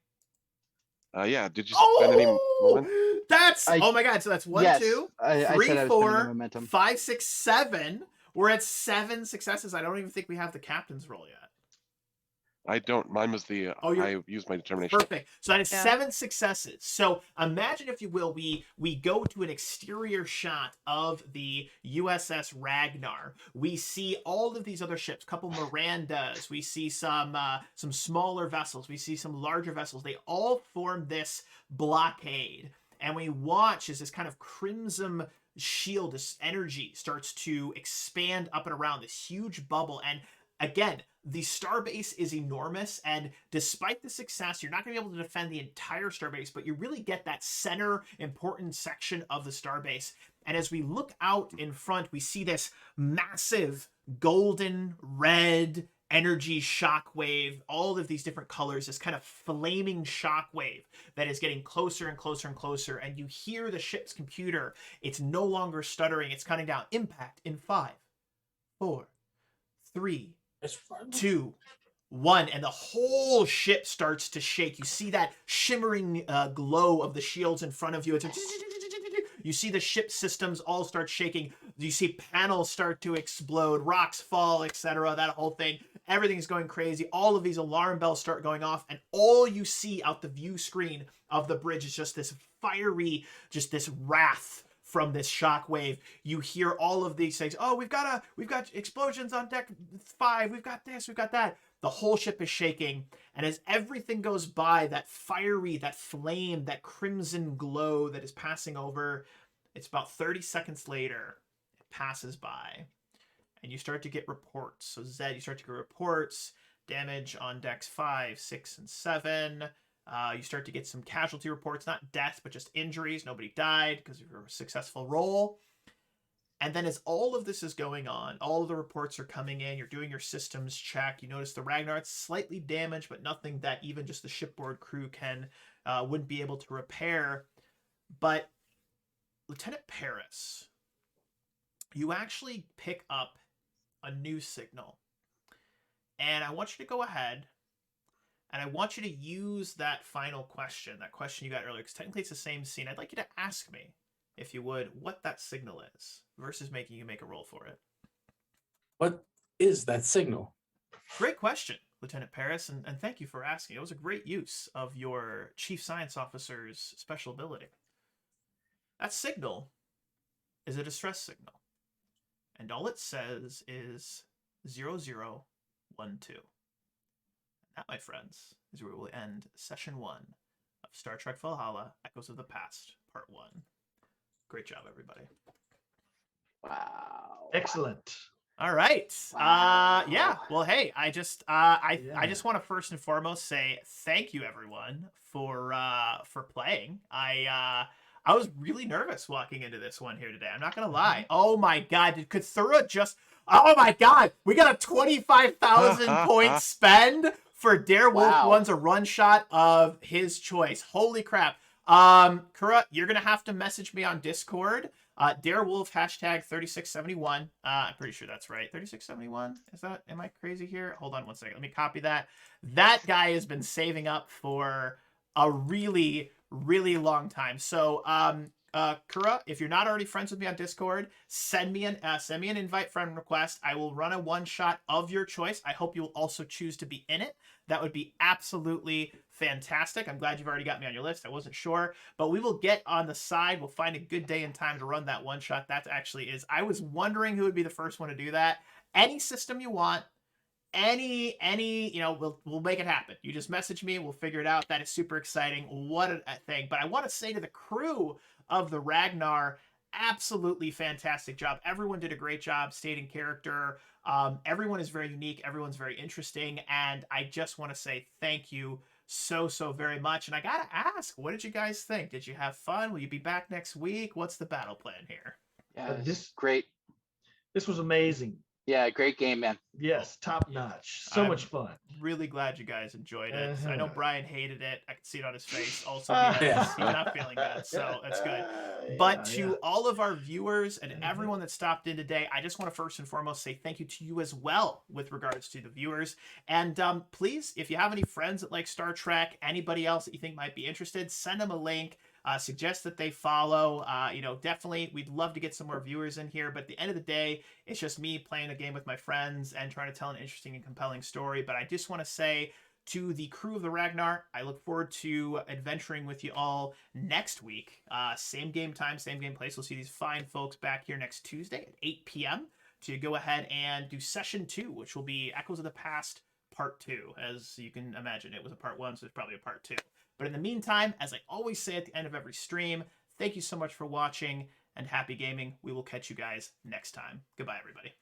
Yeah. Did you spend any moment? That's I- oh my god! So that's 1, yes, 2, I 3, said I was spending the 4, momentum. 5, 6, 7. We're at 7 successes. I don't even think we have the captain's roll yet. I don't. Mine was the. Oh, you're- I used my determination. Perfect. So that is Yeah. 7 successes. So imagine, if you will, we go to an exterior shot of the USS Ragnar. We see all of these other ships, a couple Mirandas. We see some smaller vessels. We see some larger vessels. They all form this blockade, and we watch as this kind of crimson shield, this energy starts to expand up and around this huge bubble. And again, the starbase is enormous, and despite the success, you're not going to be able to defend the entire starbase, but you really get that center important section of the starbase. And as we look out in front, we see this massive golden red energy shockwave, all of these different colors, this kind of flaming shockwave that is getting closer and closer and closer. And you hear the ship's computer. It's no longer stuttering. It's counting down. Impact in 5, 4, 3, 2, 1, and the whole ship starts to shake. You see that shimmering glow of the shields in front of you. It's you see the ship systems all start shaking. You see panels start to explode, rocks fall, etc. That whole thing. Everything's going crazy. All of these alarm bells start going off, and all you see out the view screen of the bridge is just this fiery, just this wrath from this shockwave. You hear all of these things. Oh, we've got explosions on deck 5. We've got this, we've got that. The whole ship is shaking. And as everything goes by, that fiery, that flame, that crimson glow that is passing over, it's about 30 seconds later, it passes by. And you start to get reports. So Zed, you start to get reports. Damage on decks 5, 6, and 7. You start to get some casualty reports, not death, but just injuries. Nobody died because of your successful roll. And then as all of this is going on, all of the reports are coming in. You're doing your systems check. You notice the Ragnar, it's slightly damaged, but nothing that even just the shipboard crew wouldn't be able to repair. But Lieutenant Paris, you actually pick up a new signal. And I want you to go ahead and I want you to use that final question, that question you got earlier, because technically it's the same scene. I'd like you to ask me, if you would, what that signal is, versus making you make a roll for it. What is that signal? Great question. Lieutenant Paris, and thank you for asking. It was a great use of your Chief Science Officer's special ability. That signal is a distress signal, and all it says is 0012. That, my friends, is where we will end Session 1 of Star Trek Valhalla, Echoes of the Past, Part 1. Great job, everybody. Wow. Excellent. All right. Yeah. Well, hey, I just want to first and foremost say thank you, everyone, for playing. I was really nervous walking into this one here today. I'm not gonna lie. Oh my God, did Cthulhu just? Oh my God, we got a 25,000 point spend for Darewolf Wow. wants a run shot of his choice. Holy crap. Kura, you're gonna have to message me on Discord. Darewolf hashtag 3671. I'm pretty sure that's right. 3671. Is that? Am I crazy here? Hold on one second. Let me copy that. That guy has been saving up for a really, really long time. So, Kura, if you're not already friends with me on Discord, send me an invite friend request. I will run a one shot of your choice. I hope you will also choose to be in it. That would be absolutely fantastic. I'm glad you've already got me on your list. I wasn't sure, but we will get on the side. We'll find a good day and time to run that one shot. That actually is. I was wondering who would be the first one to do that. Any system you want, any, we'll make it happen. You just message me. We'll figure it out. That is super exciting. What a thing. But I want to say to the crew of the Ragnar, absolutely fantastic job. Everyone did a great job stating character. Everyone is very unique. Everyone's very interesting. And I just want to say thank you so very much. And I got to ask, what did you guys think? Did you have fun? Will you be back next week? What's the battle plan here? Yeah, This- great. This was amazing. Yeah, great game, man. Yes, top notch. So I'm much fun. Really glad you guys enjoyed it. I know Uh-huh. Brian hated it. I could see it on his face. Also, Yeah. he's not feeling good, so that's good. But to all of our viewers and Mhm. everyone that stopped in today, I just want to first and foremost say thank you to you as well with regards to the viewers. And please, if you have any friends that like Star Trek, anybody else that you think might be interested, send them a link. Suggest that they follow. Definitely, we'd love to get some more viewers in here. But at the end of the day, it's just me playing a game with my friends and trying to tell an interesting and compelling story. But I just want to say to the crew of the Ragnar, I look forward to adventuring with you all next week. Same game time, same game place. We'll see these fine folks back here next Tuesday at 8 p.m. to go ahead and do session 2, which will be Echoes of the Past Part 2. As you can imagine, it was a Part 1, so there's probably a Part 2. But in the meantime, as I always say at the end of every stream, thank you so much for watching and happy gaming. We will catch you guys next time. Goodbye, everybody.